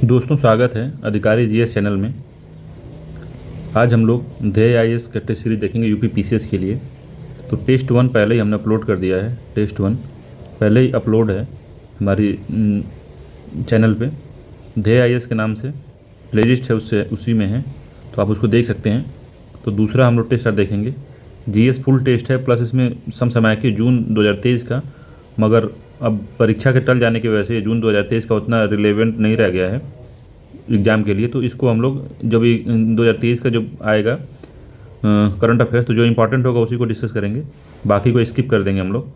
दोस्तों, स्वागत है अधिकारी जीएस चैनल में। आज हम लोग ध्येय आईएएस का टेस्ट सीरीज देखेंगे यूपी पीसीएस के लिए। तो टेस्ट वन पहले ही हमने अपलोड कर दिया है। टेस्ट वन पहले ही अपलोड है हमारी चैनल पे। ध्येय आईएएस के नाम से प्लेलिस्ट है, उससे उसी में है, तो आप उसको देख सकते हैं। तो दूसरा हम लोग टेस्ट आज देखेंगे। जीएस फुल टेस्ट है, प्लस इसमें समसामयिकी जून 2023 का, मगर अब परीक्षा के टल जाने की वजह से जून 2023 का उतना रिलेवेंट नहीं रह गया है एग्ज़ाम के लिए। तो इसको हम लोग जब ये 2023 का जब आएगा करंट अफेयर्स, तो जो इम्पोर्टेंट होगा उसी को डिस्कस करेंगे, बाकी को स्किप कर देंगे हम लोग।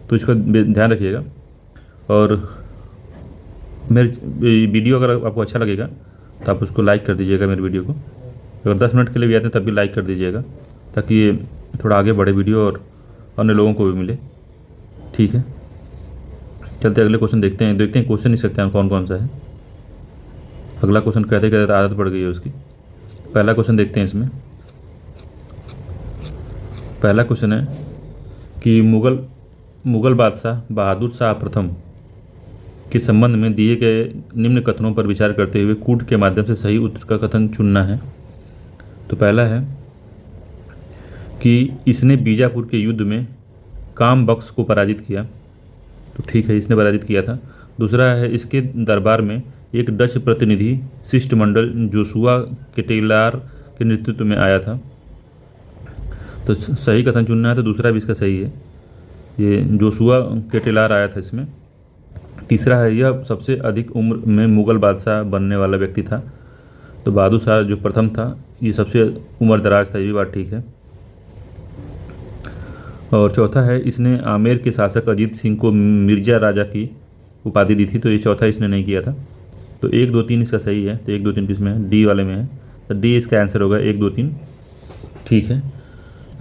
तो इसका ध्यान रखिएगा। और मेरी वीडियो अगर आपको अच्छा लगेगा तो आप उसको लाइक कर दीजिएगा। मेरी वीडियो को अगर 10 मिनट के लिए भी आते हैं तब भी लाइक कर दीजिएगा, ताकि ये थोड़ा आगे बढ़े वीडियो और अन्य लोगों को भी मिले। ठीक है, चलते अगले क्वेश्चन देखते हैं क्वेश्चन इसका क्या कौन कौन सा है। अगला क्वेश्चन कहते कहते आदत पड़ गई है उसकी। पहला क्वेश्चन देखते हैं इसमें। पहला क्वेश्चन है कि मुगल बादशाह बहादुर शाह प्रथम के संबंध में दिए गए निम्न कथनों पर विचार करते हुए कूट के माध्यम से सही उत्तर का कथन चुनना है। तो पहला है कि इसने बीजापुर के युद्ध में काम बख्श को पराजित किया। तो ठीक है, इसने पराजित किया था। दूसरा है इसके दरबार में एक डच प्रतिनिधि शिष्टमंडल जोशुआ केटेलार के नेतृत्व में आया था। तो सही कथन चुनना है, तो दूसरा भी इसका सही है, ये जोशुआ केटेलार आया था इसमें। तीसरा है यह सबसे अधिक उम्र में मुग़ल बादशाह बनने वाला व्यक्ति था। तो बहादुर शाह जो प्रथम था ये सबसे उम्र दराज था, ये भी बात ठीक है। और चौथा है इसने आमेर के शासक अजीत सिंह को मिर्जा राजा की उपाधि दी थी। तो ये चौथा इसने नहीं किया था। तो 1, 2, 3 इसका सही है। तो 1, 2, 3 किसमें है? डी वाले में है। तो डी इसका आंसर होगा 1, 2, 3। ठीक है।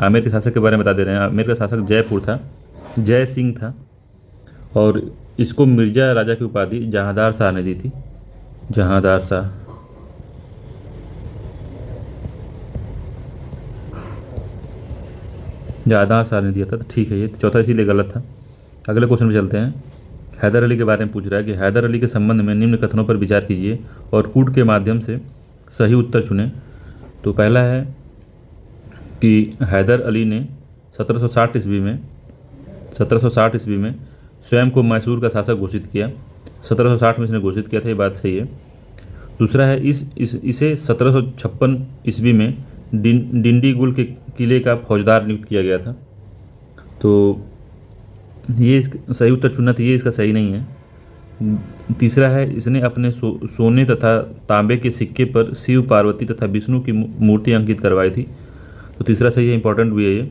आमेर के शासक के बारे में बता दे रहे हैं। आमेर का शासक जयपुर था, जय सिंह था, और इसको मिर्जा राजा की उपाधि जहांदार शाह ने दी थी। जहांदार शाह। जहांदार शाह ने दिया था। तो ठीक है, ये चौथा इसीलिए गलत था। अगले क्वेश्चन में चलते हैं। हैदर अली के बारे में पूछ रहा है कि हैदर अली के संबंध में निम्न कथनों पर विचार कीजिए और कूट के माध्यम से सही उत्तर चुनें। तो पहला है कि हैदर अली ने 1760 ईस्वी में स्वयं को मैसूर का शासक घोषित किया। 1760 में इसने घोषित किया था, ये बात सही है। दूसरा है इसे 1756 ईस्वी में डिंडीगुल के किले का फौजदार नियुक्त किया गया था। तो ये सही उत्तर चुनना था, ये इसका सही नहीं है। तीसरा है इसने अपने सोने तथा तांबे के सिक्के पर शिव, पार्वती तथा विष्णु की मूर्ति अंकित करवाई थी। तो तीसरा सही है, इंपॉर्टेंट भी है ये।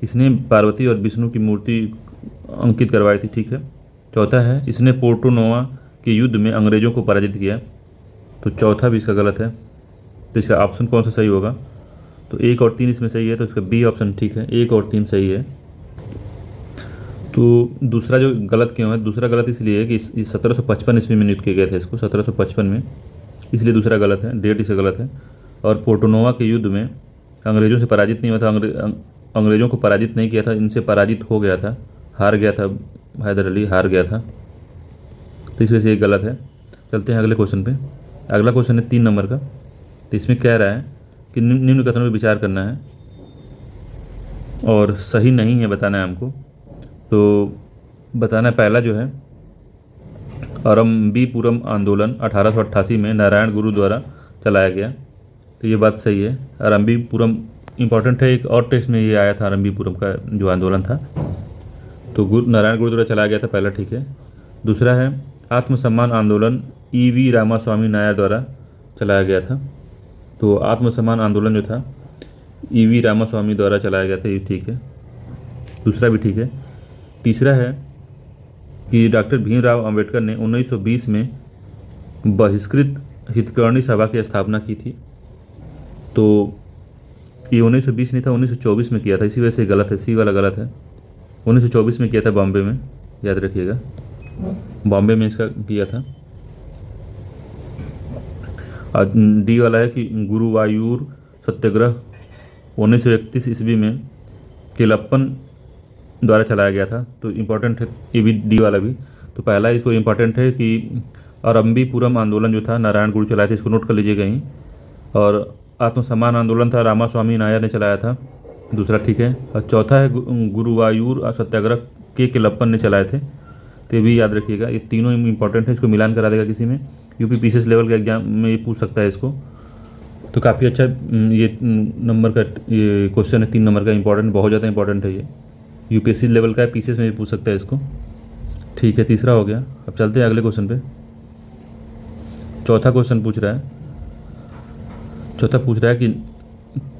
इसने पार्वती और विष्णु की मूर्ति अंकित करवाई थी। ठीक है। चौथा है इसने पोर्टो नोवा के युद्ध में अंग्रेजों को पराजित किया। तो चौथा भी इसका गलत है। तो इसका ऑप्शन कौन सा सही होगा? तो 1 और 3 इसमें सही है, तो इसका बी ऑप्शन ठीक है। 1 और 3 सही है। तो दूसरा जो गलत क्यों है? दूसरा गलत इसलिए है कि इस 1755 ईस्वी में नियुक्त किया गया था इसको, 1755 में, इसलिए दूसरा गलत है। डेट इसका गलत है। और पोर्टोनोवा के युद्ध में अंग्रेजों से पराजित नहीं हुआ था, अंग्रेजों को पराजित नहीं किया था, इनसे पराजित हो गया था, हार गया था। हैदर अली हार गया था, तो इस वजह से ये गलत है। चलते हैं अगले क्वेश्चन पे। अगला क्वेश्चन है 3 नंबर का। तो इसमें कह रहा है कि निम्न कथनों पर विचार करना है और सही नहीं है बताना है हमको। तो बताना पहला जो है, अरम्बीपुरम आंदोलन 1888 में नारायण गुरु द्वारा चलाया गया। तो ये बात सही है। अरम्बीपुरम इंपॉर्टेंट है, एक और टेस्ट में ये आया था अरम्बीपुरम का जो आंदोलन था। तो नारायण गुरु द्वारा चलाया गया था, पहला ठीक है। दूसरा है आत्मसम्मान आंदोलन ईवी रामास्वामी नायर द्वारा चलाया गया था। तो आत्मसम्मान आंदोलन जो था ईवी रामास्वामी द्वारा चलाया गया था, ये ठीक है। दूसरा भी ठीक है। तीसरा है कि डॉक्टर भीमराव अंबेडकर ने 1920 में बहिष्कृत हितकर्णी सभा की स्थापना की थी। तो ये 1920 नहीं था, 1924 में किया था, इसी वजह से गलत है। सी वाला गलत है। 1924 में किया था बॉम्बे में, याद रखिएगा, बॉम्बे में इसका किया था। और डी वाला है कि गुरुवायूर सत्याग्रह 1931 ईस्वी में केलप्पन द्वारा चलाया गया था। तो इम्पोर्टेंट है ये भी, डी वाला भी। तो पहला इसको इम्पोर्टेंट है कि अरंबीपुरम आंदोलन जो था नारायण गुरु चलाए थे, इसको नोट कर लीजिए कहीं। और आत्मसम्मान आंदोलन था, रामास्वामी नायर ने चलाया था, दूसरा ठीक है। और चौथा है गुरुवायूर सत्याग्रह के केलप्पन ने चलाए थे, तो ये भी याद रखिएगा। ये तीनों इंपॉर्टेंट है, इसको मिलान करा देगा किसी में, यूपी पीसीएस लेवल के एग्जाम में ये पूछ सकता है इसको। तो काफ़ी अच्छा ये नंबर का ये क्वेश्चन है, 3 नंबर का इंपॉर्टेंट, बहुत ज़्यादा इंपॉर्टेंट है ये, यूपीएससी लेवल का है, पीसीएस में भी पूछ सकता है इसको। ठीक है, तीसरा हो गया। अब चलते हैं अगले क्वेश्चन पे। चौथा क्वेश्चन पूछ रहा है कि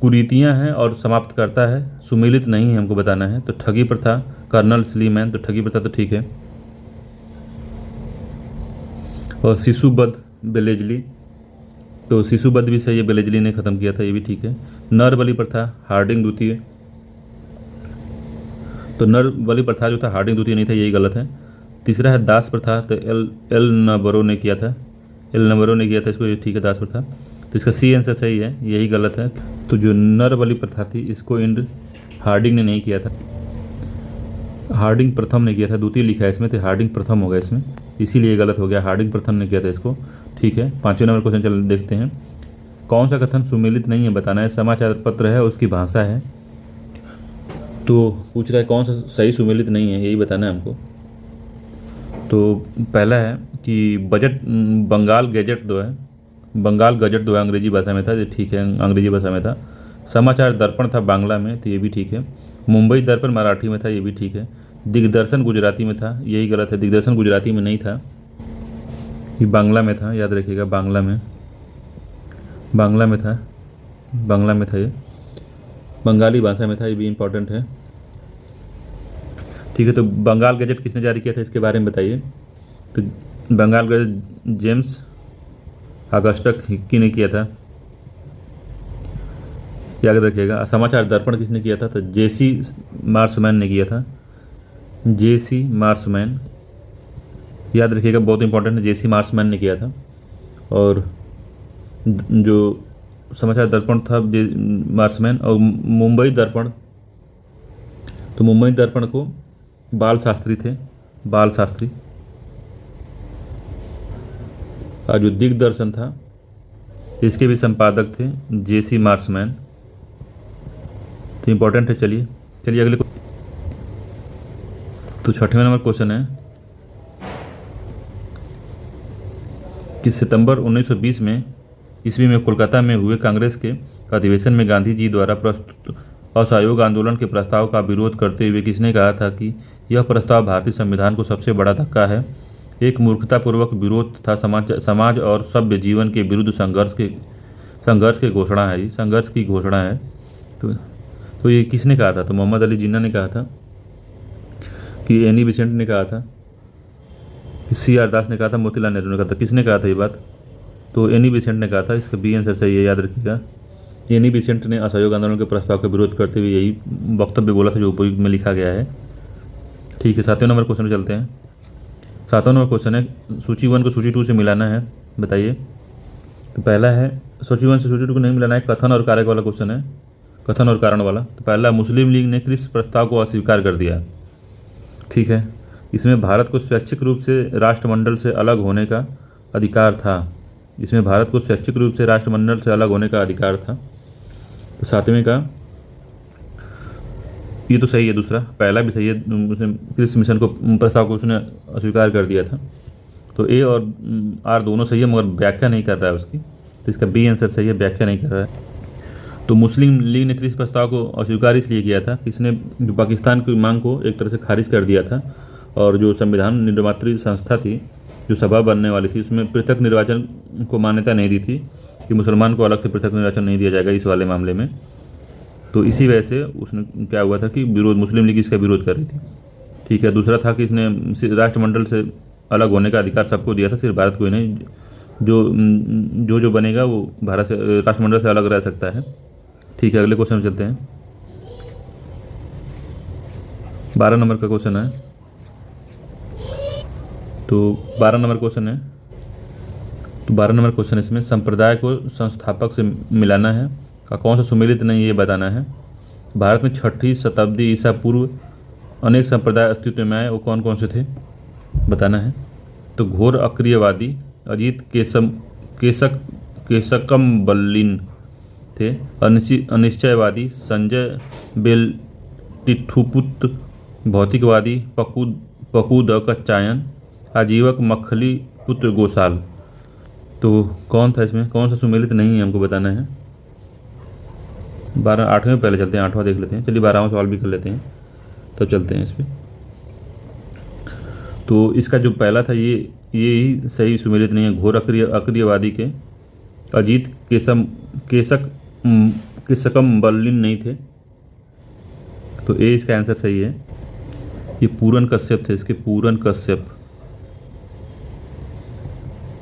कुरीतियाँ हैं और समाप्त करता है, सुमेलित नहीं है, हमको बताना है। तो ठगी प्रथा, कर्नल स्लीमैन, तो ठगी प्रथा तो ठीक है। और शिशुबद्ध बेलेजली, तो शिशुबद्ध भी सही है, बेलेजली ने ख़त्म किया था, ये भी ठीक है। नर बलि प्रथा, हार्डिंग द्वितीय, तो नर बलि प्रथा जो था हार्डिंग द्वितीय नहीं था, यही गलत है। तीसरा है दास प्रथा, तो एल नबरो ने किया था, इसको ये ठीक है, दास प्रथा। तो इसका सी आंसर सही है, यही गलत है। तो जो नर बलि प्रथा थी इसको हार्डिंग ने नहीं किया था, हार्डिंग प्रथम ने किया था, द्वितीय लिखा है इसमें, तो हार्डिंग प्रथम होगा इसमें, इसीलिए गलत हो गया, हार्डिंग प्रथम ने किया था इसको। ठीक है, 5वें नंबर क्वेश्चन चल देखते हैं। कौन सा कथन सुमेलित नहीं है बताना है, समाचार पत्र है, उसकी भाषा है। तो पूछ रहा है कौन सा सही सुमेलित नहीं है, यही बताना है हमको। तो पहला है कि बंगाल गजट दो है, अंग्रेजी भाषा में था, ये ठीक है, अंग्रेजी भाषा में था। समाचार दर्पण था बांग्ला में, तो ये भी ठीक है। मुंबई दर्पण मराठी में था, ये भी ठीक है। दिग्दर्शन गुजराती में था, यही गलत है, दिग्दर्शन गुजराती में नहीं था, ये बांग्ला में था, याद रखिएगा, बांग्ला में था ये, बंगाली भाषा में था, ये भी इम्पोर्टेंट है। ठीक है, तो बंगाल गजट किसने जारी किया था, इसके बारे में बताइए। तो Bengal gazette James Augustus Hicky ने किया था, याद रखिएगा। समाचार दर्पण किसने किया था, तो जेसी मार्समैन ने किया था, जेसी मार्समैन, याद रखिएगा, बहुत इंपॉर्टेंट है, जेसी मार्समैन ने किया था। और जो समाचार दर्पण था मार्समैन, और मुंबई दर्पण, तो मुंबई दर्पण को बाल शास्त्री थे, और जो दिग्दर्शन था तो इसके भी संपादक थे जेसी मार्समैन, तो इम्पोर्टेंट है। चलिए अगले। तो 6वें नंबर क्वेश्चन है कि सितंबर 1920 में ईस्वी में कोलकाता में हुए कांग्रेस के अधिवेशन में गांधी जी द्वारा प्रस्तुत असहयोग आंदोलन के प्रस्ताव का विरोध करते हुए किसने कहा था कि यह प्रस्ताव भारतीय संविधान को सबसे बड़ा धक्का है, एक मूर्खतापूर्वक विरोध था, समाज और सभ्य जीवन के विरुद्ध संघर्ष की घोषणा है। तो ये किसने कहा था, तो मोहम्मद अली जिन्ना ने कहा था, कि एनी बेसेंट ने कहा था, CR दास ने कहा था, मोतीलाल नेहरू ने कहा था, किसने कहा था ये बात, तो एनी बेसेंट ने कहा था, इसका बी आंसर सही है, याद रखिएगा। एनी बेसेंट ने असहयोग आंदोलन के प्रस्ताव का विरोध करते हुए यही वक्तव्य बोला था जो उपयुक्त में लिखा गया है। ठीक है, 7वें नंबर क्वेश्चन चलते हैं। 7वां नंबर क्वेश्चन है, सूची 1 को सूची 2 से मिलाना है, बताइए। तो पहला है, सूची 1 से सूची 2 को नहीं मिलाना है, कथन और कारक वाला क्वेश्चन है, कथन और कारण वाला। तो पहला, मुस्लिम लीग ने क्रिप्स प्रस्ताव को अस्वीकार कर दिया, ठीक है। इसमें भारत को स्वैच्छिक रूप से राष्ट्रमंडल से अलग होने का अधिकार था, तो 7वें का ये तो सही है, दूसरा पहला भी सही है, उसने क्रिप्स मिशन को प्रस्ताव को उसने अस्वीकार कर दिया था। तो ए और आर दोनों सही है, मगर व्याख्या नहीं कर रहा है उसकी, तो इसका बी आंसर सही है, व्याख्या नहीं कर रहा है। तो मुस्लिम लीग ने क्रिप्स प्रस्ताव को अस्वीकार इसलिए किया था कि इसने जो पाकिस्तान की मांग को एक तरह से खारिज कर दिया था, और जो संविधान निर्मात्री संस्था थी जो सभा बनने वाली थी उसमें पृथक निर्वाचन को मान्यता नहीं दी थी, कि मुसलमान को अलग से पृथक निर्वाचन नहीं दिया जाएगा इस वाले मामले में। तो इसी वजह से उसने क्या हुआ था कि मुस्लिम लीग इसका विरोध कर रही थी, ठीक है। दूसरा था कि इसने राष्ट्रमंडल से अलग होने का अधिकार सबको दिया था, सिर्फ भारत को ही नहीं, जो बनेगा वो भारत से राष्ट्रमंडल से अलग रह सकता है, ठीक है। अगले क्वेश्चन में चलते हैं। 12 नंबर का क्वेश्चन है। तो 12 नंबर क्वेश्चन इसमें संप्रदाय को संस्थापक से मिलाना है, का कौन सा सुमेलित नहीं ये बताना है। भारत में 6ठी शताब्दी ईसा पूर्व अनेक संप्रदाय अस्तित्व में आए, वो कौन कौन से थे बताना है। तो घोर अक्रियवादी, अजीत केसक केशकम्बलिन थे। अनिश्चयवादी संजय बेल्टिठुपुत्र, भौतिकवादी पकुदकच्चायन, आजीवक मक्खली पुत्र गोसाल। तो कौन था इसमें, कौन सा सुमेलित नहीं है हमको बताना है। 8वें पहले चलते हैं, 8वां देख लेते हैं। चलिए 12वां सवाल भी कर लेते हैं, तब चलते हैं इस पर। तो इसका जो पहला था ये ही सही सुमेलित नहीं है। घोर अक्रियवादी के अजीत केशकम्बलिन नहीं थे, तो ए इसका आंसर सही है। ये पूरन कश्यप थे, इसके पूरन कश्यप,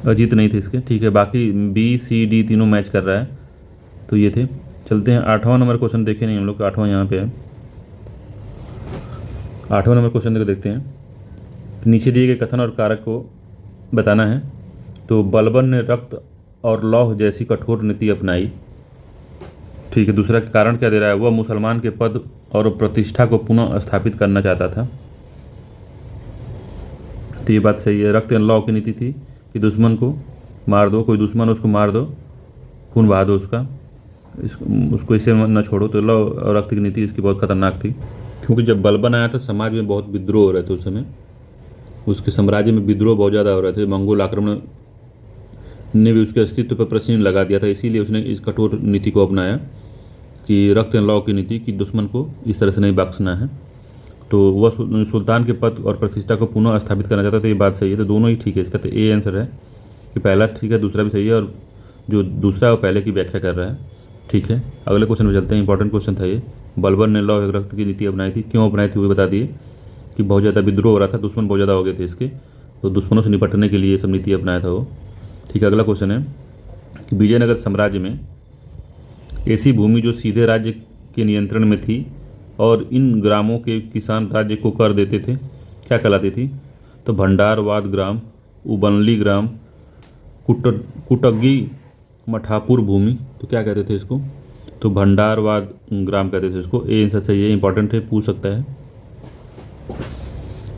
अजीत नहीं थे इसके। ठीक है, बाकी बी सी डी तीनों मैच कर रहा है, तो ये थे। चलते हैं 8वां नंबर क्वेश्चन, देखे नहीं हम लोग, 8वां यहाँ पे है। 8वां नंबर क्वेश्चन को देखते हैं। नीचे दिए गए कथन और कारक को बताना है। तो बलबन ने रक्त और लौह जैसी कठोर नीति अपनाई। ठीक है, दूसरा कारण क्या दे रहा है, वह मुसलमान के पद और प्रतिष्ठा को पुनः स्थापित करना चाहता था। तो ये बात सही है। रक्त और लौह की नीति थी कि दुश्मन को मार दो, कोई दुश्मन उसको मार दो, खून बहा दो उसको इसे न छोड़ो। तो लौह और रक्त की नीति इसकी बहुत खतरनाक थी, क्योंकि जब बलबन आया था समाज में बहुत विद्रोह हो रहे थे उस समय, उसके साम्राज्य में विद्रोह बहुत ज़्यादा हो रहे थे। मंगोल आक्रमण ने भी उसके अस्तित्व पर प्रश्न लगा दिया था, इसीलिए उसने इस कठोर नीति को अपनाया कि रक्त एंड लॉ की नीति, कि दुश्मन को इस तरह से नहीं बख्शना है। तो वह सुल्तान के पद और प्रतिष्ठा को पुनः स्थापित करना चाहता था। ये बात सही है, तो दोनों ही ठीक है। इसका तो ए आंसर है कि पहला ठीक है, दूसरा भी सही है, और जो दूसरा है वो पहले की व्याख्या कर रहा है। ठीक है, अगले क्वेश्चन में चलते हैं। इंपॉर्टेंट क्वेश्चन था ये। बलबन ने लौह रक्त की नीति अपनाई थी, क्यों अपनाई थी वो बता दिए कि बहुत ज़्यादा विद्रोह हो रहा था, दुश्मन बहुत ज़्यादा हो गए थे इसके, तो दुश्मनों से निपटने के लिए ये सब नीति अपनाया था वो। ठीक है, अगला क्वेश्चन है कि विजयनगर साम्राज्य में ऐसी भूमि जो सीधे राज्य के नियंत्रण में थी और इन ग्रामों के किसान राज्य को कर देते थे, क्या कहलाती थी। तो भंडारवाद ग्राम, उबनली ग्राम, कुटग्गी मठापुर भूमि, तो क्या कहते थे इसको, तो भंडारवाद ग्राम कहते थे इसको। ए आंसर सही है, इंपॉर्टेंट है, पूछ सकता है।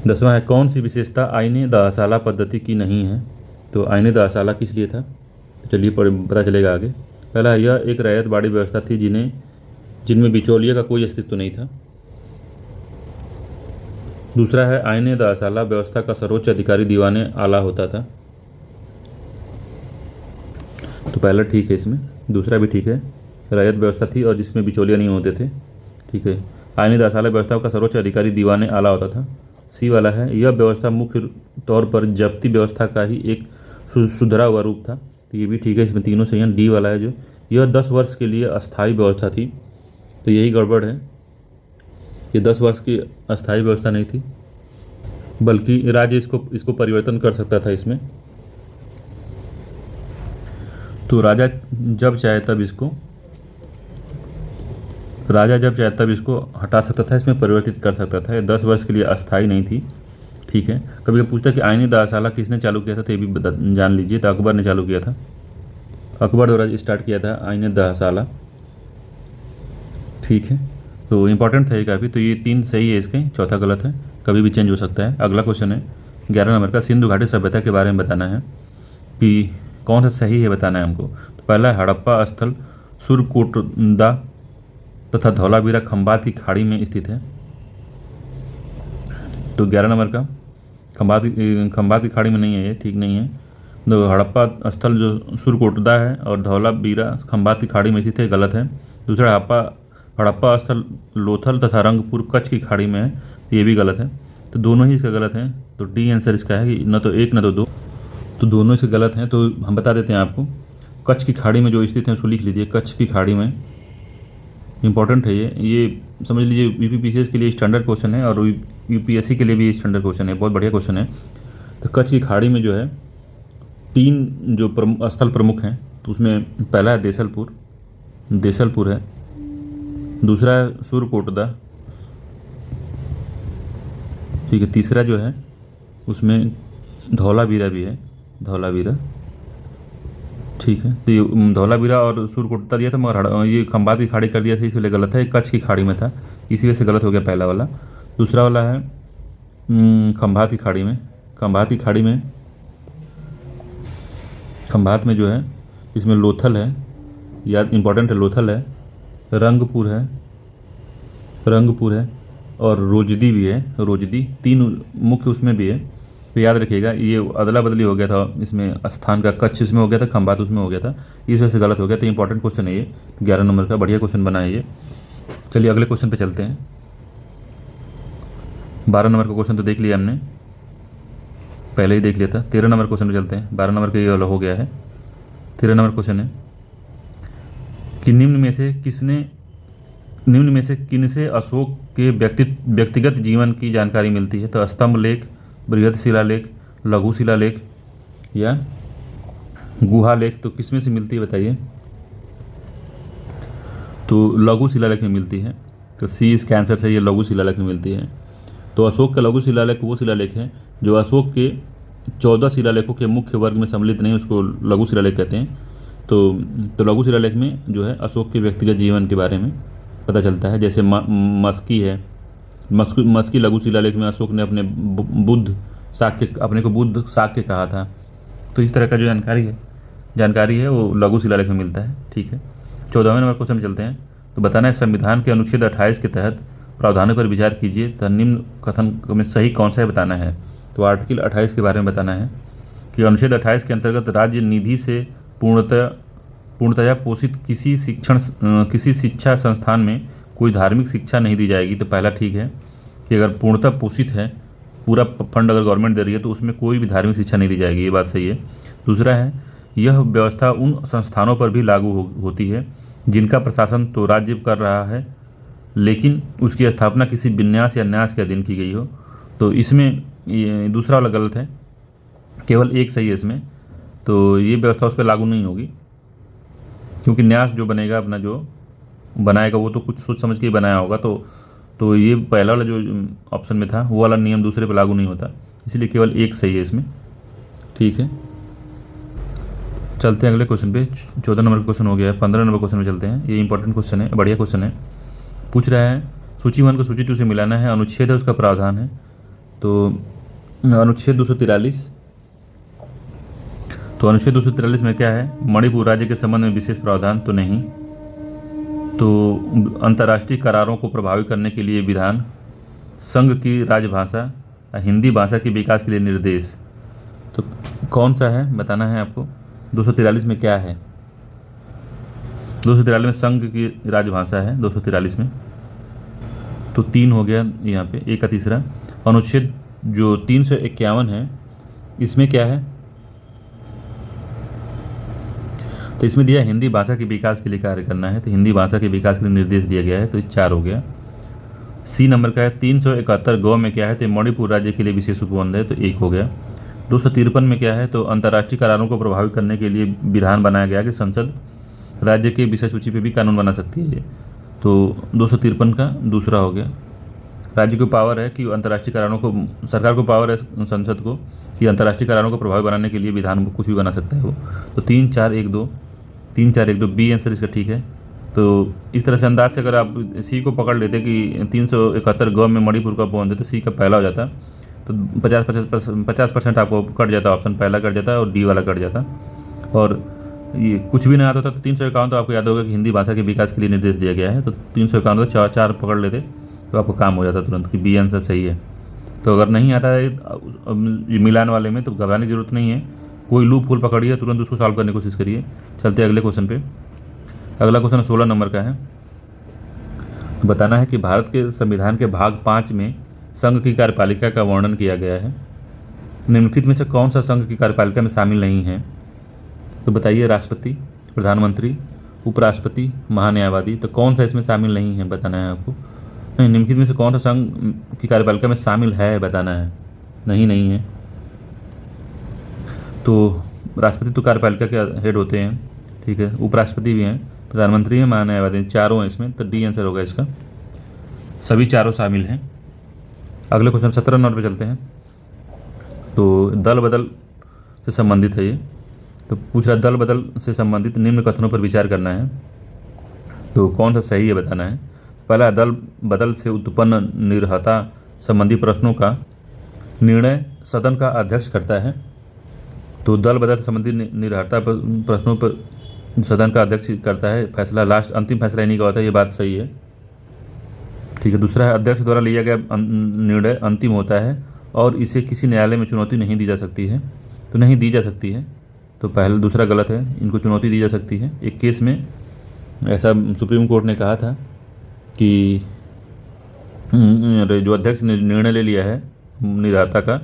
10वां है, कौन सी विशेषता आईने दहसाला पद्धति की नहीं है। तो आईने दहसाला किस लिए था, तो चलिए पता चलेगा आगे। पहला, यह एक रैयतवाड़ी व्यवस्था थी जिनमें बिचौलिए का कोई अस्तित्व नहीं था। दूसरा है, आईने दहसाला व्यवस्था का सर्वोच्च अधिकारी दीवाने आला होता था। तो पहला ठीक है इसमें, दूसरा भी ठीक है। रैयत व्यवस्था थी और जिसमें बिचौलिया नहीं होते थे। ठीक है, आईने दहसाला व्यवस्था का सर्वोच्च अधिकारी दीवाने आला होता था। सी वाला है, यह व्यवस्था मुख्य तौर पर जब्ती व्यवस्था का ही एक सुधरा हुआ रूप था। तो ये भी ठीक है, इसमें तीनों सही हैं। डी वाला है जो, यह 10 वर्ष के लिए अस्थायी व्यवस्था थी, तो यही गड़बड़ है। ये 10 वर्ष की अस्थायी व्यवस्था नहीं थी, बल्कि राज्य इसको परिवर्तन कर सकता था इसमें। तो राजा जब चाहे तब इसको हटा सकता था, इसमें परिवर्तित कर सकता था। ये 10 वर्ष के लिए अस्थायी नहीं थी। ठीक है, कभी कभी पूछता है कि आईनी दहसाला किसने चालू किया था, तो ये भी जान लीजिए। तो अकबर ने चालू किया था, अकबर द्वारा स्टार्ट किया था आईने दहसाला। ठीक है, तो इम्पॉर्टेंट था ये काफ़ी। तो ये 3 सही है इसके, चौथा गलत है, कभी भी चेंज हो सकता है। अगला क्वेश्चन है 11 नंबर का, सिंधु घाटी सभ्यता के बारे में बताना है कि कौन सा सही है, बताना है हमको। तो पहला है, हड़प्पा स्थल सुरकोटदा तथा धौलावीरा खंबात की खाड़ी में स्थित है। तो 11 नंबर का खंबात की खाड़ी में नहीं है, ये ठीक नहीं है। तो हड़प्पा स्थल जो सुरकोटदा है और धौलावीरा खंबात की खाड़ी में स्थित है, गलत है। दूसरा, हड़प्पा स्थल लोथल तथा रंगपुर कच्छ की खाड़ी में है, तो ये भी गलत है। तो दोनों ही इसका गलत हैं। तो डी आंसर इसका है कि न तो 1 न तो 2, तो दोनों इसके गलत हैं। तो हम बता देते हैं आपको, कच्छ की खाड़ी में जो स्थित है उसको लिख लीजिए, कच्छ की खाड़ी में। इंपॉर्टेंट है ये समझ लीजिए। यूपीपीसीएस के लिए स्टैंडर्ड क्वेश्चन है और यूपीएससी के लिए भी स्टैंडर्ड क्वेश्चन है, बहुत बढ़िया क्वेश्चन है। तो कच्छ की खाड़ी में जो है 3 जो स्थल प्रमुख हैं, तो उसमें पहला है देसलपुर है। दूसरा है सुरकोटदा। ठीक है, तीसरा जो है उसमें धौलावीरा भी है, धौलावीरा। ठीक है, तो ये धौलावीरा और सुरकोटदा दिया था, मगर ये खंबात की खाड़ी कर दिया था, इसलिए गलत है। ये कच्छ की खाड़ी में था, इसी वजह से गलत हो गया पहला वाला। दूसरा वाला है खंबात की खाड़ी में। खंभात में जो है इसमें लोथल है, याद इंपॉर्टेंट है, लोथल है, रंगपुर है और रोजदी भी है। रोजदी 3 मुख्य उसमें भी है। तो याद रखिएगा, ये अदला बदली हो गया था इसमें स्थान का, कच्छ इसमें हो गया था, खंभात उसमें हो गया था, इस वजह से गलत हो गया। तो इंपॉर्टेंट क्वेश्चन है ये, 11 नंबर का, बढ़िया क्वेश्चन बना है ये। चलिए अगले क्वेश्चन पे चलते हैं। 12 नंबर का क्वेश्चन तो देख लिया हमने, पहले ही देख लिया था। 13 नंबर क्वेश्चन पे चलते हैं। 12 नंबर का ये वाला हो गया है। 13 नंबर क्वेश्चन है कि निम्न में से किनसे अशोक के व्यक्तिगत जीवन की जानकारी मिलती है? तो स्तंभ लेख, बृहद शिलालेख, लघु शिलालेख या गुहा लेख, तो किसमें से मिलती है बताइए? तो लघु शिलालेख में मिलती है। तो सी इसका आंसर सही है, लघु शिलालेख में मिलती है। तो अशोक का लघु शिलालेख वो शिलालेख है जो अशोक के 14 शिलालेखों के मुख्य वर्ग में सम्मिलित नहीं, उसको लघु शिलालेख कहते हैं। तो लघु शिलालेख में जो है अशोक के व्यक्तिगत जीवन के बारे में पता चलता है। जैसे मस्की है, मस्की लघु शिलालेख में अशोक ने अपने अपने को बुद्ध शाक्य कहा था। तो इस तरह का जो जानकारी है वो लघु शिलालेख में मिलता है। ठीक है, 14वें नंबर क्वेश्चन में चलते हैं। तो बताना है संविधान के अनुच्छेद 28 के तहत प्रावधानों पर विचार कीजिए, तो निम्न कथन में सही कौन सा है बताना है। तो आर्टिकल 28 के बारे में बताना है कि अनुच्छेद 28 के अंतर्गत राज्य निधि से पूर्णतया पोषित किसी शिक्षा संस्थान में कोई धार्मिक शिक्षा नहीं दी जाएगी। तो पहला ठीक है कि अगर पूर्णतः पोषित है, पूरा फंड अगर गवर्नमेंट दे रही है तो उसमें कोई भी धार्मिक शिक्षा नहीं दी जाएगी, ये बात सही है। दूसरा है, यह व्यवस्था उन संस्थानों पर भी लागू होती है जिनका प्रशासन तो राज्य कर रहा है, लेकिन उसकी स्थापना किसी विन्यास या न्यास के अधीन की गई हो। तो इसमें ये दूसरा वाला गलत है, केवल एक सही है इसमें। तो ये व्यवस्था उस पर लागू नहीं होगी, क्योंकि न्यास जो बनेगा, अपना जो बनाएगा वो तो कुछ सोच समझ के ही बनाया होगा। तो ये पहला वाला जो ऑप्शन में था वो वाला नियम दूसरे पर लागू नहीं होता, इसलिए केवल एक सही है इसमें। ठीक है, चलते हैं अगले क्वेश्चन पे। 14 नंबर का क्वेश्चन हो गया है। 15 नंबर क्वेश्चन में चलते हैं। ये इंपॉर्टेंट क्वेश्चन है, बढ़िया क्वेश्चन है। पूछ रहा है सूची 1 को सूची 2 से मिलाना है, अनुच्छेद है उसका प्रावधान है। तो अनुच्छेद 243, तो अनुच्छेद 243 में क्या है? मणिपुर राज्य के संबंध में विशेष प्रावधान तो नहीं। तो अंतर्राष्ट्रीय करारों को प्रभावित करने के लिए विधान, संघ की राजभाषा, हिंदी भाषा के विकास के लिए निर्देश, तो कौन सा है बताना है आपको। 243 में क्या है? 243 में संघ की राजभाषा है 243 में, तो 3 हो गया यहाँ पे, एक का तीसरा। अनुच्छेद जो 351 है इसमें क्या है? तो इसमें दिया हिंदी भाषा के विकास के लिए कार्य करना है, तो हिंदी भाषा के विकास के लिए निर्देश दिया गया है, तो 4 हो गया। सी नंबर का है 371 गौ में क्या है? तो मणिपुर राज्य के लिए विशेष उपबंध है, तो 1 हो गया। 253 में क्या है? तो अंतर्राष्ट्रीय करारों को प्रभावित करने के लिए विधान बनाया गया कि संसद राज्य के विषय सूची पे भी कानून बना सकती है ये, तो 253 का दूसरा हो गया। राज्य को पावर है कि अंतर्राष्ट्रीय करारों को, सरकार को पावर है संसद को कि अंतर्राष्ट्रीय करारों को प्रभावी बनाने के लिए विधान कुछ भी बना सकता है वो। तो 3 4 1 2 बी आंसर इसका ठीक है। तो इस तरह से अंदाज से अगर आप सी को पकड़ लेते कि 371 ग में मणिपुर का उपबंध है, तो सी का पहला हो जाता, तो 50% आपको कट जाता, ऑप्शन पहला कट जाता और डी वाला कट जाता। और ये कुछ भी नहीं आता था तो 351 तो आपको याद होगा कि हिंदी भाषा के विकास के लिए निर्देश दिया गया है, तो 351 तो 4 पकड़ लेते तो आपको काम हो जाता तुरंत कि बी आंसर सही है। तो अगर नहीं आता है मिलान वाले में तो घबराने की जरूरत नहीं है, कोई लूप होल पकड़िए, तुरंत उसको सॉल्व करने की कोशिश करिए। चलते हैं अगले क्वेश्चन पे। अगला क्वेश्चन 16 नंबर का है। तो बताना है कि भारत के संविधान के भाग 5 में संघ की कार्यपालिका का वर्णन किया गया है, निम्नलिखित में से कौन सा संघ की कार्यपालिका में शामिल नहीं है? तो बताइए, राष्ट्रपति, प्रधानमंत्री, उपराष्ट्रपति, महान्यायवादी, तो कौन सा इसमें शामिल नहीं है बताना है आपको। नहीं, निम्नलिखित में से कौन सा संघ की कार्यपालिका में शामिल है बताना है। नहीं है। तो राष्ट्रपति तो कार्यपालिका के हेड होते हैं, ठीक है, उपराष्ट्रपति भी हैं, प्रधानमंत्री हैं, महान्यायवादी, चारों हैं इसमें, तो डी आंसर होगा इसका, सभी चारों शामिल हैं। अगले क्वेश्चन 17 नंबर पे चलते हैं। तो दल बदल से संबंधित है ये। तो पूछ रहा दल बदल से संबंधित निम्न कथनों पर विचार करना है, तो कौन सा सही है बताना है। पहला, दल बदल से उत्पन्न निर्हता संबंधी प्रश्नों का निर्णय सदन का अध्यक्ष करता है। तो दल बदल संबंधी निर्भरता पर प्रश्नों पर सदन का अध्यक्ष करता है फैसला, लास्ट अंतिम फैसला इन्हीं का होता है, ये बात सही है। ठीक है। दूसरा है अध्यक्ष द्वारा लिया गया निर्णय अंतिम होता है और इसे किसी न्यायालय में चुनौती नहीं दी जा सकती है, तो नहीं दी जा सकती है, तो पहले दूसरा गलत है, इनको चुनौती दी जा सकती है। एक केस में ऐसा सुप्रीम कोर्ट ने कहा था कि जो अध्यक्ष ने निर्णय ले लिया है निर्माता का,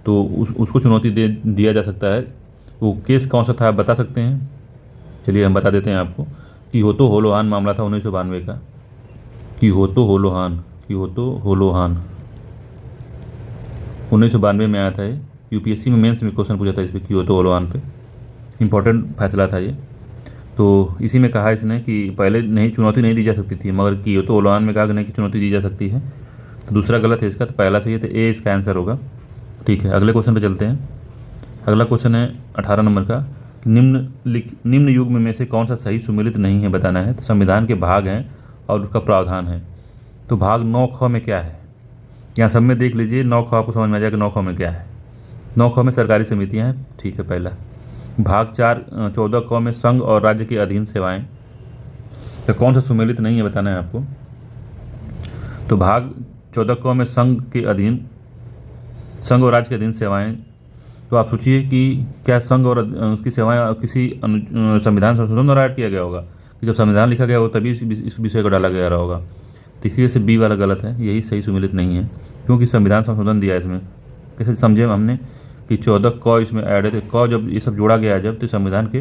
तो उसको चुनौती दे दिया जा सकता है। वो केस कौन सा था आप बता सकते हैं? चलिए हम बता देते हैं आपको। कियोतो होलोहान मामला था 1992 का। कियोतो होलोहान 1992 में आया था ये। यूपीएससी में मेंस में क्वेश्चन पूछा था इस पर, कियोतो होलोहान पे। इम्पोर्टेंट फैसला था ये। तो इसी में कहा इसने कि पहले नहीं चुनौती नहीं दी जा सकती थी, मगर कियोतो होलोहान में कहा कि नहीं कि चुनौती दी जा सकती है। तो दूसरा गलत है इसका, तो पहला सही है, तो ए इसका आंसर होगा। ठीक है, अगले क्वेश्चन पे चलते हैं। अगला क्वेश्चन है 18 नंबर का। निम्न युग में से कौन सा सही सुमेलित नहीं है बताना है। तो संविधान के भाग हैं और उसका प्रावधान है। तो भाग 9 ख में क्या है, यहाँ सब में देख लीजिए। 9 ख आपको समझ में आ जाएगा 9 ख में क्या है। 9 ख में सरकारी समितियाँ हैं। ठीक है, पहला। भाग 14 क में संघ और राज्य के अधीन सेवाएं। तो कौन सा सुमेलित नहीं है बताना है आपको। तो भाग 14 क में संघ और राज्य के अधीन सेवाएं। तो आप सोचिए कि क्या संघ और उसकी सेवाएं किसी संविधान संशोधन द्वारा ऐड किया गया होगा, कि जब संविधान लिखा गया हो तभी इस विषय को डाला गया रहा होगा। तो इसी वजह से बी वाला गलत है, यही सही सुमेलित नहीं है, क्योंकि संविधान संशोधन दिया है इसमें। कैसे समझे हमने कि 14 क इसमें ऐड है, तो क जब ये सब जोड़ा गया जब, तो संविधान के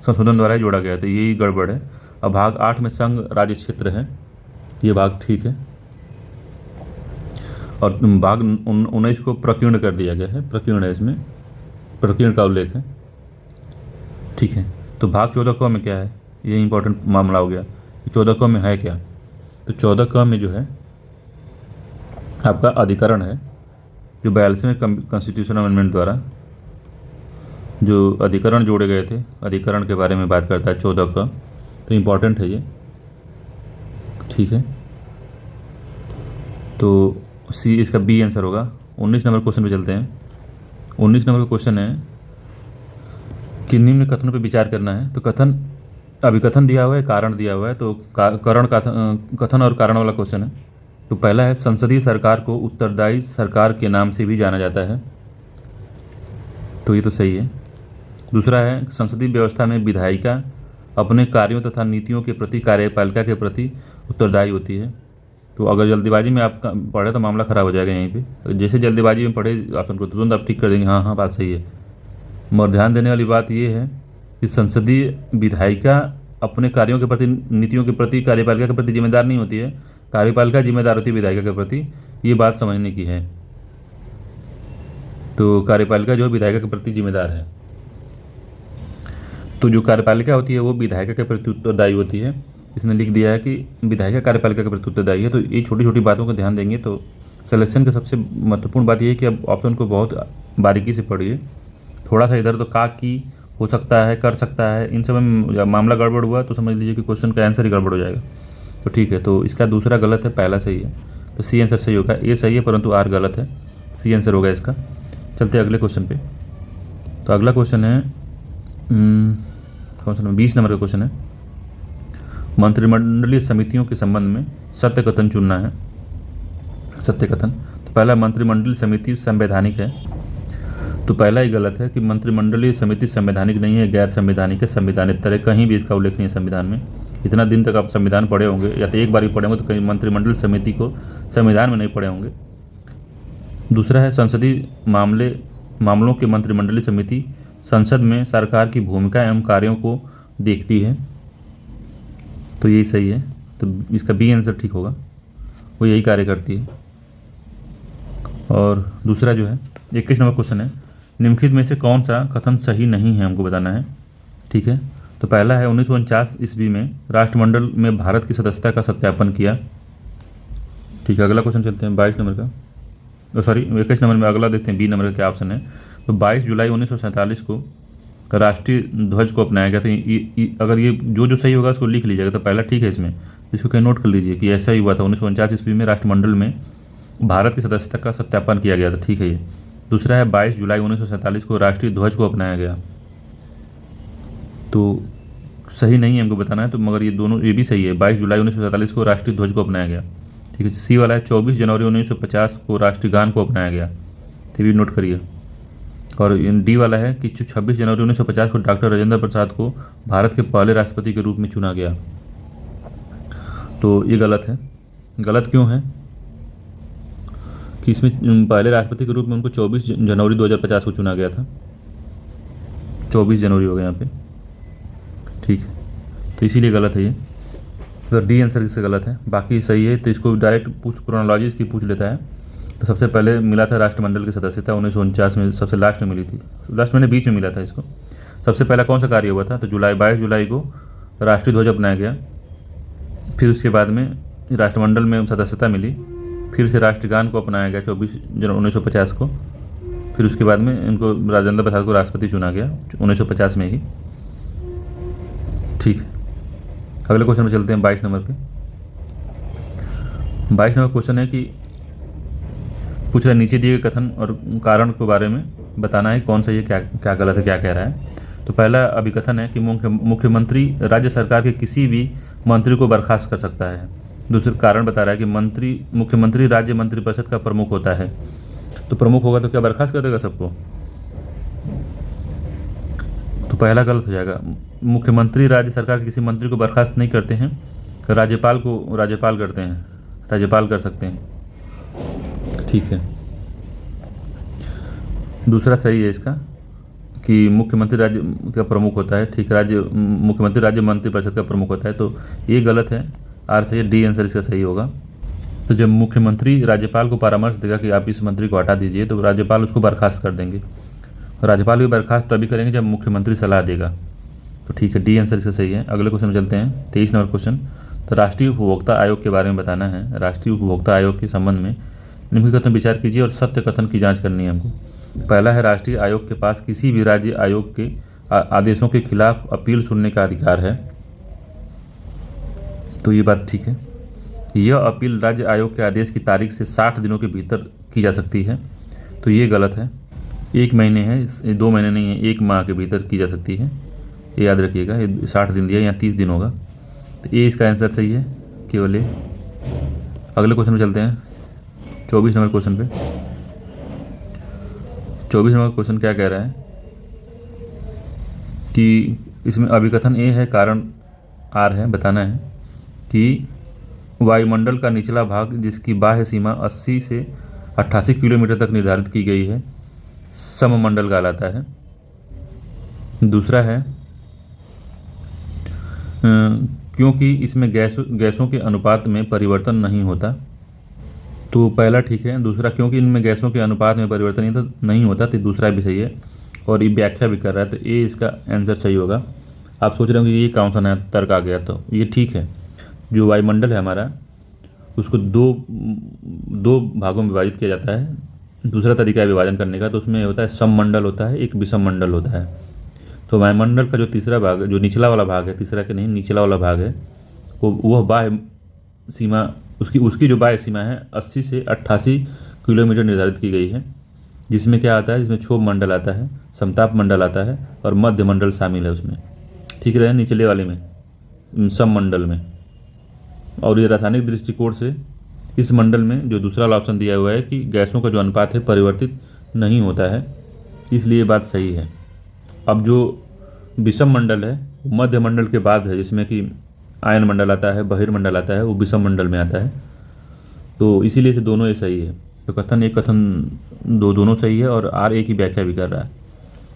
संशोधन द्वारा ही जोड़ा गया, तो यही गड़बड़ है। अब भाग 8 में संघ राज्य क्षेत्र है, ये भाग ठीक है। और भाग 19 को प्रकीर्ण कर दिया गया है, प्रकीर्ण है, इसमें प्रकीर्ण का उल्लेख है। ठीक है। तो भाग 14 क में क्या है, ये इंपॉर्टेंट मामला हो गया कि 14 क में है क्या। तो 14 क में जो है आपका अधिकरण है, जो 42वें कॉन्स्टिट्यूशन अमेंडमेंट द्वारा जो अधिकरण जोड़े गए थे, अधिकरण के बारे में बात करता है 14 क। तो इम्पॉर्टेंट है ये। ठीक है, तो सी इसका बी आंसर होगा। 19 नंबर क्वेश्चन पे चलते हैं। 19 नंबर का क्वेश्चन है कि निम्न कथनों पे विचार करना है। तो कथन, अभी कथन दिया हुआ है, कारण दिया हुआ है, तो कथन और कारण वाला क्वेश्चन है। तो पहला है संसदीय सरकार को उत्तरदायी सरकार के नाम से भी जाना जाता है, तो ये तो सही है। दूसरा है संसदीय व्यवस्था में विधायिका अपने कार्यों तथा नीतियों के प्रति कार्यपालिका के प्रति उत्तरदायी होती है। तो अगर जल्दीबाजी में आप पढ़े तो मामला ख़राब हो जाएगा यहीं पे। जैसे जल्दीबाजी में पढ़े ऑप्शन को तुरंत आप ठीक कर देंगे, हाँ बात सही है। मगर ध्यान देने वाली बात ये है कि संसदीय विधायिका अपने कार्यों के प्रति, नीतियों के प्रति, कार्यपालिका के प्रति जिम्मेदार नहीं होती है, कार्यपालिका जिम्मेदार होती है विधायिका के प्रति। ये बात समझने की है। तो कार्यपालिका जो है विधायिका के प्रति जिम्मेदार है। तो जो कार्यपालिका होती है वो विधायिका के प्रति उत्तरदायी होती है। इसने लिख दिया है कि विधायिका कार्यपालिका के प्रति उत्तरदायी है। तो ये छोटी छोटी बातों को ध्यान देंगे तो सिलेक्शन का सबसे महत्वपूर्ण बात ये है कि अब ऑप्शन को बहुत बारीकी से पढ़िए। थोड़ा सा इधर तो का की हो सकता है, कर सकता है, इन सब में मामला गड़बड़ हुआ तो समझ लीजिए कि क्वेश्चन का आंसर ही गड़बड़ हो जाएगा। तो ठीक है, तो इसका दूसरा गलत है, पहला सही है। तो सी आंसर सही होगा। ए सही है परंतु आर गलत है, सी आंसर होगा इसका। चलते हैं अगले क्वेश्चन पे। तो अगला क्वेश्चन है कौन सा नंबर, 20 नंबर का क्वेश्चन है। मंत्रिमंडलीय समितियों के संबंध में सत्य कथन चुनना है। सत्य कथन, तो पहला मंत्रिमंडलीय समिति संवैधानिक है, तो पहला ही गलत है कि मंत्रिमंडलीय समिति संवैधानिक नहीं है, गैर संवैधानिक है। संविधानिक कहीं भी इसका उल्लेख नहीं है संविधान में। इतना दिन तक आप संविधान पढ़े होंगे या तो एक बार ही पढ़े होंगे, तो कहीं मंत्रिमंडल समिति को संविधान में नहीं पढ़े होंगे। दूसरा है संसदीय मामलों के मंत्रिमंडलीय समिति संसद में सरकार की भूमिका एवं कार्यों को देखती है, तो यही सही है। तो इसका बी आंसर ठीक होगा, वो यही कार्य करती है। और दूसरा जो है 21 नंबर क्वेश्चन है, निम्नलिखित में से कौन सा कथन सही नहीं है हमको बताना है। ठीक है, तो पहला है 1949 ईस्वी में राष्ट्रमंडल में भारत की सदस्यता का सत्यापन किया। ठीक है, अगला क्वेश्चन चलते हैं 22 नंबर का, 21 नंबर में अगला देखते हैं बी नंबर का क्या ऑप्शन है। तो 22 जुलाई 1947 को राष्ट्रीय ध्वज को अपनाया गया। तो अगर ये जो सही होगा उसको लिख लीजिएगा, तो पहला ठीक है इसमें, इसको कहीं नोट कर लीजिए कि ऐसा ही हुआ था। 1949 ईस्वी में राष्ट्रमंडल में भारत की सदस्यता का सत्यापन किया गया था। ठीक है ये। दूसरा है 22 जुलाई 1947 को राष्ट्रीय ध्वज को अपनाया गया। तो सही नहीं है हमको बताना है, तो मगर ये दोनों ये भी सही है, 22 जुलाई 1947 को राष्ट्रीय ध्वज को अपनाया गया। ठीक है। सी वाला है 24 जनवरी 1950 को राष्ट्रीय गान को अपनाया गया, तो भी नोट करिए। और डी वाला है कि 26 जनवरी 1950 को डॉक्टर राजेंद्र प्रसाद को भारत के पहले राष्ट्रपति के रूप में चुना गया। तो ये गलत है। गलत क्यों है कि इसमें पहले राष्ट्रपति के रूप में उनको 24 जनवरी 2050 को चुना गया था, 24 जनवरी हो गया यहाँ पे। ठीक है, तो इसीलिए गलत है ये, तो डी आंसर इससे गलत है। बाकी सही है। तो इसको डायरेक्ट क्रोनोलॉजी इसकी पूछ लेता है। तो सबसे पहले मिला था राष्ट्रमंडल की सदस्यता 1949 में, सबसे लास्ट में मिली थी, लास्ट में बीच में मिला था इसको। सबसे पहला कौन सा कार्य हुआ था, तो 22 जुलाई को राष्ट्रीय ध्वज अपनाया गया। फिर उसके बाद में राष्ट्रमंडल में सदस्यता मिली, फिर से राष्ट्रगान को अपनाया गया 24 जनवरी 1950 को। फिर उसके बाद में इनको राजेंद्र प्रसाद को राष्ट्रपति चुना गया 1950 में ही। ठीक है, अगले क्वेश्चन में चलते हैं 22 नंबर पे। 22 नंबर क्वेश्चन है कि पूछ रहा है नीचे दिए गए कथन और कारण के बारे में बताना है कौन सा ये क्या गलत है, क्या कह रहा है। तो पहला अभिकथन है कि मुख्यमंत्री राज्य सरकार के किसी भी मंत्री को बर्खास्त कर सकता है। दूसरा कारण बता रहा है कि मुख्यमंत्री राज्य मंत्रिपरिषद का प्रमुख होता है। तो प्रमुख होगा तो क्या बर्खास्त कर देगा सबको, तो पहला गलत हो जाएगा। मुख्यमंत्री राज्य सरकार के किसी मंत्री को बर्खास्त नहीं करते हैं, राज्यपाल करते हैं, राज्यपाल कर सकते हैं। ठीक है, दूसरा सही है इसका कि मुख्यमंत्री राज्य का प्रमुख होता है। ठीक, मुख्यमंत्री राज्य मंत्रिपरिषद का प्रमुख होता है, तो ये गलत है। आर सही है, डी आंसर इसका सही होगा। तो जब मुख्यमंत्री राज्यपाल को परामर्श देगा कि आप इस मंत्री को हटा दीजिए, तो राज्यपाल उसको बर्खास्त कर देंगे। राज्यपाल भी बर्खास्त तभी करेंगे जब मुख्यमंत्री सलाह देगा। तो ठीक है, डी आंसर इसका सही है। अगले क्वेश्चन में चलते हैं 23 नंबर क्वेश्चन। तो राष्ट्रीय उपभोक्ता आयोग के बारे में बताना है। राष्ट्रीय उपभोक्ता आयोग के संबंध में निम्नलिखित कथन विचार कीजिए और सत्य कथन की जांच करनी है हमको। पहला है राष्ट्रीय आयोग के पास किसी भी राज्य आयोग के आदेशों के खिलाफ अपील सुनने का अधिकार है। तो ये बात ठीक है। यह अपील राज्य आयोग के आदेश की तारीख से 60 दिनों के भीतर की जा सकती है। तो ये गलत है। 1 महीने है, 2 महीने नहीं है, 1 माह के भीतर की जा सकती है, ये याद रखिएगा। ये 60 दिन दिया, यहाँ 30 दिन होगा। तो ये इसका आंसर सही है, केवल ये। अगले क्वेश्चन में चलते हैं 24 नंबर क्वेश्चन पे। 24 नंबर क्वेश्चन क्या कह रहा है कि इसमें अभिकथन ए है, कारण आर है। बताना है कि वायुमंडल का निचला भाग जिसकी बाह्य सीमा 80 से 88 किलोमीटर तक निर्धारित की गई है, सममंडल कहलाता है। दूसरा है क्योंकि इसमें गैसों के अनुपात में परिवर्तन नहीं होता। तो पहला ठीक है। दूसरा क्योंकि इनमें गैसों के अनुपात में परिवर्तन नहीं होता, तो दूसरा भी सही है। और ये व्याख्या भी कर रहा है, तो ये इसका आंसर सही होगा। आप सोच रहे होंगे ये कौन सा नया तर्क आ गया, तो ये ठीक है। जो वायुमंडल है हमारा, उसको दो भागों में विभाजित किया जाता है। दूसरा तरीका है विभाजन करने का, तो उसमें होता है सममंडल होता है, एक विषम मंडल होता है। तो वायुमंडल का जो तीसरा भाग है, जो निचला वाला भाग है, तीसरा के नहीं निचला वाला भाग है, वह बाह्य सीमा उसकी जो बाह्य सीमा है 80 से 88 किलोमीटर निर्धारित की गई है। जिसमें क्या आता है, जिसमें क्षोभ मंडल आता है, समताप मंडल आता है और मध्य मंडल शामिल है उसमें। ठीक रहे, निचले वाले में, सममंडल में। और ये रासायनिक दृष्टिकोण से इस मंडल में जो दूसरा वाला ऑप्शन दिया हुआ है कि गैसों का जो अनुपात है परिवर्तित नहीं होता है, इसलिए बात सही है। अब जो विषम मंडल है मध्य मंडल के बाद है, जिसमें कि आयन मंडल आता है, बहिर्मंडल आता है, वो विषम मंडल में आता है। तो इसीलिए से दोनों ये सही है। तो कथन एक, कथन दो, दोनों सही है। और आर ए की व्याख्या भी कर रहा है।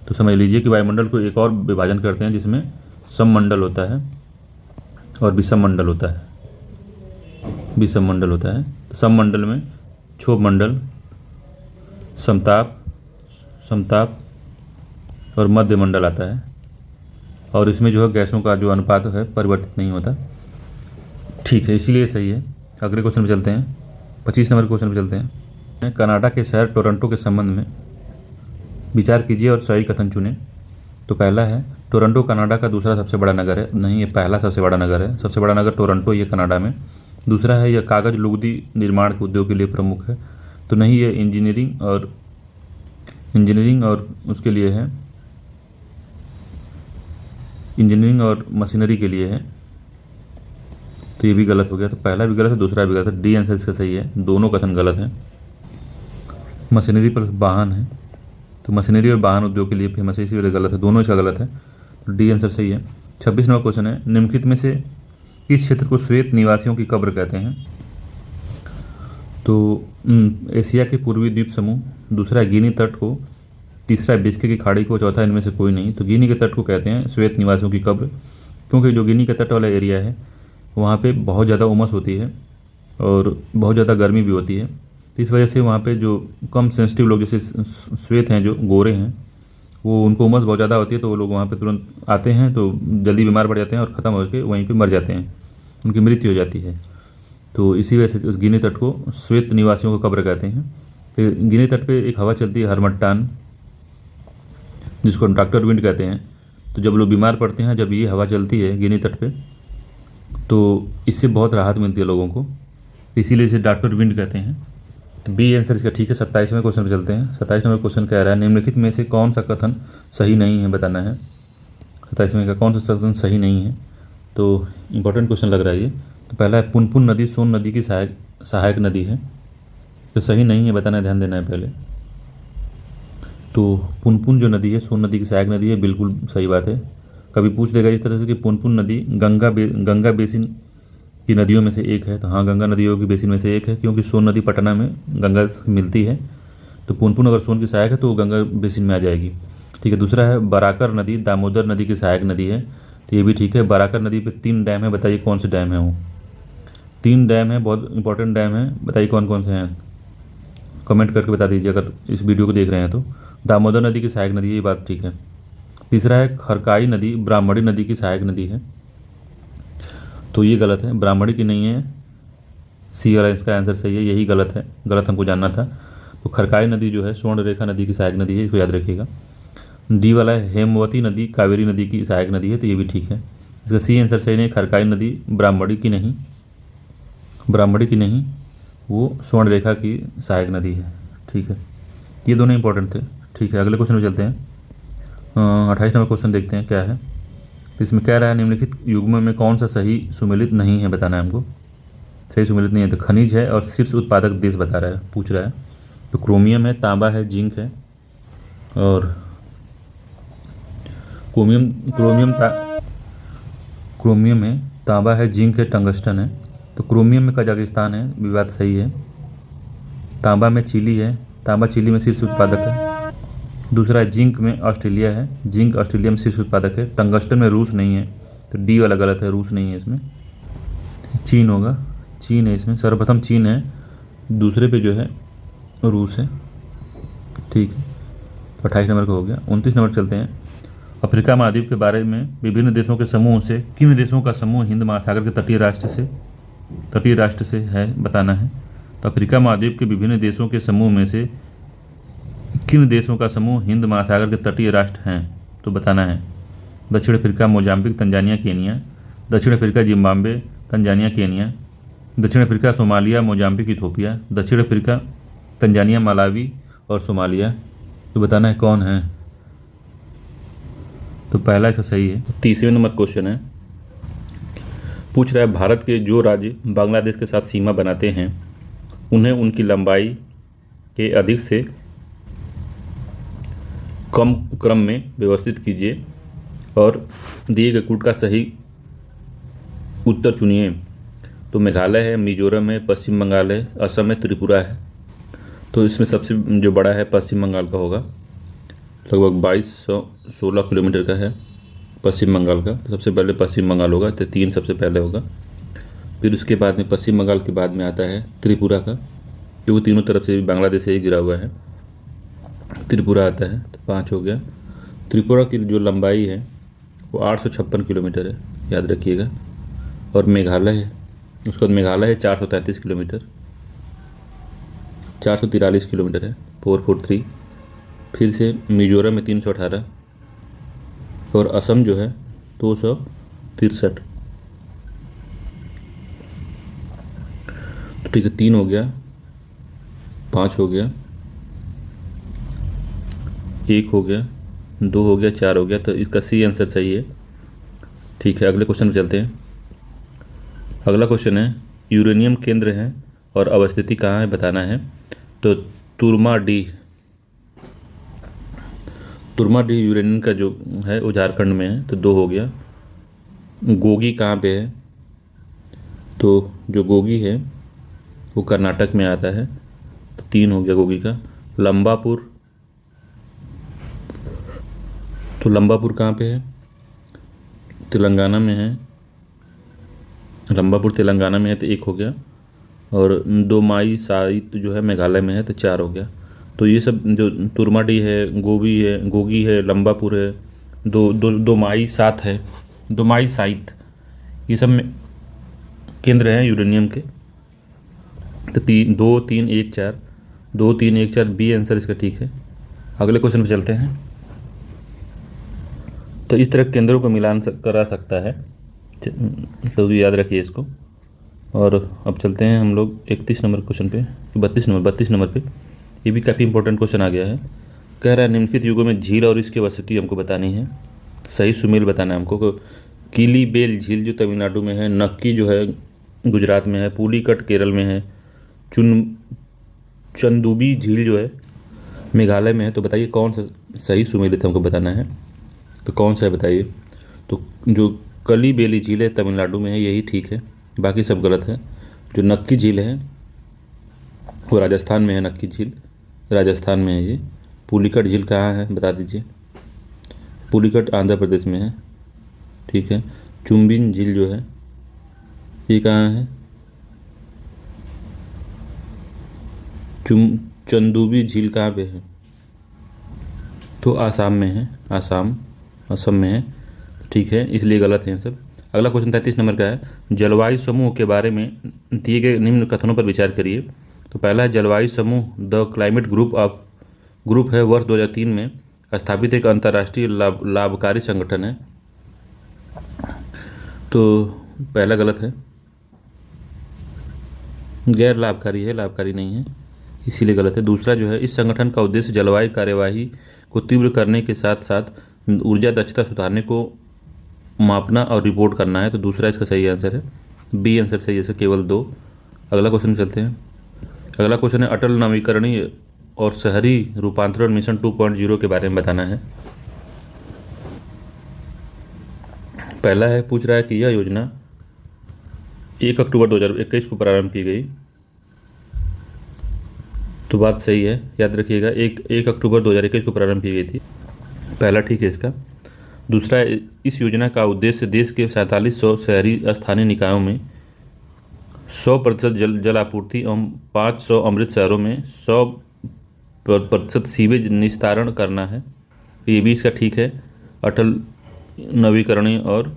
तो समझ लीजिए कि वायुमंडल को एक और विभाजन करते हैं, जिसमें सममंडल होता है और विषम मंडल होता है। विषम मंडल होता है, तो सममंडल में क्षोभ मंडल, समताप और मध्य मंडल आता है। और इसमें जो है गैसों का जो अनुपात है परिवर्तित नहीं होता। ठीक है, इसीलिए सही है। अगले क्वेश्चन में चलते हैं 25 नंबर क्वेश्चन में चलते हैं। कनाडा के शहर टोरंटो के संबंध में विचार कीजिए और सही कथन चुनें। तो पहला है टोरंटो कनाडा का दूसरा सबसे बड़ा नगर है। नहीं, ये पहला सबसे बड़ा नगर है। सबसे बड़ा नगर टोरंटो ये कनाडा में। दूसरा है यह कागज़ लुगदी निर्माण के उद्योग के लिए प्रमुख है। तो नहीं, ये इंजीनियरिंग और इंजीनियरिंग और उसके लिए है, इंजीनियरिंग और मशीनरी के लिए है, तो ये भी गलत हो गया। तो पहला भी गलत है, दूसरा भी गलत है। डी आंसर इसका सही है, दोनों कथन गलत हैं। मशीनरी पर वाहन है, तो मशीनरी और वाहन उद्योग के लिए फेमस है, इसी वजह गलत है, दोनों इसका गलत है। तो डी आंसर सही है। 26 नंबर क्वेश्चन है, निम्नलिखित में से किस क्षेत्र को श्वेत निवासियों की कब्र कहते हैं? तो एशिया के पूर्वी द्वीप समूह, दूसरा गिनी तट को, तीसरा बिस्के की खाड़ी को, चौथा इनमें से कोई नहीं। तो गिनी के तट को कहते हैं श्वेत निवासियों की कब्र, क्योंकि जो गिनी के तट वाला एरिया है वहाँ पे बहुत ज़्यादा उमस होती है और बहुत ज़्यादा गर्मी भी होती है। तो इस वजह से वहाँ पे जो कम सेंसिटिव लोग, जैसे श्वेत हैं, जो गोरे हैं, वो उनको उमस बहुत ज़्यादा होती है, तो वो लोग वहाँ पे तुरंत आते हैं तो जल्दी बीमार पड़ जाते हैं और ख़त्म होकर वहीं पे मर जाते हैं, उनकी मृत्यु हो जाती है। तो इसी वजह से उस गिनी तट को श्वेत निवासियों को कब्र कहते हैं। फिर गिनी तट पे एक हवा चलती है हरमट्टान, जिसको डॉक्टर विंड कहते हैं। तो जब लोग बीमार पड़ते हैं, जब ये हवा चलती है गिनी तट पे, तो इससे बहुत राहत मिलती है लोगों को, इसीलिए इसे डॉक्टर विंड कहते हैं। तो बी आंसर इसका ठीक है। 27वें क्वेश्चन पर चलते हैं। 27 नंबर क्वेश्चन कह रहा है, निम्नलिखित में से कौन सा कथन सही नहीं है, बताना है। 27वें का कौन सा कथन सही नहीं है, तो इंपॉर्टेंट क्वेश्चन लग रहा है ये। तो पहला है, पुनपुन नदी सोन नदी की सहायक नदी है, तो सही नहीं है, बताना है, ध्यान देना है पहले। तो पुनपुन जो नदी है सोन नदी की सहायक नदी है, बिल्कुल सही बात है। कभी पूछ देगा इस तरह से कि पुनपुन नदी गंगा बेसिन की नदियों में से एक है, तो हाँ, गंगा नदियों की बेसिन में से एक है, क्योंकि सोन नदी पटना में गंगा से मिलती है। तो पुनपुन अगर सोन की सहायक है तो वो गंगा बेसिन में आ जाएगी। ठीक है। दूसरा है, बराकर नदी दामोदर नदी की सहायक नदी है, तो ये भी ठीक है। बराकर नदी पे 3 डैम है, बताइए कौन से डैम है वो? 3 डैम है, बहुत इंपॉर्टेंट डैम है, बताइए कौन कौन से हैं, कमेंट करके बता दीजिए अगर इस वीडियो को देख रहे हैं तो। दामोदर नदी की सहायक नदी है, ये बात ठीक है। तीसरा है, खरकाई नदी ब्राह्मणी नदी की सहायक नदी है, तो ये गलत है, ब्राह्मणी की नहीं है। सी वाला इसका आंसर सही है, यही गलत है, गलत हमको जानना था। तो खरकाई नदी जो है स्वर्ण रेखा नदी की सहायक नदी है, इसको याद रखिएगा। डी वाला है, हेमवती नदी कावेरी नदी की सहायक नदी है, तो ये भी ठीक है। इसका सी आंसर सही नहीं, खरकाई नदी ब्राह्मणी की नहीं, ब्राह्मणी की नहीं, वो स्वर्ण रेखा की सहायक नदी है। ठीक है, ये दोनों इंपॉर्टेंट थे। ठीक है, अगले क्वेश्चन में चलते हैं। 28 नंबर क्वेश्चन देखते हैं क्या है। तो इसमें कह रहा है, निम्नलिखित युग्म में कौन सा सही सुमेलित नहीं है, बताना है हमको। सही सुमेलित नहीं है, तो खनिज है और शीर्ष उत्पादक देश बता रहा है, पूछ रहा है। तो क्रोमियम है, तांबा है, जिंक है, और क्रोमियम है, तांबा है, जिंक है, टंगस्टन है। तो क्रोमियम में कजाकिस्तान है, विवाद सही है। तांबा में चिली है, तांबा चिली में शीर्ष उत्पादक है। दूसरा जिंक में ऑस्ट्रेलिया है, जिंक ऑस्ट्रेलिया में शीर्ष उत्पादक है। टंगस्टन में रूस नहीं है, तो डी वाला गलत है, रूस नहीं है इसमें, चीन होगा, चीन है इसमें, सर्वप्रथम चीन है, दूसरे पे जो है रूस है। ठीक है, तो 28 नंबर का हो गया। 29 नंबर चलते हैं। अफ्रीका महाद्वीप के बारे में विभिन्न देशों के समूह से किन देशों का समूह हिंद महासागर के तटीय राष्ट्र से है, बताना है। तो अफ्रीका महाद्वीप के विभिन्न देशों के समूह में से किन देशों का समूह हिंद महासागर के तटीय राष्ट्र हैं, तो बताना है। दक्षिण अफ्रीका, मोजाम्बिक, तंजानिया, केनिया। दक्षिण अफ्रीका, जिम्बाब्वे, तंजानिया, केनिया। दक्षिण अफ्रीका, सोमालिया, मोजाम्बिक, इथोपिया। दक्षिण अफ्रीका, तंजानिया, मलावी और सोमालिया। तो बताना है कौन है। तो पहला इसका सही है। 30वें नंबर क्वेश्चन है, पूछ रहा है, भारत के जो राज्य बांग्लादेश के साथ सीमा बनाते हैं उन्हें उनकी लंबाई के अधिक से कम क्रम में व्यवस्थित कीजिए और दिए गए कूट का सही उत्तर चुनिए। तो मेघालय है, मिजोरम है, पश्चिम बंगाल है, असम है, त्रिपुरा है। तो इसमें सबसे जो बड़ा है पश्चिम बंगाल का होगा, लगभग 2216 किलोमीटर का है पश्चिम बंगाल का। तो सबसे पहले पश्चिम बंगाल होगा, तो 3 सबसे पहले होगा। फिर उसके बाद में पश्चिम बंगाल के बाद में आता है त्रिपुरा का, क्योंकि तीनों तरफ से बांग्लादेश से ही गिरा हुआ है, त्रिपुरा आता है, तो 5 हो गया। त्रिपुरा की जो लंबाई है वो 856 किलोमीटर है, याद रखिएगा। और मेघालय है, उसके बाद मेघालय है 433 किलोमीटर, 443 किलोमीटर है, 443। फिर से मिजोरम में 318 और असम जो है 263। तो ठीक है, 3 हो गया, 5 हो गया, 1 हो गया, 2 हो गया, 4 हो गया, तो इसका सी आंसर सही है। ठीक है, अगले क्वेश्चन पे चलते हैं। अगला क्वेश्चन है, यूरेनियम केंद्र है और अवस्थिति कहाँ है बताना है। तो तुरमा डी यूरेनियम का जो है वो झारखंड में है, तो 2 हो गया। गोगी कहाँ पे है, तो जो गोगी है वो कर्नाटक में आता है, तो 3 हो गया गोगी का। लंबापुर, तो लंबापुर कहाँ पे है, तेलंगाना में है, लंबापुर तेलंगाना में है, तो 1 हो गया। और दोमाई साइट जो है मेघालय में है, तो 4 हो गया। तो ये सब जो तुरमाडी है, गोगी है, लंबापुर है, दोमाई सात है, दोमाई साइट, ये सब में केंद्र हैं यूरेनियम के। तो 3 2 3 1 4, 2 3 1 4 बी आंसर इसका ठीक है। अगले क्वेश्चन पे चलते हैं। तो इस तरह केंद्रों को मिलान करा सकता है, तो याद रखिए इसको। और अब चलते हैं हम लोग 31 नंबर क्वेश्चन पे, 32 नंबर पे। ये भी काफ़ी इंपॉर्टेंट क्वेश्चन आ गया है। कह रहा है निम्नलिखित युगों में झील और इसकी वसति हमको बतानी है, सही सुमेल बताना है हमको। कीली बेल झील जो तमिलनाडु में है, नक्की जो है गुजरात में है, पुलिकट केरल में है, चंदुबी झील जो है मेघालय में है। तो बताइए कौन सा सही सुमेलित हमको बताना है, तो कौन सा है बताइए। तो जो कली बेली झील है तमिलनाडु में है, यही ठीक है, बाकी सब गलत है। जो नक्की झील है वो राजस्थान में है, नक्की झील राजस्थान में है ये। पुलिकट झील कहाँ है बता दीजिए। पुलिकट आंध्र प्रदेश में है, ठीक है। चुम्बिन झील जो है ये कहाँ है, चंदुबी झील कहाँ पे है, तो आसाम में है, असम में है, ठीक है, इसलिए गलत है ये सब। अगला क्वेश्चन 33 नंबर का है, जलवायु समूह के बारे में दिए गए निम्न कथनों पर विचार करिए। तो पहला है, जलवायु समूह द क्लाइमेट ग्रुप है, वर्ष 2003 में स्थापित एक अंतर्राष्ट्रीय लाभकारी संगठन है। तो पहला गलत है, गैर लाभकारी है, लाभकारी नहीं है, इसीलिए गलत है। दूसरा जो है, इस संगठन का उद्देश्य जलवायु कार्यवाही को तीव्र करने के साथ साथ ऊर्जा दक्षता सुधारने को मापना और रिपोर्ट करना है। तो दूसरा इसका सही आंसर है, बी आंसर सही है, केवल 2। अगला क्वेश्चन चलते हैं। अगला क्वेश्चन है, अटल नवीकरणीय और शहरी रूपांतरण मिशन 2.0 के बारे में बताना है। पहला है, पूछ रहा है कि यह योजना 1 अक्टूबर 2021 को प्रारंभ की गई। तो बात सही है, याद रखिएगा, 1 अक्टूबर 2021 को प्रारंभ की गई थी, पहला ठीक है इसका। दूसरा, इस योजना का उद्देश्य देश के 4700 शहरी स्थानीय निकायों में 100% जल आपूर्ति एवं 500 अमृत शहरों में 100% सीवेज निस्तारण करना है। ये भी इसका ठीक है, अटल नवीकरणीय और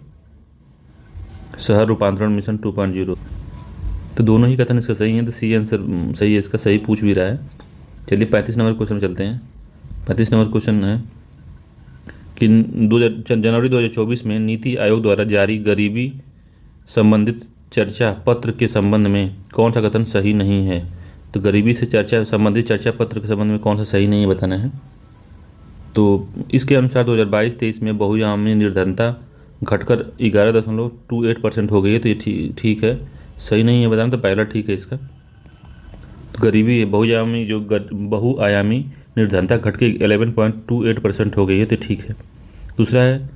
शहर रूपांतरण मिशन 2.0। तो दोनों ही कथन इसका सही है, तो सी आंसर सही है इसका, सही पूछ भी रहा है। चलिए 35 नंबर क्वेश्चन चलते हैं। 35 नंबर क्वेश्चन है कि जनवरी 2024 में नीति आयोग द्वारा जारी गरीबी संबंधित चर्चा पत्र के संबंध में कौन सा कथन सही नहीं है। तो गरीबी से संबंधित चर्चा पत्र के संबंध में कौन सा सही नहीं है बताना है। तो इसके अनुसार 2022-23 में बहुआयामी निर्धनता घटकर 11.28% हो गई है, तो ये ठीक है, सही नहीं है बताना, तो पहला ठीक है इसका। तो गरीबी बहुआयामी निर्धनता घट के 11.28% हो गई है, तो ठीक है। दूसरा है,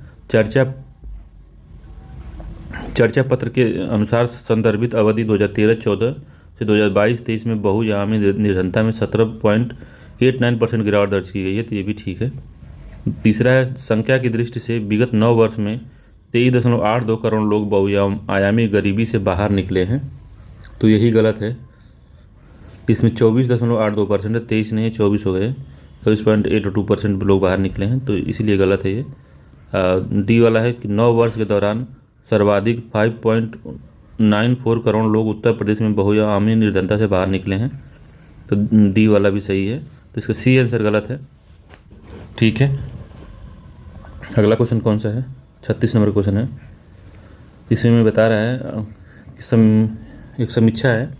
चर्चा पत्र के अनुसार संदर्भित अवधि 2013-14 से 2022-23 में बहुआयामी निर्धनता में 17.89% गिरावट दर्ज की गई है, तो ये भी ठीक है। तीसरा है, संख्या की दृष्टि से विगत 9 वर्ष में 23.82 करोड़ लोग बहुआयामी गरीबी से बाहर निकले हैं, तो यही गलत है। इसमें 24.82% है, 23 नहीं 24 हो गए, 24.82% लोग बाहर निकले हैं, तो इसीलिए गलत है ये। डी वाला है कि 9 वर्ष के दौरान सर्वाधिक 5.94 करोड़ लोग उत्तर प्रदेश में बहुआयामी निर्धनता से बाहर निकले हैं, तो डी वाला भी सही है, तो इसका सी आंसर गलत है, ठीक है। अगला क्वेश्चन कौन सा है, 36 नंबर क्वेश्चन है। इसमें मैं बता रहा है एक समीक्षा है,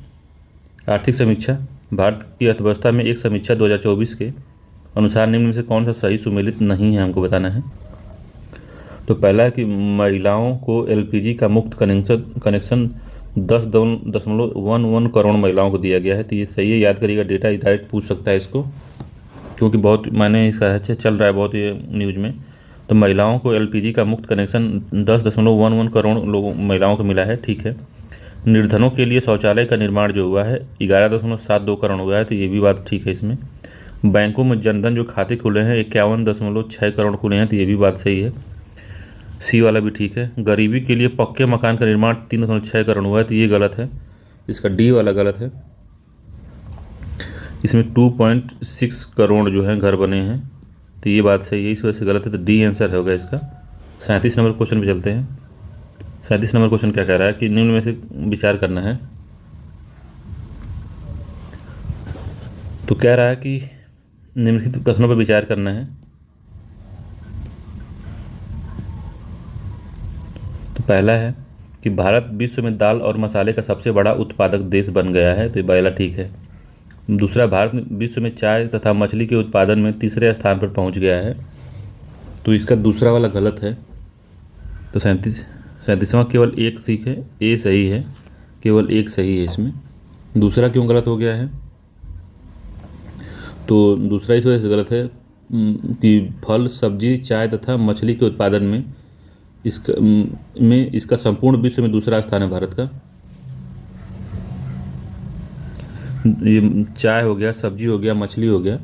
आर्थिक समीक्षा, भारत की अर्थव्यवस्था में एक समीक्षा 2024 के अनुसार निम्न में से कौन सा सही सुमेलित नहीं है, हमको बताना है। तो पहला है कि महिलाओं को एलपीजी का मुफ्त कनेक्शन 10.11 करोड़ महिलाओं को दिया गया है। तो ये सही है, याद करिएगा, डेटा डायरेक्ट पूछ सकता है इसको, क्योंकि बहुत मैंने इसका चल रहा है बहुत ये न्यूज़ में। तो महिलाओं को एलपीजी का मुफ्त कनेक्शन 10.11 करोड़ लोगों महिलाओं को मिला है, ठीक है। निर्धनों के लिए शौचालय का निर्माण जो हुआ है 11.72 करोड़ हुआ है, तो ये भी बात ठीक है इसमें। बैंकों में जनधन जो खाते खुले हैं 51.6 करोड़ खुले हैं, तो ये भी बात सही है। सी वाला भी ठीक है। गरीबी के लिए पक्के मकान का निर्माण 3.6 करोड़ हुआ है, तो ये गलत है, इसका डी वाला गलत है। इसमें 2.6 करोड़ जो है घर बने हैं, तो ये बात सही है, इस वजह से गलत है, तो डी आंसर होगा इसका। 37 नंबर क्वेश्चन पे चलते हैं। 37 नंबर क्वेश्चन क्या कह रहा है कि निम्न में से विचार करना है। तो कह रहा है कि निम्नलिखित कथनों पर विचार करना है। तो पहला है कि भारत विश्व में दाल और मसाले का सबसे बड़ा उत्पादक देश बन गया है, तो ये पहला ठीक है। दूसरा, भारत विश्व में चाय तथा मछली के उत्पादन में तीसरे स्थान पर पहुंच गया है, तो इसका दूसरा वाला गलत है। तो 37वां केवल एक सीख है, ए सही है, केवल एक सही है इसमें। दूसरा क्यों गलत हो गया है? तो दूसरा इस वजह से गलत है कि फल, सब्जी, चाय तथा मछली के उत्पादन में इसका संपूर्ण विश्व में दूसरा स्थान है भारत का। ये चाय हो गया, सब्जी हो गया, मछली हो गया,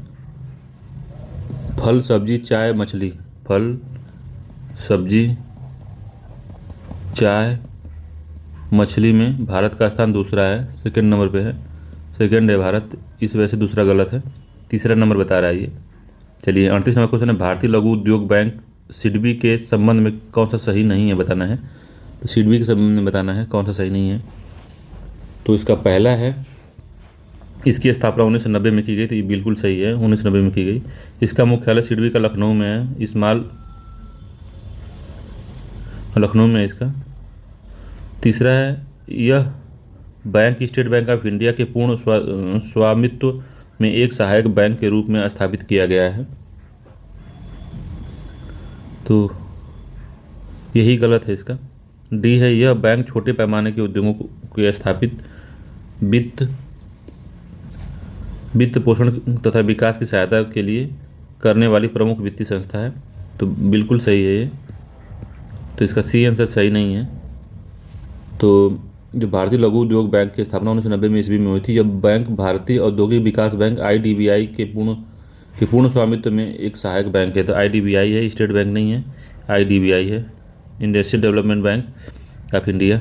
फल, सब्जी, चाय, मछली, फल, सब्जी, चाय, मछली में भारत का स्थान दूसरा है, सेकंड नंबर पे है, सेकंड है भारत, इस वजह से दूसरा गलत है। तीसरा नंबर बता रहा है ये। चलिए 38 नंबर क्वेश्चन है, भारतीय लघु उद्योग बैंक सिडबी के संबंध में कौन सा सही नहीं है बताना है। तो सिडबी के संबंध में बताना है कौन सा सही नहीं है। तो इसका पहला है, इसकी स्थापना 1990 में की गई, तो ये बिल्कुल सही है, 1990 में की गई। इसका मुख्यालय सिडबी का लखनऊ में है, लखनऊ में है इसका। तीसरा है, यह bank state bank of India के पूर्ण स्वामित्व में एक सहायक बैंक के रूप में स्थापित किया गया है, तो यही गलत है इसका। डी है, यह बैंक छोटे पैमाने के उद्योगों को स्थापित वित्त पोषण तथा विकास की सहायता के लिए करने वाली प्रमुख वित्तीय संस्था है, तो बिल्कुल सही है ये। तो इसका सी आंसर सही नहीं है। तो जो भारतीय लघु उद्योग बैंक की स्थापना 1990 में ईस्वी में हुई थी, यह बैंक भारतीय औद्योगिक विकास बैंक IDBI के पूर्ण स्वामित्व में एक सहायक बैंक है, तो IDBI है, स्टेट बैंक नहीं है, IDBI है, industrial development bank of India,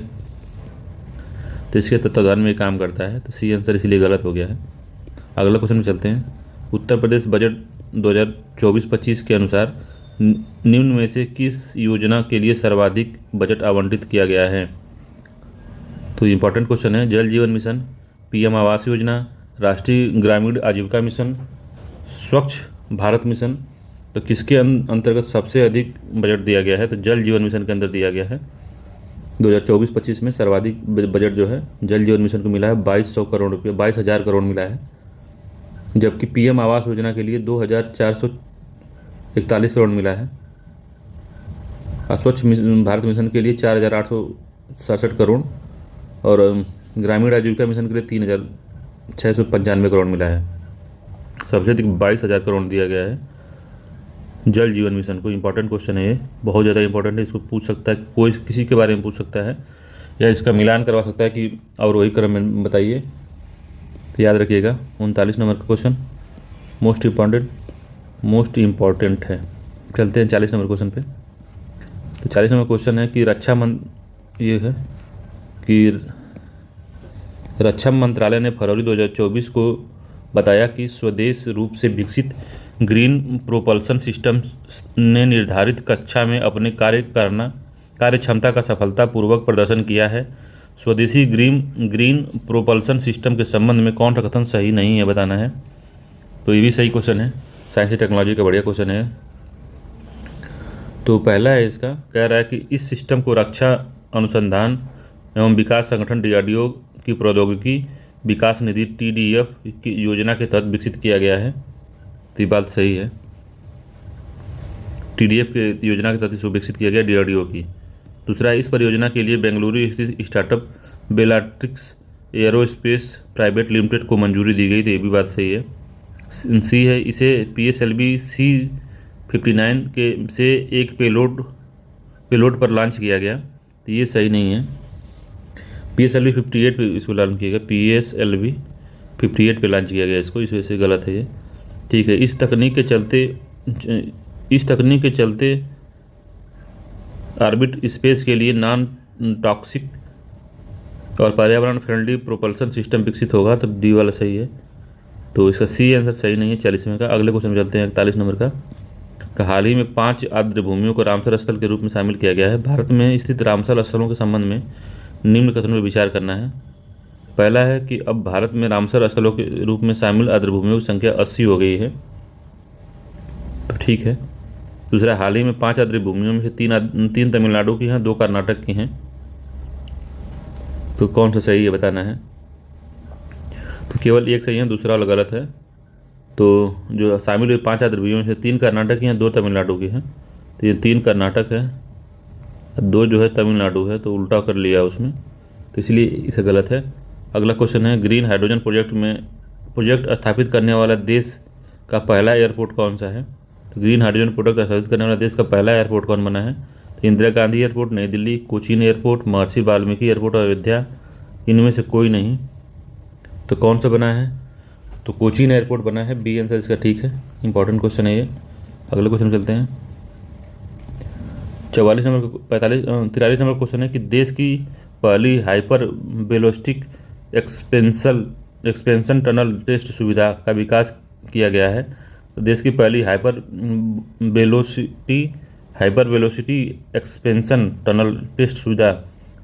तो इसके तत्वाधान में काम करता है, तो सी आंसर इसलिए गलत हो गया है। अगला क्वेश्चन में चलते हैं। उत्तर प्रदेश बजट 2024-25 के अनुसार निम्न में से किस योजना के लिए सर्वाधिक बजट आवंटित किया गया है? तो इम्पॉर्टेंट क्वेश्चन है। जल जीवन मिशन, PM आवास योजना, राष्ट्रीय ग्रामीण आजीविका मिशन, स्वच्छ भारत मिशन, तो किसके अंतर्गत सबसे अधिक बजट दिया गया है? तो जल जीवन मिशन के अंदर दिया गया है। 2024-25 में सर्वाधिक बजट जो है जल जीवन मिशन को मिला है 2200 करोड़ रुपये, 22,000 करोड़ मिला है, जबकि PM आवास योजना के लिए 2,441 करोड़ मिला है, और स्वच्छ भारत मिशन के लिए 4,867 करोड़, और ग्रामीण आजीविका मिशन के लिए 3,695 करोड़ मिला है। सबसे अधिक 22,000 करोड़ दिया गया है जल जीवन मिशन को। इंपॉर्टेंट क्वेश्चन है ये, बहुत ज़्यादा इंपॉर्टेंट है, इसको पूछ सकता है कोई, किसी के बारे में पूछ सकता है, या इसका मिलान करवा सकता है कि अवरोही क्रम में बताइए, तो याद रखिएगा। 39 नंबर का क्वेश्चन मोस्ट इम्पॉर्टेंट है। चलते हैं 40 नंबर क्वेश्चन पे। तो 40 नंबर क्वेश्चन है कि रक्षा मंत्रालय ने फरवरी 2024 को बताया कि स्वदेश रूप से विकसित ग्रीन प्रोपल्सन सिस्टम ने निर्धारित कक्षा में अपने कार्य क्षमता का सफलतापूर्वक प्रदर्शन किया है। स्वदेशी ग्रीन प्रोपल्सन सिस्टम के संबंध में कौन सा कथन सही नहीं है बताना है। तो ये भी सही क्वेश्चन है, साइंस एंड टेक्नोलॉजी का बढ़िया क्वेश्चन है। तो पहला है इसका, कह रहा है कि इस सिस्टम को रक्षा अनुसंधान एवं विकास संगठन DRDO की प्रौद्योगिकी विकास निधि TDF की योजना के तहत विकसित किया गया है। तो ये बात सही है। TDF के योजना के तहत इसको विकसित किया गया DRDO की। दूसरा, इस परियोजना के लिए बेंगलुरु स्थित startup Bellatrix aerospace private limited को मंजूरी दी गई, तो ये भी बात सही है। सी है, इसे PSLV C-59 के से एक पेलोड पर लॉन्च किया गया, तो ये सही नहीं है। PSLV 58 पे इसको लॉन्च किया गया, PSLV 58 पे लॉन्च किया गया इसको, इस वजह से गलत है ये। ठीक है, इस तकनीक के चलते ऑर्बिट स्पेस के लिए नॉन टॉक्सिक और पर्यावरण फ्रेंडली प्रोपल्सन सिस्टम विकसित होगा, तब डी वाला सही है। तो इसका सी आंसर सही नहीं है 40वें का। अगले क्वेश्चन में चलते हैं 41 नंबर का हाल ही में 5 आर्द्र भूमियों को रामसर स्थल के रूप में शामिल किया गया है। भारत में स्थित रामसर स्थलों के संबंध में निम्न कथनों पर विचार करना है। पहला है कि अब भारत में रामसर स्थलों के रूप में शामिल आर्द्र भूमियों की संख्या 80 हो गई है, तो ठीक है। दूसरा, हाल ही में 5 आर्द्र भूमियों में से 3 तमिलनाडु की हैं, 2 कर्नाटक की हैं, तो कौन सा सही है बताना है। तो केवल एक सही है, दूसरा वाला गलत है। तो जो शामिल हुई 5 आर्द्र भूमियों में से 3 कर्नाटक की हैं, 2 तमिलनाडु की हैं, तो ये 3 कर्नाटक है, 2 जो है तमिलनाडु है, तो उल्टा कर लिया उसमें, तो इसलिए इसे गलत है। अगला क्वेश्चन है, ग्रीन हाइड्रोजन प्रोजेक्ट स्थापित करने वाला देश का पहला एयरपोर्ट कौन सा है। तो ग्रीन हाइड्रोजन प्रोजेक्ट स्थापित करने वाला देश का पहला एयरपोर्ट कौन बना है। तो इंदिरा गांधी एयरपोर्ट, नई दिल्ली, कोचीन एयरपोर्ट, महर्षि वाल्मीकि एयरपोर्ट, अयोध्या, इनमें से कोई नहीं। तो कौन सा बना है, तो कोचीन एयरपोर्ट बना है, बी आंसर इसका ठीक है। इंपॉर्टेंट क्वेश्चन है ये। अगले क्वेश्चन चलते हैं 43 नंबर क्वेश्चन है कि देश की पहली hyper velocity expansion tunnel test सुविधा का विकास किया गया है। तो देश की पहली hyper velocity expansion tunnel test सुविधा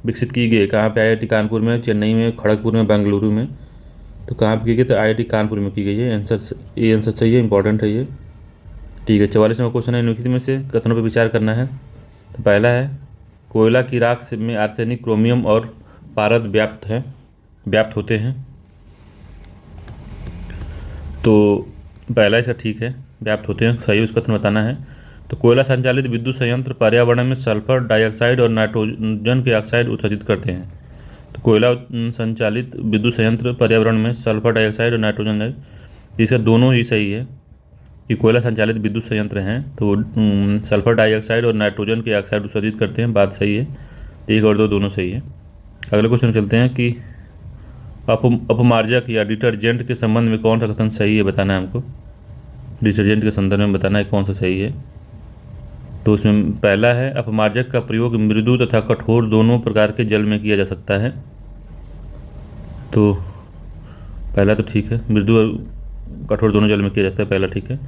विकसित की गई है। कहाँ पे, IIT कानपुर में, चेन्नई में, खड़गपुर में, बेंगलुरु में। तो कहाँ पे की गई, तो IIT कानपुर में की गई है। ये आंसर सही है, इंपॉर्टेंट है ये। ठीक है, 44 नंबर क्वेश्चन है, निम्नलिखित में से कथनों पर विचार करना है। तो पहला है, कोयला की राख में आर्सेनिक, क्रोमियम और पारद व्याप्त होते हैं। तो पहला इसका ठीक है, व्याप्त होते हैं, सही उसका कथन बताना है। तो कोयला संचालित विद्युत संयंत्र पर्यावरण में सल्फर डाइऑक्साइड और नाइट्रोजन के ऑक्साइड उत्सर्जित करते हैं। तो कोयला संचालित विद्युत संयंत्र पर्यावरण में सल्फर डाइऑक्साइड और नाइट्रोजन, जिसका दोनों ही सही है कि कोयला संचालित विद्युत संयंत्र हैं तो सल्फर डाइऑक्साइड और नाइट्रोजन के ऑक्साइड उत्सर्जित करते हैं, बात सही है। 1 और 2 दोनों सही है। अगले क्वेश्चन चलते हैं कि अपमार्जक या डिटर्जेंट के संबंध में कौन सा कथन सही है बताना है हमको। डिटर्जेंट के संदर्भ में बताना है कौन सा सही है। तो उसमें पहला है, अपमार्जक का प्रयोग मृदु तथा कठोर दोनों प्रकार के जल में किया जा सकता है। तो पहला तो ठीक है, मृदु और कठोर दोनों जल में किया जाता है, पहला ठीक है।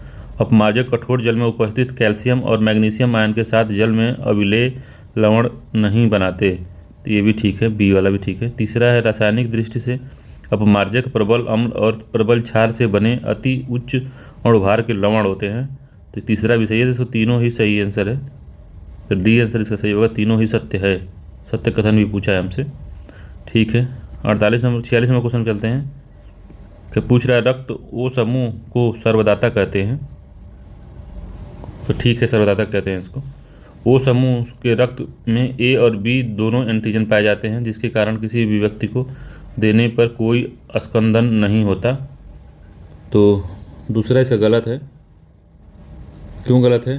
अपमार्जक कठोर जल में उपस्थित कैल्शियम और मैग्नीशियम आयन के साथ जल में अविलेय लवण नहीं बनाते, तो ये भी ठीक है, बी वाला भी ठीक है। तीसरा है, रासायनिक दृष्टि से अपमार्जक प्रबल अम्ल और प्रबल क्षार से बने अति उच्च अणुभार के लवण होते हैं, तो तीसरा भी सही है। तो तीनों ही सही आंसर है, तो डी आंसर इसका सही होगा, तीनों ही सत्य है। सत्य कथन भी पूछा है हमसे, ठीक है। 46 नंबर क्वेश्चन चलते हैं कि पूछ रहा है, रक्त ओ समूह को सर्वदाता कहते हैं। तो ठीक है, सर्वदाता कहते हैं इसको। ओ समूह के रक्त में ए और बी दोनों एंटीजन पाए जाते हैं, जिसके कारण किसी भी व्यक्ति को देने पर कोई स्कंदन नहीं होता। तो दूसरा इसका गलत है। क्यों गलत है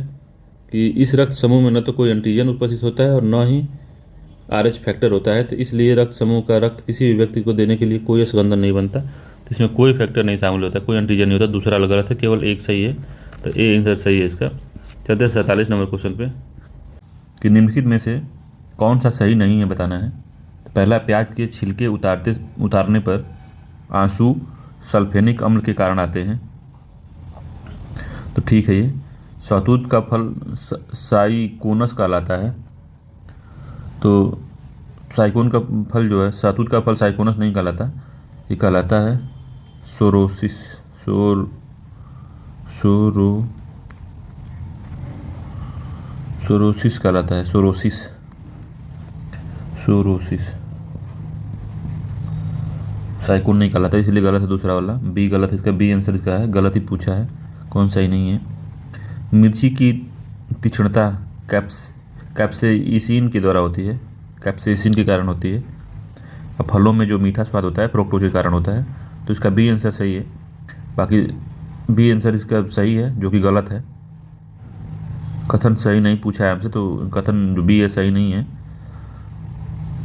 कि इस रक्त समूह में न तो कोई एंटीजन उपस्थित होता है और न ही RH फैक्टर होता है, तो इसलिए रक्त समूह का रक्त किसी भी व्यक्ति को देने के लिए कोई स्कंदन नहीं बनता, तो इसमें कोई फैक्टर नहीं शामिल होता, कोई एंटीजन नहीं होता। दूसरा गलत है, केवल एक सही है, तो ए आंसर सही है इसका। चलते हैं 47 नंबर क्वेश्चन पे कि निम्नलिखित में से कौन सा सही नहीं है बताना है। तो पहला, प्याज के छिलके उतारने पर आंसू सल्फेनिक अम्ल के कारण आते हैं, तो ठीक है ये। शहतूत का फल साइकोनस कहलाता है, तो साइकोन का फल जो है, शहतूत का फल साइकोनस नहीं कहलाता, ये कहलाता है सोरोसिस कहलाता है, सोरोसिस। साइकोन नहीं कहलाता, इसलिए गलत है दूसरा वाला, बी गलत है इसका, बी आंसर इसका है, गलत ही पूछा है। कौन सही नहीं है? मिर्ची की तीक्ष्णता कैप्सेइसिन के द्वारा होती है, कैप्सेइसिन के कारण होती है। अब फलों में जो मीठा स्वाद होता है फ्रुक्टोज के कारण होता है, तो इसका बी आंसर सही है। बाकी बी आंसर इसका सही है, जो कि गलत है। कथन सही नहीं पूछा है हमसे, तो कथन जो बी है सही नहीं है,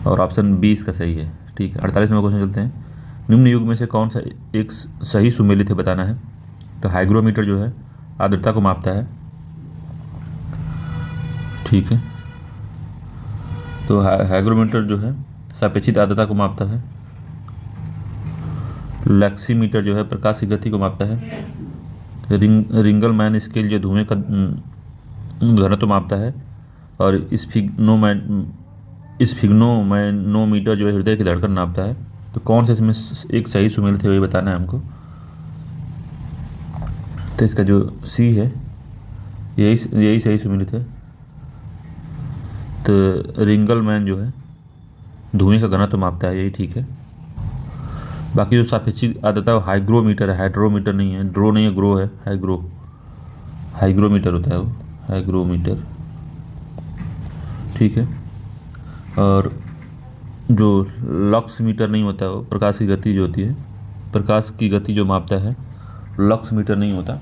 और ऑप्शन बी इसका सही है। ठीक है, 48 नंबर क्वेश्चन चलते हैं। निम्न युग में से कौन सा एक सही सुमेलित है बताना है। तो हाइग्रोमीटर जो है आर्द्रता को मापता है। ठीक है, तो हाइग्रोमीटर जो है सापेक्षिक आर्द्रता को मापता है। लैक्सीमीटर जो है प्रकाश की गति को मापता है। रिंगलमैन स्केल जो धुएं का घनत्व मापता है। और स्फिग्नोमैनोमीटर जो है हृदय की धड़कन नापता है। तो कौन सा इसमें एक सही सुमेलित है वही बताना है हमको। तो इसका जो सी है यही सही सुमेलित है। तो रिंगलमैन जो है धुएं का घनत्व मापता है, यही ठीक है। बाकी जो सापेक्षिक आर्द्रता है हाइग्रोमीटर है, हाइड्रोमीटर नहीं है, ड्रो नहीं है, ग्रो है, हाइग्रोमीटर होता है वो, हाइग्रोमीटर। ठीक है, और जो लक्स मीटर नहीं होता है वो प्रकाश की गति जो होती है, प्रकाश की गति जो मापता है लक्स मीटर नहीं होता,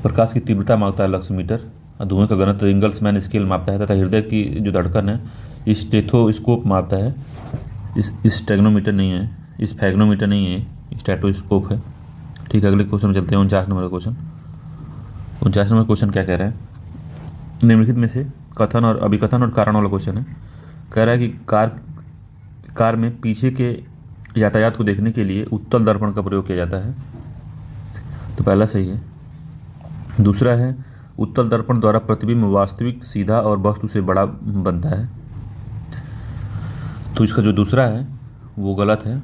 प्रकाश की तीव्रता मापता है लक्स मीटर। और धुएं का घनत्व रिंगल्समैन स्केल मापता है, तथा हृदय की जो धड़कन है स्टेथोस्कोप मापता है। स्टेग्नोमीटर नहीं है, स्फैग्नोमीटर नहीं है, स्टेथोस्कोप है। ठीक है, अगले क्वेश्चन में चलते हैं। 49 नंबर क्वेश्चन। 49 नंबर क्वेश्चन क्या कह रहा है? निम्नलिखित में से कथन और अभिकथन और कारण वाला क्वेश्चन है। कह रहा है कि कार में पीछे के यातायात को देखने के लिए उत्तल दर्पण का प्रयोग किया जाता है। तो पहला सही है। दूसरा है उत्तल दर्पण द्वारा प्रतिबिंब वास्तविक, सीधा और वस्तु से बड़ा बनता है। तो इसका जो दूसरा है वो गलत है,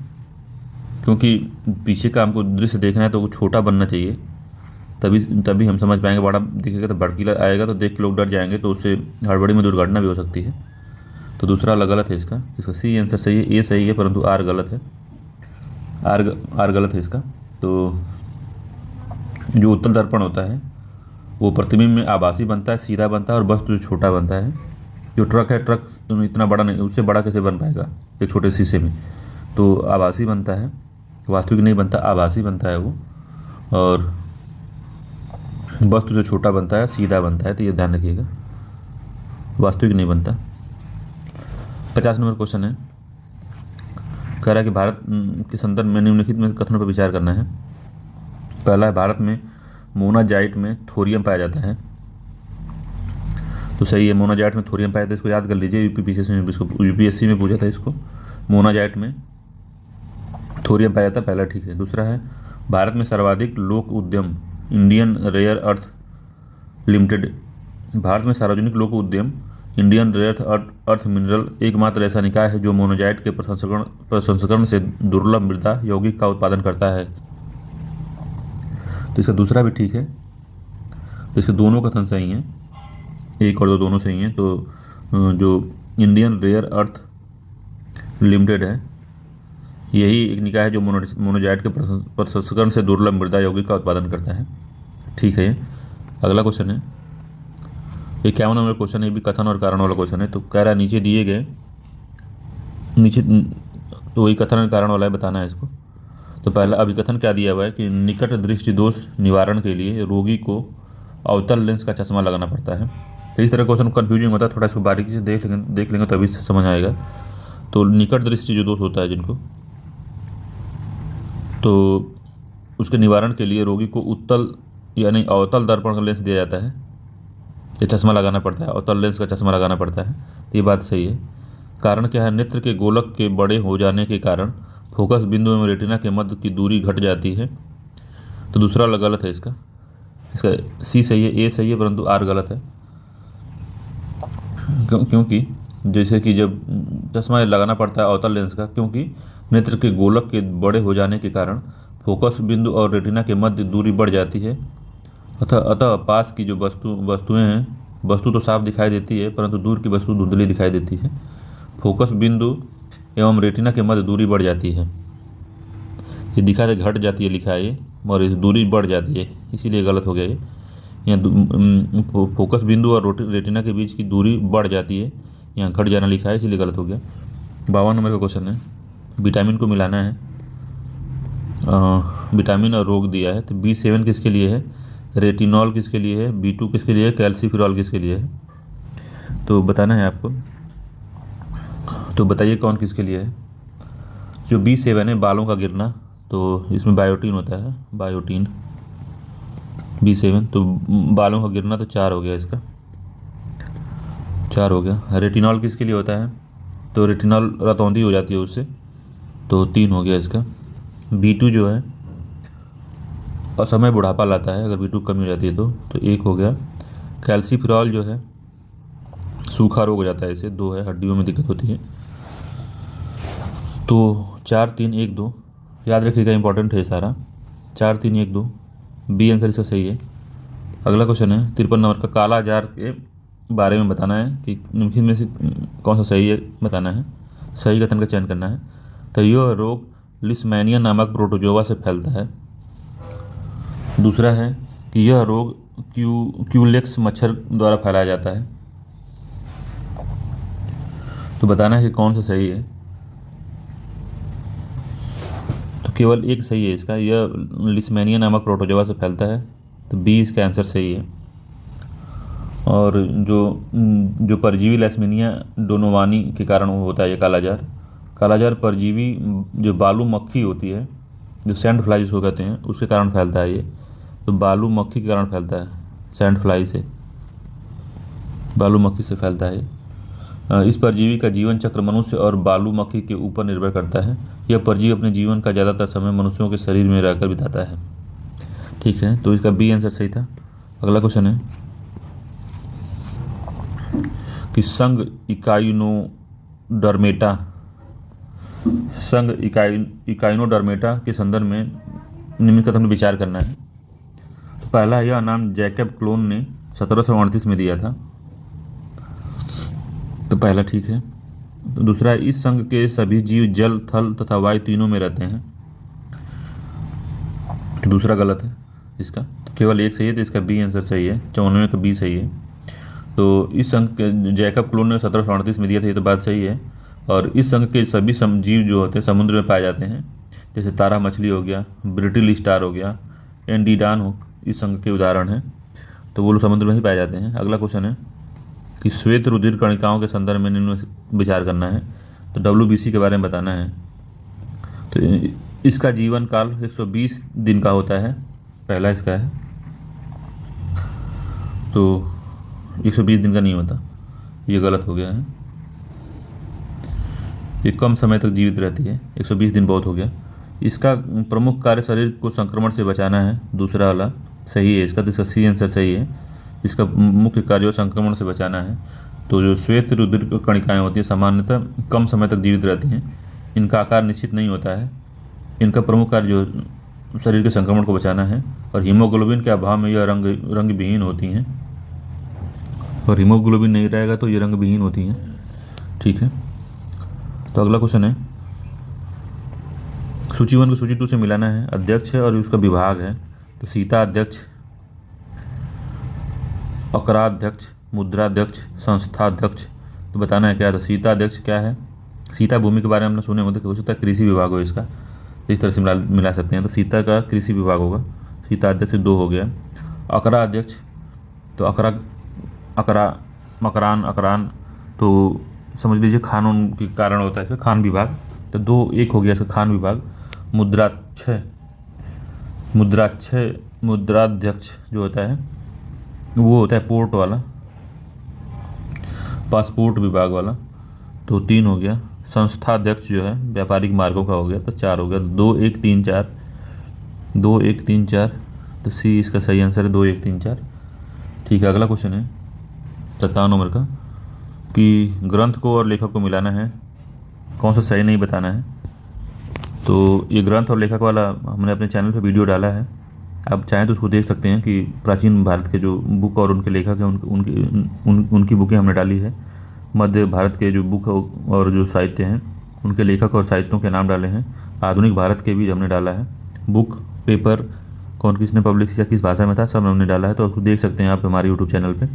क्योंकि पीछे का हमको दृश्य देखना है तो वो छोटा बनना चाहिए, तभी हम समझ पाएंगे। बड़ा दिखेगा तो भड़कीला आएगा तो देख के लोग डर जाएंगे, तो उससे हड़बड़ी में दुर्घटना भी हो सकती है। तो दूसरा वाला गलत है इसका सी आंसर सही है। ए सही है, परंतु आर गलत है। आर गलत है इसका। तो जो उत्तल दर्पण होता है वो प्रतिबिंब में आभासी बनता है, सीधा बनता है, और वस्तु जो छोटा बनता है। जो ट्रक है, ट्रक इतना बड़ा नहीं, उससे बड़ा कैसे बन पाएगा एक छोटे शीशे में। तो आभासी बनता है, वास्तविक नहीं बनता, आभासी बनता है वो। और वस्तु जो छोटा बनता है सीधा बनता है, तो ये ध्यान रखिएगा, वास्तविक नहीं बनता। 50 नंबर क्वेश्चन है। कह रहा है कि भारत के संदर्भ में निम्नलिखित में कथनों पर विचार करना है। पहला है भारत में मोनाजाइट में थोरियम पाया जाता है। तो सही है, मोनाजाइट में थोरियम पाया जाता है। इसको याद कर लीजिए, यूपीएससी में पूछा था इसको। मोनाजाइट में थोरियम पाया जाता है, पहला ठीक है। दूसरा है भारत में सर्वाधिक लोक उद्यम Indian rare earth limited. Bharat में सार्वजनिक लोक उद्यम इंडियन रेयर अर्थ मिनरल एकमात्र ऐसा निकाय है जो मोनाजाइट के प्रसंस्करण से दुर्लभ मृदा यौगिक का उत्पादन करता है। तो इसका दूसरा भी ठीक है। तो इसके दोनों कथन सही हैं, एक और दो दोनों सही हैं। तो जो इंडियन रेयर अर्थ लिमिटेड है, यही एक निकाय है जो मोनाजाइट के प्रसंस्करण से दुर्लभ मृदा यौगिक का उत्पादन करता है। ठीक है, अगला क्वेश्चन है 51 नंबर क्वेश्चन है, भी कथन और कारण वाला क्वेश्चन है। तो कह रहा है नीचे दिए गए तो वही कथन और कारण वाला है, बताना है इसको। तो पहला अभिकथन क्या दिया हुआ है कि निकट दृष्टि दोष निवारण के लिए रोगी को अवतल लेंस का चश्मा लगाना पड़ता है। तो इस तरह क्वेश्चन कन्फ्यूजिंग होता है, थोड़ा इसको बारीकी से देख लेंगे तभी समझ आएगा। तो निकट दृष्टि जो दोष होता है जिनको, तो उसके निवारण के लिए रोगी को उत्तल यानी अवतल दर्पण का लेंस दिया जाता है, ये चश्मा लगाना पड़ता है, अवतल लेंस का चश्मा लगाना पड़ता है। तो ये बात सही है। कारण क्या है? नेत्र के गोलक के बड़े हो जाने के कारण फोकस बिंदु एवं रेटिना के मध्य की दूरी घट जाती है। तो दूसरा वाला गलत है इसका सी सही है, ए सही है, परंतु आर गलत है। क्योंकि जैसे कि जब चश्मा लगाना पड़ता है अवतल लेंस का, क्योंकि नेत्र के गोलक के बड़े हो जाने के कारण फोकस बिंदु और रेटिना के मध्य दूरी बढ़ जाती है। अतः पास की जो वस्तुएं हैं, वस्तु तो साफ दिखाई देती है, परंतु दूर की वस्तु धुंधली दिखाई देती है। फोकस बिंदु एवं रेटिना के मध्य दूरी बढ़ जाती है, ये दिखा दे घट जाती है, लिखा है ये, और इस दूरी बढ़ जाती है, इसीलिए गलत हो गया ये। यहाँ फोकस बिंदु और रेटिना के बीच की दूरी बढ़ जाती है, यहाँ घट जाना लिखा है, इसीलिए गलत हो गया। 52 नंबर का क्वेश्चन है, विटामिन को मिलाना है, विटामिन और रोग दिया है, तो B7 किसके लिए है, रेटिनॉल किसके लिए है, B2 किसके लिए है, कैल्सीफिरॉल किसके लिए है, तो बताना है आपको। तो बताइए कौन किसके लिए है। जो B7 है, बालों का गिरना, तो इसमें बायोटीन होता है, बायोटीन B7, तो बालों का गिरना, तो 4 हो गया, इसका 4 हो गया। रेटिनॉल किसके लिए होता है, तो रेटिनॉल रतौंधी हो जाती है उससे, तो 3 हो गया इसका। B2 जो है असमय बुढ़ापा लाता है, अगर B2 कमी हो जाती है तो 1 हो गया। कैल्सीफिरॉल जो है सूखा रोग हो जाता है, इसे 2 है, हड्डियों में दिक्कत होती है, तो 4 3 1 2, याद रखिएगा, इंपॉर्टेंट है सारा, 4 3 1 2, बी आंसर इसका सही है। अगला क्वेश्चन है 53 नंबर का, काला जार के बारे में बताना है कि निम्नलिखित में से कौन सा सही है, बताना है, सही कथन का चयन करना है। तो यह रोग लिस्मैनिया नामक प्रोटोजोआ से फैलता है। दूसरा है कि यह रोग क्यूलेक्स मच्छर द्वारा फैलाया जाता है, तो बताना है कि कौन सा सही है। तो केवल एक सही है इसका, यह लिस्मैनिया नामक प्रोटोजोआ से फैलता है, तो बी इसका आंसर सही है। और जो परजीवी लैस्मीनिया डोनोवानी के कारण होता है ये कालाजार परजीवी जो बालू मक्खी होती है, जो सैंड फ्लाई जिसको कहते हैं, उसके कारण फैलता है ये, तो बालू मक्खी के कारण फैलता है, सैंड फ्लाई से, बालू मक्खी से फैलता है। इस परजीवी का जीवन चक्र मनुष्य और बालू मक्खी के ऊपर निर्भर करता है। यह परजीवी अपने जीवन का ज़्यादातर समय मनुष्यों के शरीर में रहकर बिताता है। ठीक है, तो इसका बी आंसर सही था। अगला क्वेश्चन है कि संघ इकाइनोडर्मेटा के संदर्भ में निम्नलिखित कथन पर विचार करना है। तो पहला, यह नाम जैकब क्लोन ने 1738 में दिया था, तो पहला ठीक है। तो दूसरा, इस संघ के सभी जीव जल, थल तथा वायु तीनों में रहते हैं, तो दूसरा गलत है इसका, तो केवल एक सही है, तो इसका बी आंसर सही है, 94 का बी सही है। तो इस संघ के जैकब क्लोन ने 1738 में दिया था, ये तो बात सही है। और इस संघ के सभी जीव जो होते हैं समुद्र में पाए जाते हैं, जैसे तारा मछली हो गया, ब्रिटिल स्टार हो गया, एंडीडान हो, इस संघ के उदाहरण हैं, तो वो लोग समुद्र में ही पाए जाते हैं। अगला क्वेश्चन है कि श्वेत रुधिर कणिकाओं के संदर्भ में निम्न विचार करना है, तो WBC के बारे में बताना है। तो इसका जीवन काल 120 दिन का होता है, पहला इसका है, तो 120 दिन का नहीं होता, ये गलत हो गया है, ये कम समय तक जीवित रहती है, 120 दिन बहुत हो गया। इसका प्रमुख कार्य शरीर को संक्रमण से बचाना है, दूसरा वाला सही है इसका, तो इसका सी आंसर सही है। इसका मुख्य कार्य संक्रमण से बचाना है। तो जो श्वेत रुधिर कणिकाएँ होती हैं सामान्यतः कम समय तक जीवित रहती हैं, इनका आकार निश्चित नहीं होता है, इनका प्रमुख कार्य जो शरीर के संक्रमण को बचाना है, और हीमोग्लोबिन के अभाव में यह रंग विहीन होती हैं, और हीमोग्लोबिन नहीं रहेगा तो ये रंग विहीन होती हैं। ठीक है, तो अगला क्वेश्चन है सूची 1 को सूची 2 से मिलाना है, अध्यक्ष है और उसका विभाग है, तो सीता अध्यक्ष, अकराध्यक्ष, मुद्राध्यक्ष, संस्थाध्यक्ष, तो बताना है क्या, तो सीता अध्यक्ष क्या है, सीता भूमि के बारे में हमने सुने होते, हो सकता है कृषि विभाग हो इसका, इस तरह से मिला सकते हैं, तो सीता का कृषि विभाग होगा, सीता अध्यक्ष 2 हो गया। अकरा अध्यक्ष, तो अकरान, तो समझ लीजिए खानों के कारण होता है इसका, खान विभाग, तो 2 1 हो गया इसका, खान विभाग। मुद्राध्यक्ष जो होता है वो होता है पोर्ट वाला, पासपोर्ट विभाग वाला, तो 3 हो गया। संस्थाध्यक्ष जो है व्यापारिक मार्गों का हो गया, तो 4 हो गया। 2 1 3 4, तो सी इसका सही आंसर है, 2 1 3 4। ठीक है, अगला क्वेश्चन है 57 नंबर का कि ग्रंथ को और लेखक को मिलाना है, कौन सा सही नहीं बताना है। तो ये ग्रंथ और लेखक वाला हमने अपने चैनल पे वीडियो डाला है, आप चाहें तो उसको देख सकते हैं कि प्राचीन भारत के जो बुक और उनके लेखक हैं उनकी बुकें हमने डाली है। मध्य भारत के जो बुक और जो साहित्य हैं उनके लेखक और साहित्यों के नाम डाले हैं। आधुनिक भारत के भी हमने डाला है, बुक, पेपर, कौन किसने पब्लिश किया, किस भाषा में था, सब हमने डाला है, तो आपको देख सकते हैं आप हमारे यूट्यूब चैनल पे।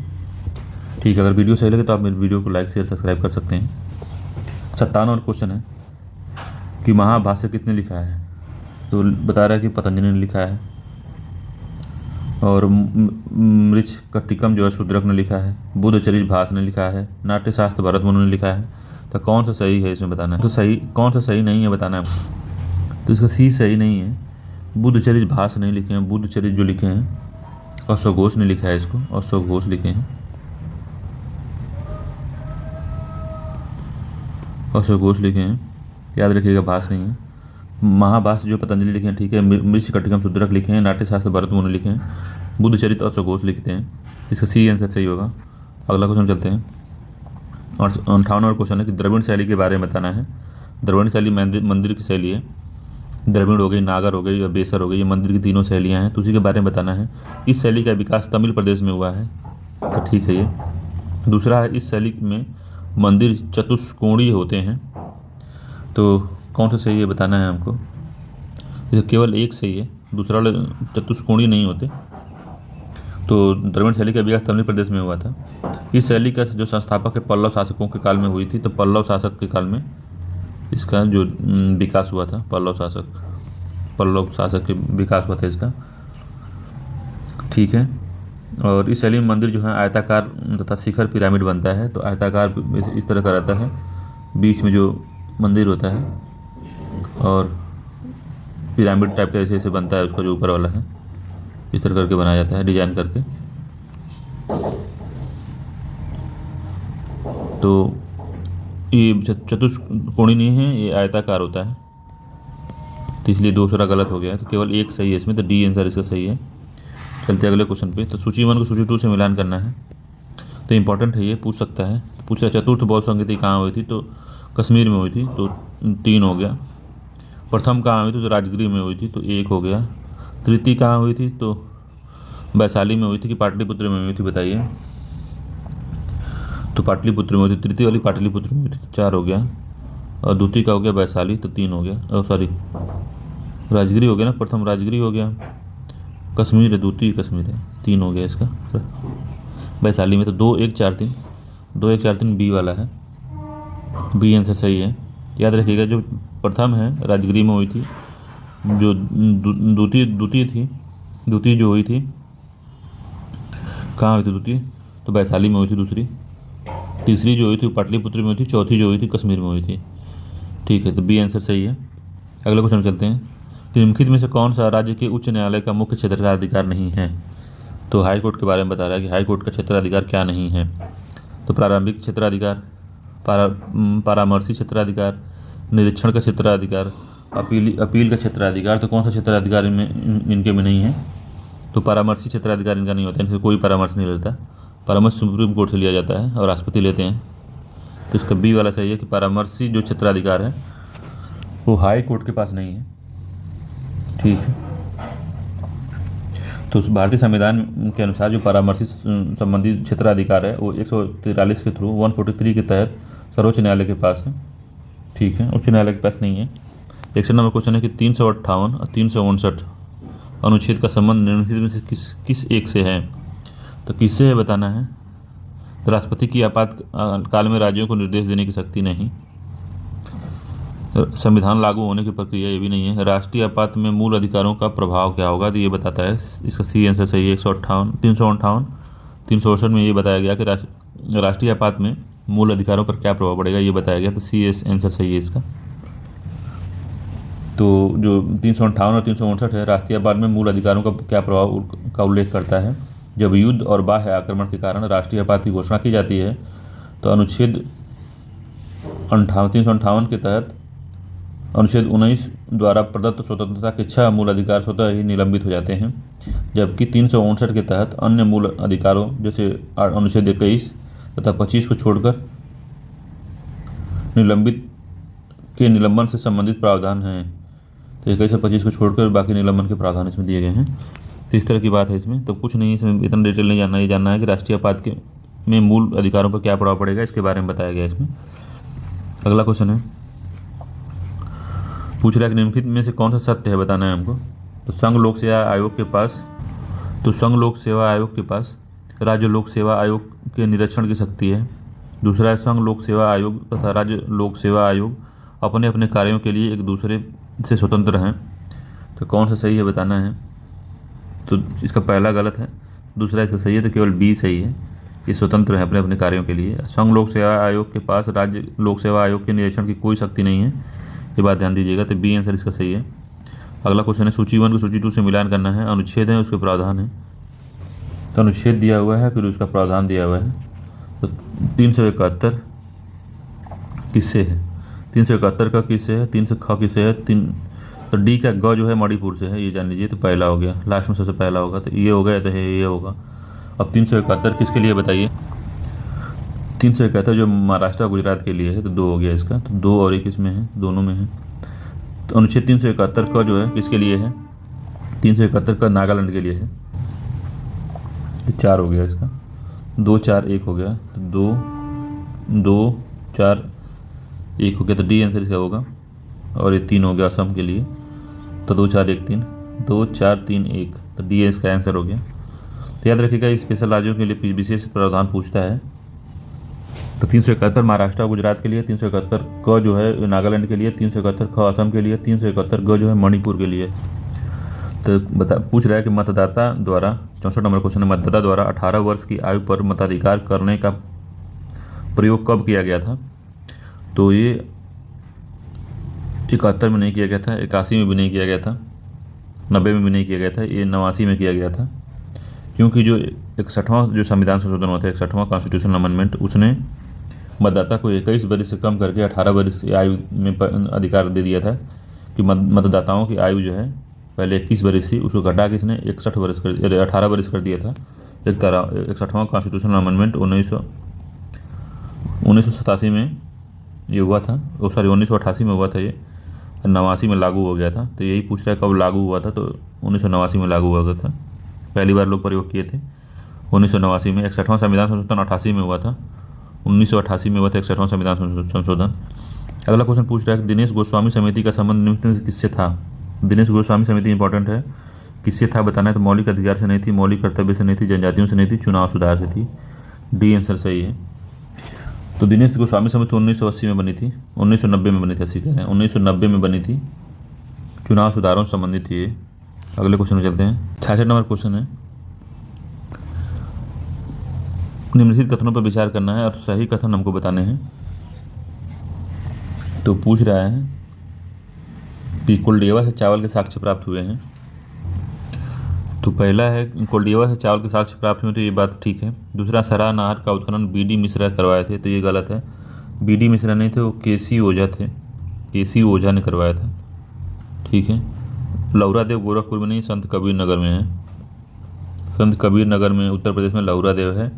ठीक है, अगर वीडियो सही लगे तो आप मेरे वीडियो को लाइक शेयर सब्सक्राइब कर सकते हैं। 57वां क्वेश्चन है कि महाभाष्य किसने लिखा है, तो बता रहा है कि पतंजलि ने लिखा है, और मृच्छकटिकम जो है शूद्रक ने लिखा है, बुद्धचरित भास ने लिखा है, नाट्यशास्त्र भरत मुनि ने लिखा है। तो कौन सा सही है इसमें बताना है, तो सही कौन सा सही नहीं है बताना है। तो इसका सी सही नहीं है, बुद्धचरित भास नहीं लिखे हैं, बुद्धचरित जो लिखे हैं अशोक घोष ने लिखा है, इसको अशोक घोष लिखे हैं, अशोक घोष लिखे हैं, याद रखिएगा, भास नहीं है। महाभाष्य जो पतंजलि लिखे हैं, ठीक है, मृच्छकटिकम शूद्रक लिखे हैं, नाट्यशास्त्र भरत मुनि लिखे हैं, बुद्धचरित अशोक घोष लिखते हैं। इसका सी आंसर सही होगा। अगला क्वेश्चन चलते हैं, और 58वां क्वेश्चन है कि द्रविड़ शैली के बारे में बताना है। द्रविड़ शैली मंदिर की शैली है, द्रविड़ हो गई, नागर हो गई या बेसर हो गई, ये मंदिर की तीनों शैलियाँ हैं, तो उसी के बारे में बताना है। इस शैली का विकास तमिल प्रदेश में हुआ है, तो ठीक है ये। दूसरा है, इस शैली में मंदिर चतुष्कोणीय होते हैं, तो कौन सा सही है बताना है हमको। ये केवल एक सही है, दूसरा वाला चतुष्कोणीय नहीं होते। तो द्रविड़ शैली का विकास तमिल प्रदेश में हुआ था। इस शैली का जो संस्थापक है पल्लव शासकों के काल में हुई थी, तो पल्लव शासक के काल में इसका जो विकास हुआ था, पल्लव शासक के विकास हुआ था इसका, ठीक है। और इस शैली में मंदिर जो है आयताकार तथा शिखर पिरामिड बनता है, तो आयताकार इस तरह का रहता है, बीच में जो मंदिर होता है, और पिरामिड टाइप का ऐसे बनता है, उसका जो ऊपर वाला है इस तरह करके बनाया जाता है, डिजाइन करके। तो ये चतुष्कोणीय नहीं है, ये आयताकार होता है, तो इसलिए दूसरा गलत हो गया है, तो केवल एक सही है इसमें, तो डी आंसर इसका सही है। चलते अगले क्वेश्चन पे। तो सूची 1 को सूची 2 से मिलान करना है, तो इम्पोर्टेंट है, ये पूछ सकता है। तो पूछ रहा चतुर्थ बौद्ध संगीति कहाँ हुई थी, तो कश्मीर में हुई थी, तो 3 हो गया। प्रथम कहाँ हुई थी, तो राजगिरी में हुई थी, तो 1 हो गया। तृतीय कहाँ हुई थी, तो वैशाली में हुई थी कि पाटलिपुत्र में हुई थी, बताइए। तो पाटलिपुत्र में हुई थी, तृतीय वाली पाटलिपुत्र में हुई थी, 4 हो गया। और द्वितीय का हो गया वैशाली, तो 3 हो गया। सॉरी, राजगिरी हो गया ना, प्रथम राजगिरी हो गया, कश्मीर है, द्वितीय कश्मीर है, 3 हो गया इसका। वैशाली में तो 2 1 4 3, 2 1 4 3 बी वाला है, बी आंसर सही है। याद रखिएगा, जो प्रथम है राजगिरी में हुई थी, जो द्वितीय जो हुई थी कहाँ हुई थी द्वितीय, तो वैशाली में हुई थी दूसरी। तीसरी जो हुई थी पाटलिपुत्र में हुई थी, चौथी जो हुई थी कश्मीर में हुई थी, ठीक है, तो बी आंसर सही है। अगले क्वेश्चन चलते हैं, निम्नलिखित में से कौन सा राज्य के उच्च न्यायालय का मुख्य क्षेत्राधिकार नहीं है। तो हाई कोर्ट के बारे में बता रहा है कि हाई कोर्ट का क्षेत्राधिकार क्या नहीं है। तो प्रारंभिक क्षेत्राधिकार, परामर्शी क्षेत्राधिकार, निरीक्षण का क्षेत्राधिकार, अपील का क्षेत्राधिकार। तो कौन सा क्षेत्राधिकार इनके में नहीं है, तो परामर्शी क्षेत्राधिकार इनका नहीं होता, इनसे कोई परामर्श नहीं लेता। परामर्श सुप्रीम कोर्ट से लिया जाता है और राष्ट्रपति लेते हैं, तो इसका बी वाला सही है कि परामर्शी जो क्षेत्राधिकार है वो हाई कोर्ट के पास नहीं है, ठीक है। तो भारतीय संविधान के अनुसार जो परामर्शी संबंधी क्षेत्राधिकार है वो 143 के थ्रू 143 के तहत सर्वोच्च न्यायालय के पास है, ठीक है, उच्च न्यायालय के पास नहीं है। 61 नंबर क्वेश्चन है कि 358 और 359 अनुच्छेद का संबंध निम्नलिखित में से किस एक से है। तो किससे है बताना है। तो राष्ट्रपति की आपातकाल में राज्यों को निर्देश देने की शक्ति नहीं, संविधान लागू होने की प्रक्रिया ये भी नहीं है, राष्ट्रीय आपात में मूल अधिकारों का प्रभाव क्या होगा, तो ये बताता है। इसका सी आंसर सही है। 358 368 में ये बताया गया कि राष्ट्रीय आपात में मूल अधिकारों पर क्या प्रभाव पड़ेगा, ये बताया गया, तो सी आंसर सही है इसका। तो जो 358 और 359 है, राष्ट्रीय आपात में मूल अधिकारों का क्या प्रभाव का उल्लेख करता है। जब युद्ध और बाह्य आक्रमण के कारण राष्ट्रीय आपात की घोषणा की जाती है, तो अनुच्छेद 358 के तहत अनुच्छेद 19 द्वारा प्रदत्त स्वतंत्रता के 6 मूल अधिकार स्वतः ही निलंबित हो जाते हैं, जबकि 359 के तहत अन्य मूल अधिकारों जैसे अनुच्छेद 21 तथा 25 को छोड़कर निलंबन से संबंधित प्रावधान हैं। तो 21 और 25 को छोड़कर बाकी निलंबन के प्रावधान इसमें दिए गए हैं। तो इस तरह की बात है इसमें, तो कुछ नहीं, इसमें इतना डिटेल नहीं जानना, ये जानना है कि राष्ट्रीय आपात के में मूल अधिकारों पर क्या प्रभाव पड़ेगा, इसके बारे में बताया गया इसमें। अगला क्वेश्चन है, पूछ रहा है कि निम्नलिखित में से कौन सा सत्य है, बताना है हमको। तो संघ लोक सेवा आयोग के पास राज्य लोक सेवा आयोग के निरीक्षण की शक्ति है। दूसरा है संघ लोक सेवा आयोग तथा राज्य लोक सेवा आयोग अपने अपने कार्यों के लिए एक दूसरे से स्वतंत्र हैं। तो कौन सा सही है बताना है। तो इसका पहला गलत है, दूसरा इसका सही है, तो केवल बी सही है, ये स्वतंत्र है अपने अपने कार्यों के लिए। संघ लोक सेवा आयोग के पास राज्य लोक सेवा आयोग के निरीक्षण की कोई शक्ति नहीं है, ये बात ध्यान दीजिएगा। तो बी आंसर इसका सही है। अगला क्वेश्चन है सूची 1 को सूची 2 से मिलान करना है। अनुच्छेद है, उसके प्रावधान है। तो अनुच्छेद दिया हुआ है, फिर उसका प्रावधान दिया हुआ है। तो 371 किससे है, 371 का किससे है, 300 किससे है, तो डी का ग जो है मणिपुर से है, ये जान लीजिए। तो पहला हो गया, लास्ट में सबसे पहला होगा, तो ये हो गया, तो ये होगा। अब 371 किसके लिए बताइए। 371 जो महाराष्ट्र गुजरात के लिए है, तो 2 हो गया इसका। तो 2 और 1 इसमें है, दोनों में है। तो अनुच्छेद 371 का जो है किसके लिए है, 371 का नागालैंड के लिए है। तो 4 हो गया इसका, 2 4 1 हो गया। तो 2 2 4 1 हो गया, तो डी आंसर इसका होगा। और ये 3 हो गया असम के लिए। तो 2 4 1 3, 2 4 3 1, तो डी इसका आंसर हो गया। तो याद रखिएगा स्पेशल राज्यों के लिए विशेष प्रावधान पूछता है। तो 371 महाराष्ट्र और गुजरात के लिए, 371 क जो है नागालैंड के लिए, 371 ख असम के लिए, 371 ग जो है मणिपुर के लिए। तो पूछ रहा है कि मतदाता द्वारा, 64 नंबर क्वेश्चन है, मतदाता द्वारा 18 वर्ष की आयु पर मताधिकार करने का प्रयोग कब किया गया था। तो ये 71 में नहीं किया गया था, 81 में भी नहीं किया गया था, 90 में भी नहीं किया गया था, ये 89 में किया गया था। क्योंकि जो 61वां जो संविधान संशोधन हुआ था, 61वां कॉन्स्टिट्यूशनल अमेंडमेंट, उसने मतदाता को 21 वर्ष से कम करके 18 वर्ष की आयु में अधिकार दे दिया था कि मतदाताओं की आयु जो है पहले 21 वर्ष थी, उसको घटा के इसने 61 वर्ष कर 18 वर्ष कर दिया था। एक तरह 61वां कॉन्स्टिट्यूशनल अमेंडमेंट 1987 में ये हुआ था, 1988 में हुआ था, ये 89 में लागू हो गया था। तो यही पूछ रहा है कब लागू हुआ था। तो 1989 में लागू हुआ था, पहली बार लोग प्रयोग किए थे 1989 में। 61वां संविधान संशोधन 88 में हुआ था, 1988 में हुआ था 61वां संविधान संशोधन। अगला क्वेश्चन पूछ रहा है कि दिनेश गोस्वामी समिति का संबंध निम्न से किससे था। दिनेश गोस्वामी समिति इंपॉर्टेंट है, किससे था बताना है। तो मौलिक अधिकार से नहीं थी, मौलिक कर्तव्य से नहीं थी, जनजातियों से नहीं थी, चुनाव सुधार से थी। डी आंसर सही है। तो दिनेश गोस्वामी समिति 1980 में बनी थी, 1990 में बनी थी, ऐसी कह रहे हैं 1990 में बनी थी, चुनाव सुधारों से संबंधित थी ये। अगले क्वेश्चन में चलते हैं। 66 नंबर क्वेश्चन है, निम्नलिखित कथनों पर विचार करना है और सही कथन हमको बताने हैं। तो पूछ रहा है कि कुलडेवा से चावल के साक्ष्य प्राप्त हुए हैं। तो पहला है कुलडेवा से चावल के साक्ष्य प्राप्त हुए, तो ये बात ठीक है। दूसरा सरा नहर का उत्खनन बी.डी. मिश्रा करवाए थे, तो ये गलत है। बी.डी. मिश्रा नहीं थे, वो के.सी. ओझा थे, के.सी. ओझा ने करवाया था, ठीक है। लौरादेव गोरखपुर में नहीं, संत कबीर नगर में है। संत कबीर नगर में उत्तर प्रदेश में लौरादेव है।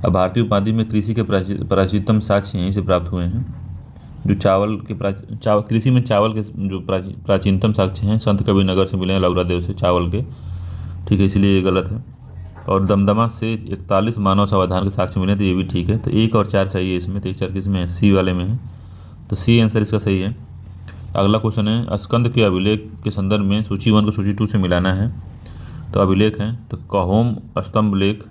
अब भारतीय उपाधि में कृषि के प्राचीनतम साक्ष्य यहीं से प्राप्त हुए हैं। जो कृषि में चावल के जो प्राचीनतम साक्ष्य हैं संत कबीर नगर से मिले हैं, लौरादेव से चावल के, ठीक है, इसलिए ये गलत है। और दमदमा से 41 मानव समाधान के साक्ष्य मिले, तो ये भी ठीक है। तो 1 और 4 सही है इसमें, तो 1 4 किसमें है, सी वाले में है, तो सी आंसर इसका सही है। अगला क्वेश्चन है स्कंद के अभिलेख के संदर्भ में सूची 1 को सूची 2 से मिलाना है। तो अभिलेख हैं, तो कहोम स्तंभ लेख,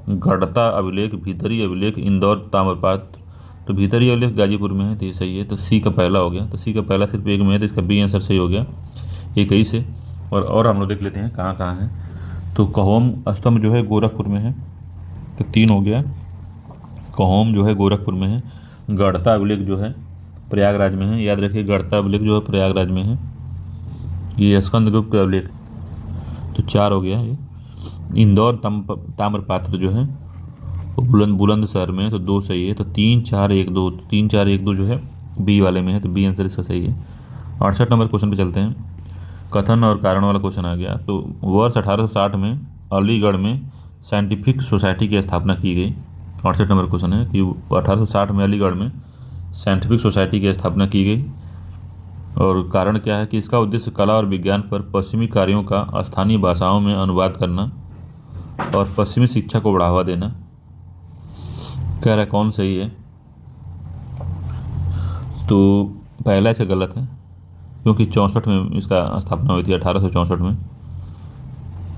गढ़ता अभिलेख, भीतरी अभिलेख, इंदौर ताम्रपात्र। तो भीतरी अभिलेख गाजीपुर में है, तो ये सही है। तो सी का पहला हो गया, तो सी का पहला सिर्फ एक में है, तो इसका बी आंसर सही हो गया 21 से। और हम लोग देख लेते हैं कहाँ कहाँ है। तो कहोम स्तंभ जो है गोरखपुर में है, तो 3 हो गया। कहोम जो है गोरखपुर में है। गढ़ता अभिलेख जो है प्रयागराज में है, याद रखिए गढ़ता अभिलेख जो है प्रयागराज में है। ये स्कंदगुप्त अभिलेख, तो 4 हो गया ये। इंदौर ताम्रपात्र जो है वो बुलंदशहर में है, तो 2 सही है। तो 3 4 1 2, 3 4 1 2 जो है बी वाले में है, तो बी आंसर इसका सही है। 68 नंबर क्वेश्चन पे चलते हैं। कथन और कारण वाला क्वेश्चन आ गया। तो वर्ष 1860 में अलीगढ़ में साइंटिफिक सोसाइटी की स्थापना की गई। 68 नंबर क्वेश्चन है कि 1860 में अलीगढ़ में साइंटिफिक सोसाइटी की स्थापना की गई, और कारण क्या है कि इसका उद्देश्य कला और विज्ञान पर पश्चिमी कार्यों का स्थानीय भाषाओं में अनुवाद करना और पश्चिमी शिक्षा को बढ़ावा देना। कह रहा है कौन सही है। तो पहला इसका गलत है, क्योंकि 64 में इसका स्थापना हुई थी, 1864 में।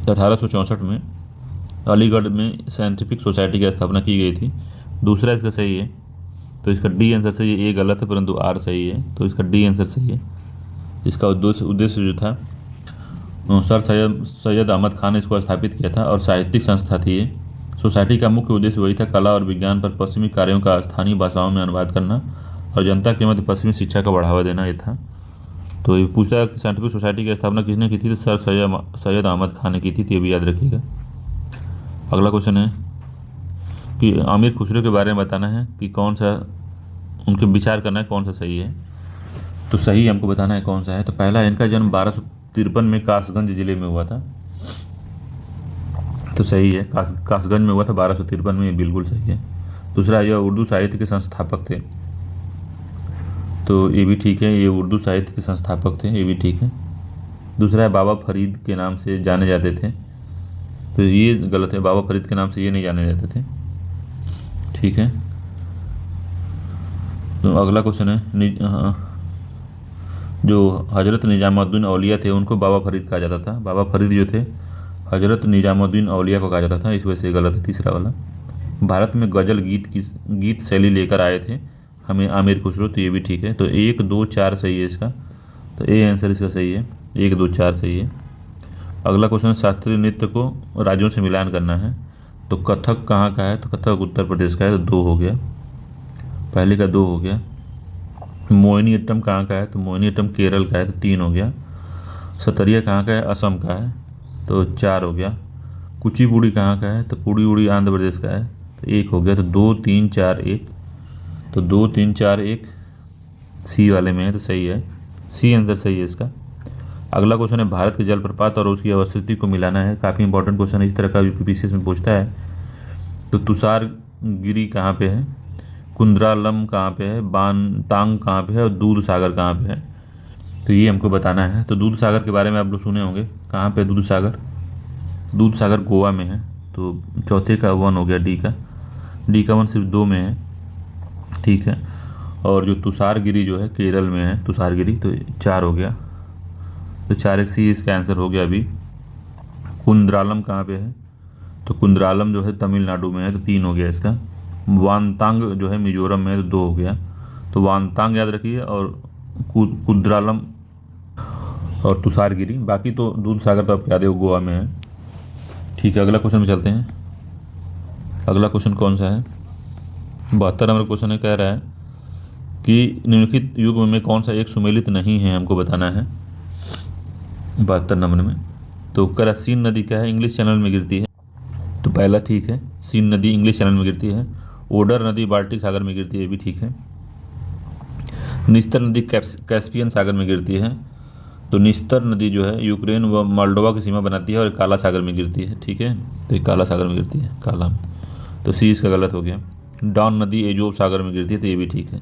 1864 में अलीगढ़ में साइंटिफिक सोसाइटी की स्थापना की गई थी। दूसरा इसका सही है, तो इसका डी आंसर सही है। ए गलत है परंतु आर सही है, तो इसका डी आंसर सही है। इसका उद्देश्य जो था, सर सैयद अहमद खान ने इसको स्थापित किया था और साहित्यिक संस्था थी ये। सोसाइटी का मुख्य उद्देश्य वही था, कला और विज्ञान पर पश्चिमी कार्यों का स्थानीय भाषाओं में अनुवाद करना और जनता के मध्य पश्चिमी शिक्षा का बढ़ावा देना, ये था। तो ये पूछा कि साइंटिफिक सोसाइटी की स्थापना किसने की थी, तो सर सैयद अहमद खान ने की थी, तो ये भी याद रखिएगा। अगला क्वेश्चन है कि आमिर खुसरो के बारे में बताना है कि कौन सा, उनके विचार करना है कौन सा सही है। तो सही हमको बताना है कौन सा है। तो पहला, इनका जन्म 1253 में कासगंज जिले में हुआ था, तो सही है। कासगंज में हुआ था 1253 में, ये बिल्कुल सही है। दूसरा, यह उर्दू साहित्य के संस्थापक थे, तो ये भी ठीक है, ये उर्दू साहित्य के संस्थापक थे, ये भी ठीक है। दूसरा है बाबा फरीद के नाम से जाने जाते थे, तो ये गलत है, बाबा फरीद के नाम से ये नहीं जाने जाते थे, ठीक है। तो अगला क्वेश्चन है, जो हजरत निजामुद्दीन औलिया थे उनको बाबा फरीद कहा जाता था। बाबा फरीद जो थे हजरत निजामुद्दीन औलिया को कहा जाता था, इस वजह से गलत है तीसरा वाला। भारत में गज़ल गीत शैली लेकर आए थे हमें आमिर खुसरो, तो ये भी ठीक है। तो 1 2 4 सही है इसका, तो ए आंसर इसका सही है, 1 2 4 सही है। अगला क्वेश्चन, शास्त्रीय नृत्य को राज्यों से मिलान करना है। तो कथक कहाँ का है, तो कथक उत्तर प्रदेश का है, तो 2 हो गया, पहले का 2 हो गया। मोहिनीअट्टम कहाँ का है, तो मोहिनीअट्टम केरल का है, तो 3 हो गया। सतरिया कहाँ का है, असम का है, तो 4 हो गया। कुचिपुड़ी कहाँ का है, तो पुड़ी आंध्र प्रदेश का है, तो 1 हो गया। तो 2 3 4 1, तो 2 3 4 1 सी वाले में है, तो सही है, सी आंसर सही है इसका। अगला क्वेश्चन है, भारत के जलप्रपात और उसकी अवस्थिति को मिलाना है। काफ़ी इंपॉर्टेंट क्वेश्चन है, इस तरह का यूपीपीसीएस में पूछता है। तो तुषारगिरी कहाँ पे है, कुंद्रालम कहाँ पे है, बानतांग कहाँ पे है और दूध सागर कहाँ पे है, तो ये हमको बताना है। तो दूध सागर के बारे में आप लोग सुने होंगे, कहाँ पे दूध सागर, दूध सागर गोवा में है, तो चौथे का 1 हो गया, डी का 1 सिर्फ 2 में है, ठीक है। और जो तुषारगिरी जो है केरल में है, तुषारगिरी, तो 4 हो गया, तो 4 एक सी इसका आंसर हो गया अभी। कुंद्रालम कहाँ पे है, तो कुंद्रालम जो है तमिलनाडु में है, तो 3 हो गया इसका। वानतांग जो है मिजोरम में है, तो 2 हो गया। तो वानतांग याद रखिए और कुंद्रालम और तुषारगिरी, बाकी तो दूध सागर तो आप याद है वो गोवा में है, ठीक है। अगला क्वेश्चन में चलते हैं। अगला क्वेश्चन कौन सा है, 72 नंबर क्वेश्चन है, कह रहा है कि निम्नलिखित युग्म में कौन सा एक सुमेलित नहीं है, हमको बताना है 72 नंबर में। तो कह रहा सीन नदी क्या है, इंग्लिश चैनल में गिरती है, तो पहला ठीक है, सीन नदी इंग्लिश चैनल में गिरती है। ओडर नदी बाल्टिक सागर में गिरती है, ये भी ठीक है। निस्तर नदी कैस्पियन सागर में गिरती है, तो निस्तर नदी जो है यूक्रेन व मोल्डोवा की सीमा बनाती है और काला सागर में गिरती है, ठीक है। तो ये काला सागर में गिरती है, काला में, तो सी इसका गलत हो गया। डॉन नदी एजोब सागर में गिरती है, तो ये भी ठीक है।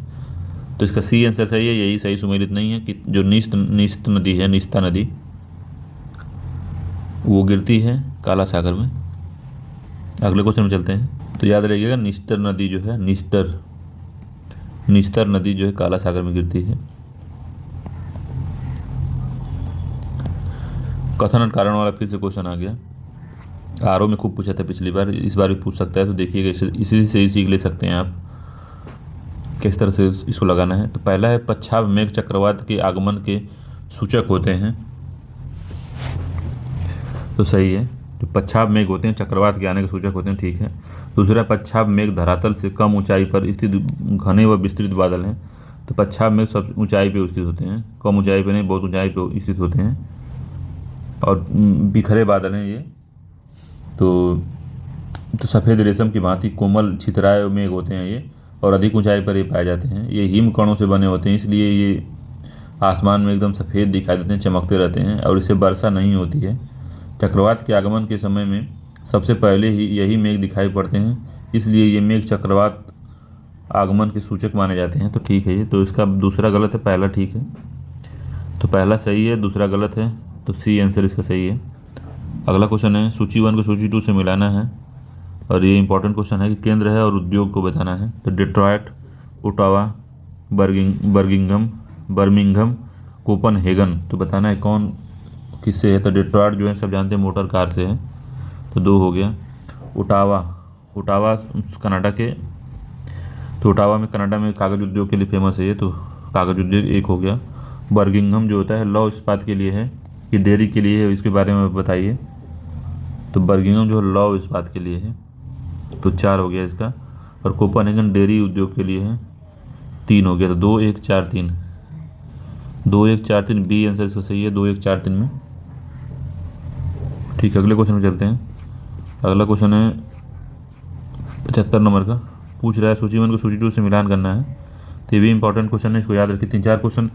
तो इसका सी आंसर सही है, यही सही सुमेलित नहीं है कि जो निस्त नदी है, निस्ता नदी, वो गिरती है काला सागर में। अगले क्वेश्चन में चलते हैं। तो याद रखिएगा निस्तर नदी जो है, निस्तर नदी जो है काला सागर में गिरती है। कथन और कारण वाला फिर से क्वेश्चन आ गया, आरओ में खूब पूछा था पिछली बार, इस बार भी पूछ सकता है, तो देखिएगा इसी से ही सीख ले सकते हैं आप किस तरह से इसको लगाना है। तो पहला है, पच्छाव मेघ चक्रवात के आगमन के सूचक होते हैं, तो सही है, जो पच्छाव मेघ होते हैं चक्रवात के आने के सूचक होते हैं, ठीक है। दूसरा, पच्छाव मेघ धरातल से कम ऊंचाई पर स्थित घने व विस्तृत बादल हैं, तो पच्छाव मेघ सब ऊंचाई पे स्थित होते हैं, कम ऊंचाई पे नहीं, बहुत ऊंचाई पे स्थित होते हैं और बिखरे बादल हैं ये। तो सफ़ेद रेशम की भांति कोमल छितराए मेघ होते हैं ये, और अधिक ऊंचाई पर ये पाए जाते हैं। ये हिम कणों से बने होते हैं, इसलिए ये आसमान में एकदम सफ़ेद दिखाई देते हैं, चमकते रहते हैं, और इससे वर्षा नहीं होती है। चक्रवात के आगमन के समय में सबसे पहले ही यही मेघ दिखाई पड़ते हैं, इसलिए ये मेघ चक्रवात आगमन के सूचक माने जाते हैं, तो ठीक है ये। तो इसका दूसरा गलत है, पहला ठीक है, तो पहला सही है, दूसरा गलत है, तो सी आंसर इसका सही है। अगला क्वेश्चन है, सूची 1 को सूची 2 से मिलाना है, और ये इंपॉर्टेंट क्वेश्चन है कि केंद्र है और उद्योग को बताना है। तो डिट्रॉयट, ओटावा, बर्मिंघम कोपनहेगन, तो बताना है कौन किससे है। तो डेट्रॉयट जो है सब जानते हैं मोटर कार से है, तो 2 हो गया। ओटावा, ओटावा कनाडा के, तो ओटावा में कनाडा में कागज़ उद्योग के लिए फेमस है ये, तो कागज़ उद्योग 1 हो गया। बर्मिंघम जो होता है लौह इस्पात के लिए है कि डेयरी के लिए है, इसके बारे में बताइए। तो बर्मिंघम जो है लौह इस्पात के लिए है, तो 4 हो गया इसका। और कोपनहेगन डेयरी उद्योग के लिए है, 3 हो गया। तो 2 1 4 3, 2 1 4 3 बी आंसर इसका सही है, 2 1 4 3 में। ठीक है, अगले क्वेश्चन में चलते हैं। अगला क्वेश्चन है 75 नंबर का, पूछ रहा है सूची 1 को सूची 2 से मिलान करना है। तो ये भी इंपॉर्टेंट क्वेश्चन है, इसको याद रखिए। 3-4 क्वेश्चन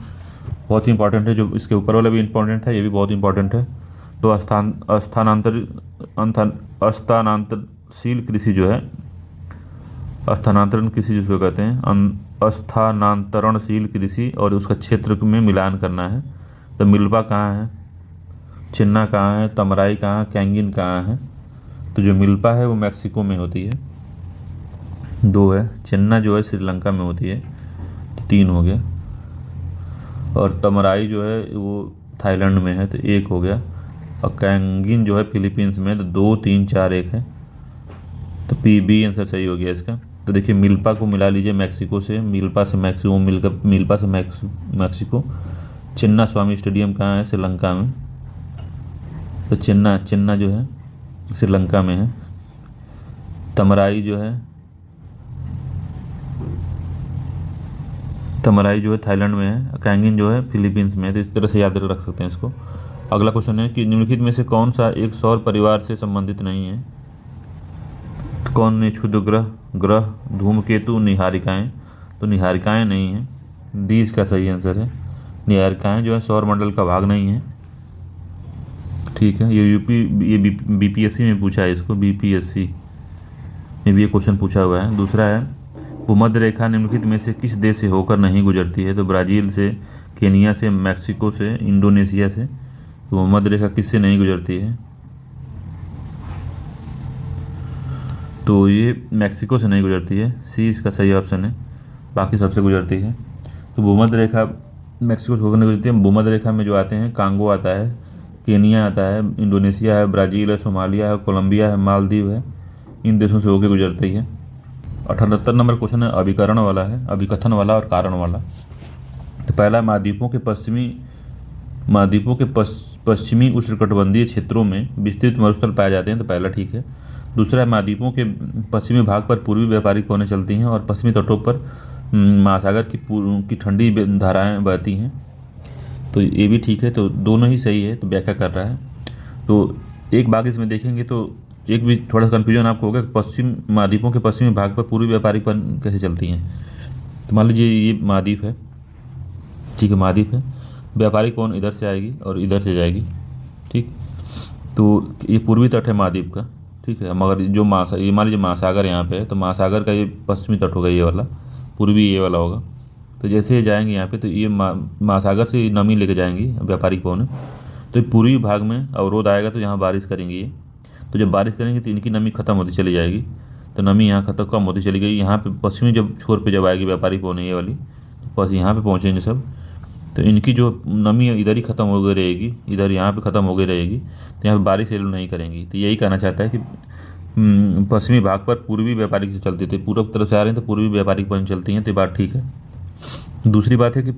बहुत ही इंपॉर्टेंट है, जो इसके ऊपर वाला भी इंपॉर्टेंट है, ये भी बहुत इंपॉर्टेंट है। तो स्थानांतरशील कृषि जो है, स्थानांतरण कृषि जिसको कहते हैं, स्थानांतरणशील कृषि, और उसका क्षेत्र में मिलान करना है। तो मिल्पा कहाँ है, चिन्ना कहाँ है, तमराई कहाँ है, कैंगिन कहाँ है। तो जो मिल्पा है वो मैक्सिको में होती है, 2 है। चिन्ना जो है श्रीलंका में होती है, 3 हो गया। और तमराई जो है वो थाईलैंड में है, तो 1 हो गया। और कैंगिन जो है फिलीपींस में, तो 2 3 4 1 है, तो पी बी आंसर सही हो गया इसका। तो देखिए मिल्पा को मिला लीजिए मैक्सिको से, मिल्पा से मैक्सिको, मिल्पा से मैक्सिको। चिन्ना स्वामी स्टेडियम कहाँ है, श्रीलंका में, तो चिन्ना जो है श्रीलंका में है। तमराई जो है थाईलैंड में है। कैंगिन जो है फिलीपींस में है। तो इस तरह से याद रख सकते हैं इसको। अगला क्वेश्चन है कि निम्नलिखित में से कौन सा एक सौर परिवार से संबंधित नहीं है। तो कौन ने क्षुद्र ग्रह, धूमकेतु, निहारिकाएं। तो निहारिकाएं नहीं है, डी इसका सही आंसर है। निहारिकाएं जो है सौर मंडल का भाग नहीं है। ठीक है, ये बीपीएससी में पूछा है इसको, बीपीएससी में भी ये क्वेश्चन पूछा हुआ है। दूसरा है भूमध्य रेखा निम्नलिखित में से किस देश से होकर नहीं गुजरती है। तो ब्राज़ील से, केनिया से, मैक्सिको से, इंडोनेशिया से। तो भूमध्य रेखा किससे नहीं गुजरती है, तो ये मैक्सिको से नहीं गुजरती है, सी इसका सही ऑप्शन है। बाकी सबसे गुजरती है। तो भूमध्य रेखा मैक्सिको से होकर नहीं गुजरती है। भूमध्य रेखा में जो आते हैं, कांगो आता है, केनिया आता है, इंडोनेशिया है, ब्राज़ील है, सोमालिया है, कोलंबिया है, मालदीव है, इन देशों से होकर गुजरती है। 78 नंबर क्वेश्चन है अभिकरण वाला है, अभिकथन वाला और कारण वाला। तो पहला, महाद्वीपों के पश्चिमी उष्णकटिबंधीय क्षेत्रों में विस्तृत मरुस्थल पाए जाते हैं। तो पहला ठीक है। दूसरा है महाद्वीपों के पश्चिमी भाग पर पूर्वी व्यापारिक पौने चलती हैं और पश्चिमी तटों पर महासागर की ठंडी धाराएं बहती हैं। तो ये भी ठीक है। तो दोनों ही सही है, तो व्याख्या कर रहा है। तो एक भाग इसमें देखेंगे तो एक भी थोड़ा सा कन्फ्यूजन आपको होगा, पश्चिम महाद्वीपों के पश्चिमी भाग पर पूर्वी व्यापारिक पन कैसे चलती हैं। तो मान लीजिए ये महाद्वीप है, ठीक है, महाद्वीप है, व्यापारिक पवन इधर से आएगी और इधर से जाएगी, ठीक। तो ये पूर्वी तट है महाद्वीप का, ठीक है। मगर जो ये मान लीजिए महासागर यहाँ पे है, तो महासागर का ये पश्चिमी तट होगा, ये वाला पूर्वी ये वाला होगा। तो जैसे ये जाएंगे यहाँ पे, तो ये महासागर से नमी लेके जाएंगी व्यापारिक पवन। तो पूर्वी भाग में अवरोध आएगा, तो यहाँ बारिश करेंगी ये। तो जब बारिश करेंगे तो इनकी नमी खत्म होती चली जाएगी, तो नमी यहाँ खत्म कम होती चली गई। यहाँ पे पश्चिमी जब छोर पे जब आएगी व्यापारिक पवन ये वाली, तो बस यहाँ पे पहुँचेंगे सब, तो इनकी जो नमी इधर ही ख़त्म हो गई रहेगी, इधर यहाँ पे ख़त्म हो गई रहेगी, तो यहाँ पे बारिश ये लोग नहीं करेंगी। तो यही कहना चाहता है कि पश्चिमी भाग पर पूर्वी व्यापारिक चलते थे, पूर्व तरफ से आ रहे हैं तो पूर्वी व्यापारिक पवन चलती हैं, तो ये बात ठीक है। दूसरी बात है कि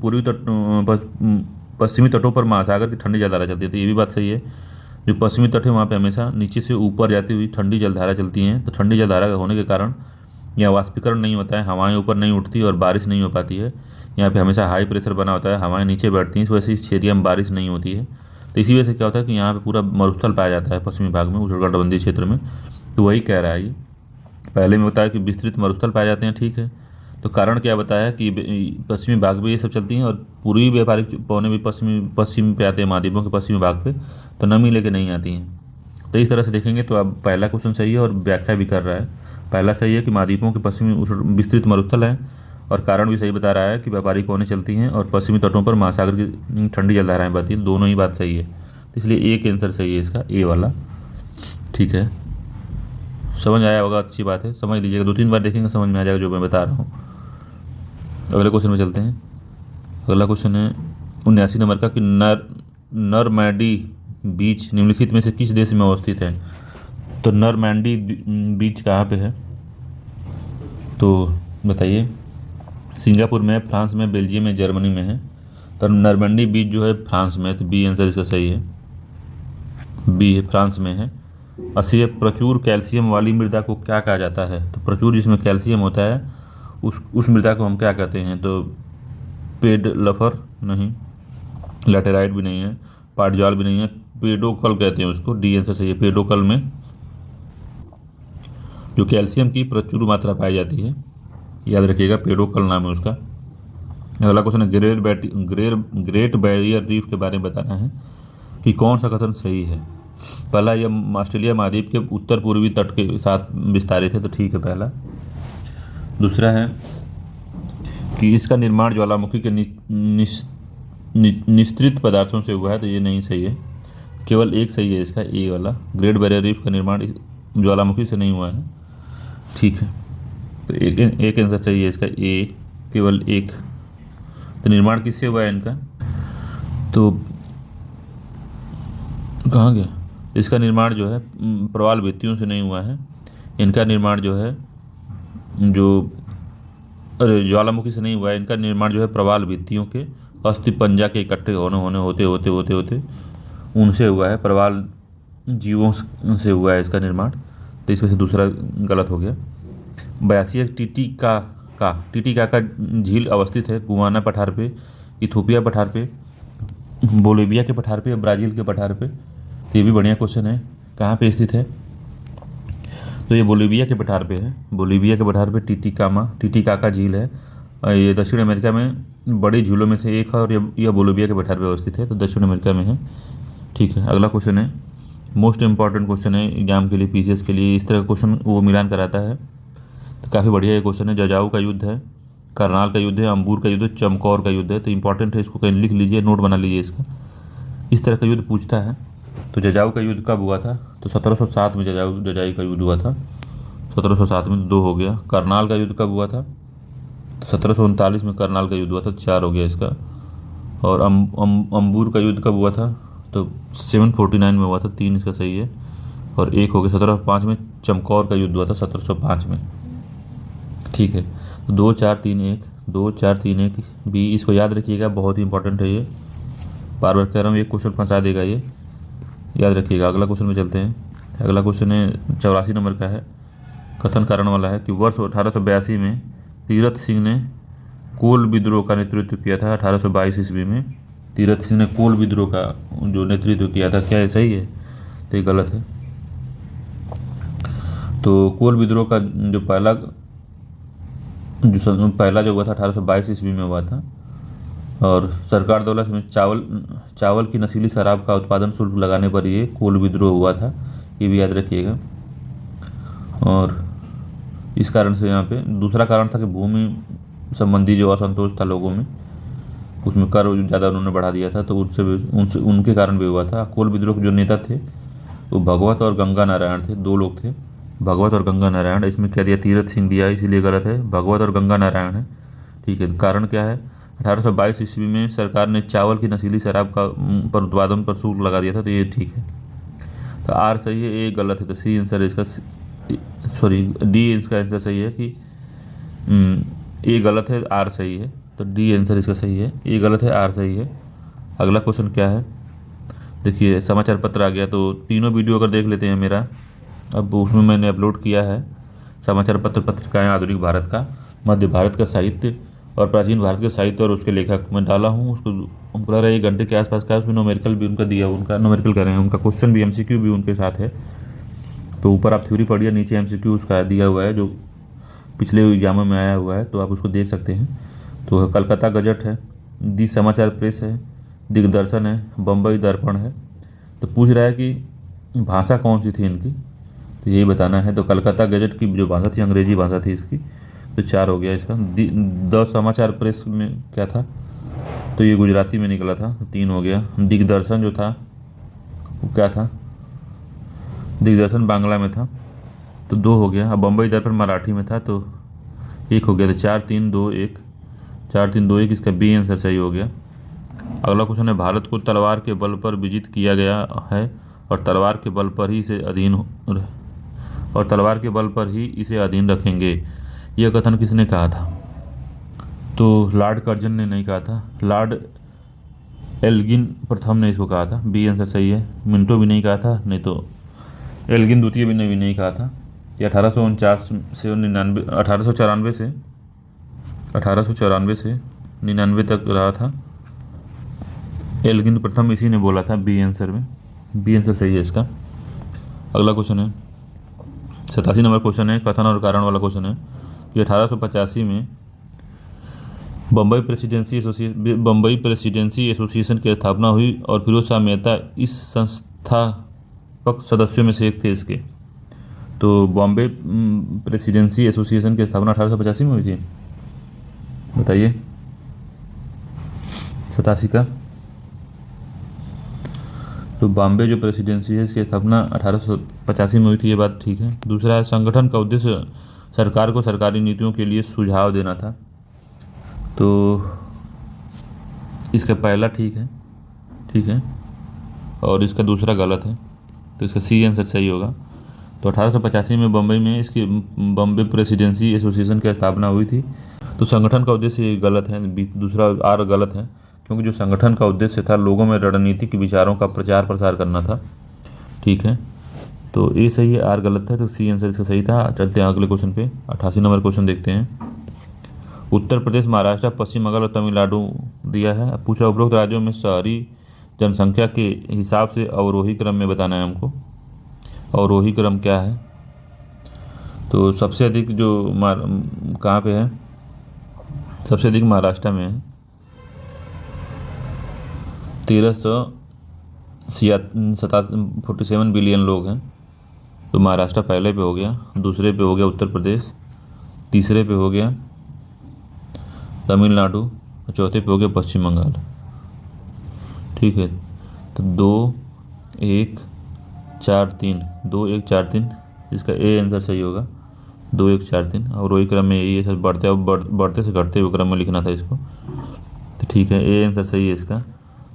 पश्चिमी तटों पर महासागर की ठंडी जलधारा चलती है, तो ये भी बात सही है। जो पश्चिमी तट है वहाँ पे हमेशा नीचे से ऊपर जाती हुई ठंडी जलधारा चलती हैं, तो ठंडी जलधारा होने के कारण यहाँ वाष्पीकरण नहीं होता है, हवाएं ऊपर नहीं उठती और बारिश नहीं हो पाती है। यहाँ पे हमेशा हाई प्रेशर बना होता है, हवाएं नीचे बैठती हैं, इस वजह से इस एरिया में बारिश नहीं होती है। तो इसी वजह से क्या होता है कि यहाँ पे पूरा मरुस्थल पाया जाता है पश्चिमी भाग में, उष्णकटिबंधीय क्षेत्र में। तो वही कह रहा है ये, पहले में बताया कि विस्तृत मरुस्थल पाए जाते हैं, ठीक है। तो कारण क्या बताया कि पश्चिमी भाग में ये सब चलती हैं और पूर्वी व्यापारिक पवनें भी पश्चिम पे आते हैं, महाद्वीपों के पश्चिमी भाग पे, तो नमी लेके नहीं आती हैं। तो इस तरह से देखेंगे तो अब पहला क्वेश्चन सही है और व्याख्या भी कर रहा है। पहला सही है कि महाद्वीपों के पश्चिमी विस्तृत मरुस्थल है, और कारण भी सही बता रहा है कि व्यापारिक पवनें चलती हैं और पश्चिमी तटों पर महासागर की ठंडी जलधाराएँ बहती हैं, दोनों ही बात सही है। तो इसलिए एक आंसर सही है इसका, ए वाला, ठीक है। समझ आया होगा, अच्छी बात है, समझ लीजिएगा, 2-3 बार देखेंगे समझ में आ जाएगा जो मैं बता रहा हूँ। अगले क्वेश्चन में चलते हैं। अगला क्वेश्चन है 79 नंबर का कि नरमैडी बीच निम्नलिखित में से किस देश में अवस्थित है। तो नरमैडी बीच कहाँ पे है, तो बताइए। सिंगापुर में, फ्रांस में, बेल्जियम में, जर्मनी में है। तो नरमैडी बीच जो है फ्रांस में है, तो बी आंसर इसका सही है, बी है, फ्रांस में है। 80 प्रचुर कैल्शियम वाली मृदा को क्या कहा जाता है। तो प्रचुर जिसमें कैल्शियम होता है उस मृदा को हम क्या कहते हैं। तो पेड लफर नहीं, लैटेराइट भी नहीं है, पाटजाल भी नहीं है, पेडोकल कहते हैं उसको, डी आंसर सही है। पेडोकल में जो कैल्शियम की प्रचुर मात्रा पाई जाती है, याद रखिएगा, पेडोकल नाम है उसका। अगला क्वेश्चन है ग्रेट बैरियर रीफ के बारे में बताना है कि कौन सा कथन सही है। पहला, यह ऑस्ट्रेलिया महाद्वीप के उत्तर पूर्वी तट के साथ विस्तारित है, तो ठीक है पहला। दूसरा है कि इसका निर्माण ज्वालामुखी के निस्तृत पदार्थों से हुआ है, तो ये नहीं सही है, केवल एक सही है इसका, ए वाला। ग्रेट बैरियर रीफ का निर्माण ज्वालामुखी से नहीं हुआ है, ठीक है। तो एक आंसर सही है इसका, ए, केवल एक। तो निर्माण किससे हुआ है इनका, तो कहाँ गया, इसका निर्माण जो है प्रवाल भित्तियों से नहीं हुआ है, इनका निर्माण जो है ज्वालामुखी से नहीं हुआ है, इनका निर्माण जो है प्रवाल भित्तियों के अस्थि पंजा के इकट्ठे होते उनसे हुआ है, प्रवाल जीवों से हुआ है इसका निर्माण, तो इसमें से दूसरा गलत हो गया। 82 टीटीकाका झील अवस्थित है गुआना पठार पे, इथोपिया पठार पे, बोलिविया के पठार पे, ब्राज़ील के पठार पे। तो ये भी बढ़िया क्वेश्चन है, कहाँ पे स्थित है, तो ये बोलिविया के पठार पे है, बोलिविया के पठार पे टीटीकाका झील है। ये दक्षिण अमेरिका में बड़ी झीलों में से एक है, और यह बोलिविया के पठार पे अवस्थित है, तो दक्षिण अमेरिका में है, ठीक है। अगला क्वेश्चन है मोस्ट इंपॉर्टेंट क्वेश्चन है एग्जाम के लिए, पीसीएस के लिए, इस तरह का क्वेश्चन वो मिलान कराता है, तो काफ़ी बढ़िया ये क्वेश्चन है। जजाऊ का युद्ध है, करनाल का युद्ध है, अंबूर का युद्ध है, चमकौर का युद्ध है, तो इंपॉर्टेंट है, इसको कहीं लिख लीजिए, नोट बना लीजिए इसका। इस तरह का युद्ध पूछता है। तो जजाऊ का युद्ध कब हुआ था, तो 1707 में जजाई का युद्ध हुआ था, 1707 में, 2 हो गया। करनाल का युद्ध कब हुआ था, तो 1739 में करनाल का युद्ध हुआ था, 4 हो गया इसका। और अंबूर का युद्ध कब हुआ था, तो 749 में हुआ था, 3 इसका सही है। और 1 हो गया 1705 में। चमकौर का युद्ध हुआ था 1705 में, ठीक है। तो 2 4 3 1 2 4 3 1 बी, इसको याद रखिएगा, बहुत ही इंपॉर्टेंट है ये, बार बार कह रहा हूँ, ये क्वेश्चन फंसा देगा, ये याद रखिएगा। अगला क्वेश्चन में चलते हैं। अगला क्वेश्चन है 84 नंबर का है, कथन कारण वाला है कि वर्ष 1882 में तीरथ सिंह ने कोल विद्रोह का नेतृत्व किया था। 1822 ईस्वी में तीरथ सिंह ने कोल विद्रोह का जो नेतृत्व किया था, क्या ये सही है, तो ये गलत है। तो कोल विद्रोह का जो पहला जो हुआ था 1822 ईस्वी में हुआ था, और सरकार दौलत में चावल की नशीली शराब का उत्पादन शुल्क लगाने पर ये कोल विद्रोह हुआ था, ये भी याद रखिएगा। और इस कारण से यहाँ पे दूसरा कारण था कि भूमि संबंधी जो असंतोष था लोगों में, उसमें कर ज़्यादा उन्होंने बढ़ा दिया था, तो उनके कारण भी हुआ था। कोल विद्रोह के जो नेता थे वो भगवत और गंगा नारायण थे, 2 लोग थे, भगवत और गंगा नारायण। इसमें क्या दिया, तीरथ सिंह दिया, इसीलिए गलत है, भगवत और गंगा नारायण है, ठीक है। कारण क्या है, 1822 ईस्वी में सरकार ने चावल की नशीली शराब का पर उत्पादन पर शुल्क लगा दिया था, तो ये ठीक है। तो आर सही है, ए गलत है, तो सी आंसर इसका, सॉरी डी इसका आंसर सही है कि ए गलत है, आर सही है, तो डी आंसर इसका सही है, ए गलत है, आर सही है। अगला क्वेश्चन क्या है, देखिए समाचार पत्र आ गया, तो तीनों वीडियो अगर देख लेते हैं मेरा, अब उसमें मैंने अपलोड किया है समाचार पत्र, पत्रिकाएँ आधुनिक भारत का, मध्य भारत का साहित्य और प्राचीन भारत के साहित्य और उसके लेखक मैं डाला हूँ, उसको हमको लग रहा है 1 घंटे के आसपास का, उसमें नोमेरिकल भी उनका दिया, उनका नोमेरिकल कर रहे हैं, उनका क्वेश्चन भी एमसीक्यू भी उनके साथ है। तो ऊपर आप थ्योरी पढ़िए, नीचे एमसीक्यू उसका दिया हुआ है जो पिछले एग्जामों में आया हुआ है, तो आप उसको देख सकते हैं। तो कलकत्ता गजट है, दी समाचार प्रेस है, दिग्दर्शन है, बम्बई दर्पण है। तो पूछ रहा है कि भाषा कौन सी थी इनकी, तो यही बताना है। तो कलकत्ता गजट की जो भाषा थी अंग्रेजी भाषा थी इसकी, तो 4 हो गया इसका। द समाचार प्रेस में क्या था, तो ये गुजराती में निकला था, तो 3 हो गया। दिग्दर्शन जो था वो क्या था, दिग्दर्शन बांग्ला में था, तो 2 हो गया। अब बम्बई दर्पण मराठी में था, तो 1 हो गया। तो 4 3 2 1 4 3 2 1 इसका बी आंसर सही हो गया। अगला क्वेश्चन है, भारत को तलवार के बल पर विजित किया गया है और तलवार के बल पर ही इसे अधीन रखेंगे, यह कथन किसने कहा था? तो लॉर्ड कर्जन ने नहीं कहा था, लॉर्ड एल्गिन प्रथम ने इसको कहा था। बी आंसर सही है। मिंटो भी नहीं कहा था, नहीं तो एल्गिन द्वितीय भी नहीं कहा था। ये 1894 से 99 तक रहा था। एल्गिन प्रथम इसी ने बोला था। बी आंसर में, बी आंसर सही है इसका। अगला क्वेश्चन है 87 नंबर क्वेश्चन है, कथन और कारण वाला क्वेश्चन है कि 1885 में बम्बई प्रेसिडेंसी एसोसिएशन की स्थापना हुई और फिरोज शाह मेहता इस संस्थापक सदस्यों में से एक थे इसके। तो बॉम्बे प्रेसिडेंसी एसोसिएशन की स्थापना 1885 में हुई थी, बताइए। 87 का तो बॉम्बे जो प्रेसिडेंसी है इसकी स्थापना 1885 में हुई थी, ये बात ठीक है। दूसरा है, संगठन का उद्देश्य सरकार को सरकारी नीतियों के लिए सुझाव देना था। तो इसका पहला ठीक है और इसका दूसरा गलत है, तो इसका सी आंसर सही होगा। तो 1885 में बम्बई में इसकी बॉम्बे प्रेसिडेंसी एसोसिएशन की स्थापना हुई थी। तो संगठन का उद्देश्य गलत है, दूसरा आर गलत है, क्योंकि जो संगठन का उद्देश्य था लोगों में रणनीतिक विचारों का प्रचार प्रसार करना था। ठीक है, तो ए सही है, आर गलत है, तो सी आंसर इसका सही था। चलते हैं अगले क्वेश्चन पे। 88 नंबर क्वेश्चन देखते हैं। उत्तर प्रदेश, महाराष्ट्र, पश्चिम बंगाल और तमिलनाडु दिया है। पूछ रहा उपरोक्त राज्यों में शहरी जनसंख्या के हिसाब से अवरोही क्रम में बताना है हमको। अवरोही क्रम क्या है? तो सबसे अधिक जो कहाँ पे है? सबसे अधिक महाराष्ट्र में है, 1347 बिलियन लोग हैं। तो महाराष्ट्र पहले पे हो गया, दूसरे पे हो गया उत्तर प्रदेश, तीसरे पे हो गया तमिलनाडु और चौथे पे हो गया पश्चिम बंगाल। ठीक है, तो 2 1 4 3 2 1 4 3 इसका ए आंसर सही होगा। 2 1 4 3 और वही क्रम में ये सब बढ़ते से घटते हुए क्रम में लिखना था इसको। तो ठीक है, ए आंसर सही है इसका।